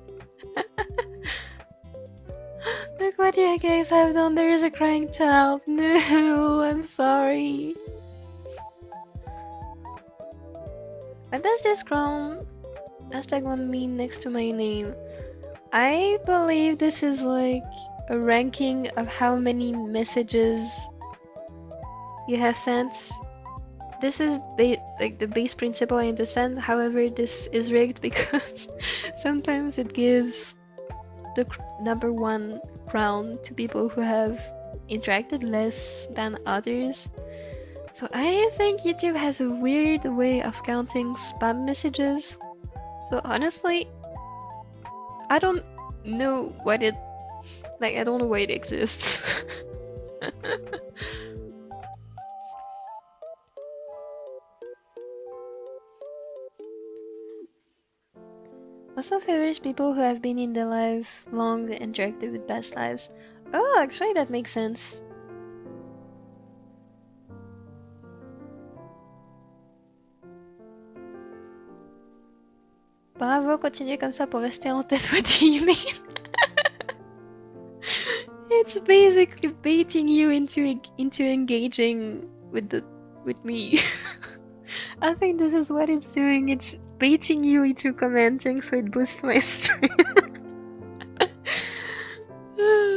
Look what you guys have done. There is a crying child. No, I'm sorry. What does this crown #1 mean next to my name? I believe this is like a ranking of how many messages you have sent. This is like the base principle, I understand. However, this is rigged because sometimes it gives the #1 crown to people who have interacted less than others. So I think YouTube has a weird way of counting spam messages. So honestly, I don't know what it... like, I don't know why it exists. Also favors people who have been in the life long and interacted with past lives. Oh, actually that makes sense. Bravo, continue comme ça pour rester en tête. What do you mean? It's basically baiting you into engaging with me. I think this is what it's doing. It's baiting you into commenting so it boosts my stream.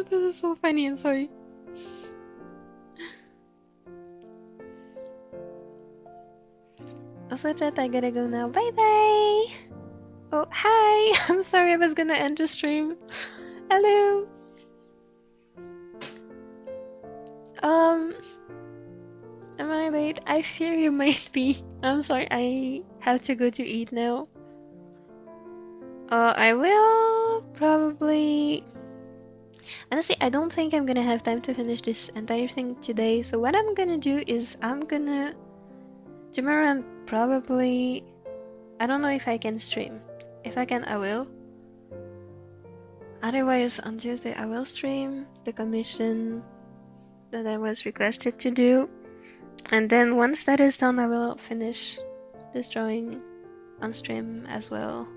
This is so funny, I'm sorry. Also chat, I gotta go now. Bye bye! Oh, hi! I'm sorry, I was gonna end the stream. Hello! Am I late? I fear you might be. I'm sorry, I have to go to eat now. I will probably... honestly, I don't think I'm gonna have time to finish this entire thing today, so what I'm gonna do is tomorrow I'm probably... I don't know if I can stream. If I can, I will. Otherwise, on Tuesday I will stream the commission that I was requested to do. And then once that is done, I will finish this drawing on stream as well.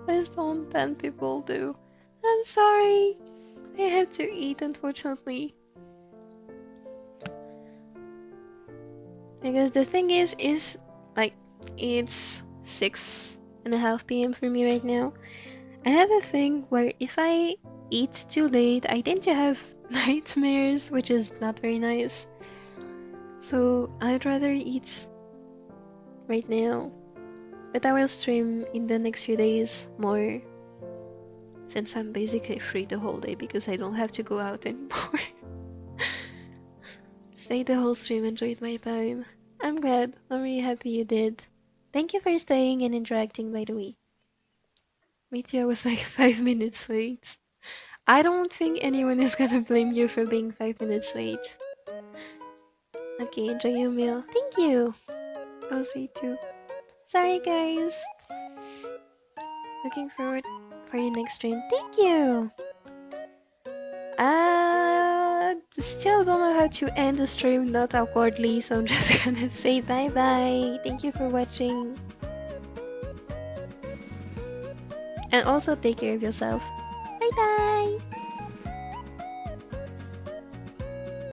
Please don't ban people do. I'm sorry. I have to eat, unfortunately. Because the thing is like, it's 6:30 p.m. for me right now. I have a thing where if I eat too late, I tend to have nightmares, which is not very nice. So I'd rather eat right now. But I will stream in the next few days more, since I'm basically free the whole day because I don't have to go out anymore. stayed the whole stream, enjoyed my time. I'm glad. I'm really happy you did. Thank you for staying and interacting, by the way. Me too, I was like 5 minutes late. I don't think anyone is gonna blame you for being 5 minutes late. Okay, enjoy your meal. Thank you! Oh, sweet too. Sorry, guys. Looking forward for your next stream. Thank you! Still don't know how to end the stream not awkwardly, so I'm just gonna say bye-bye. Thank you for watching. And also take care of yourself. Bye-bye!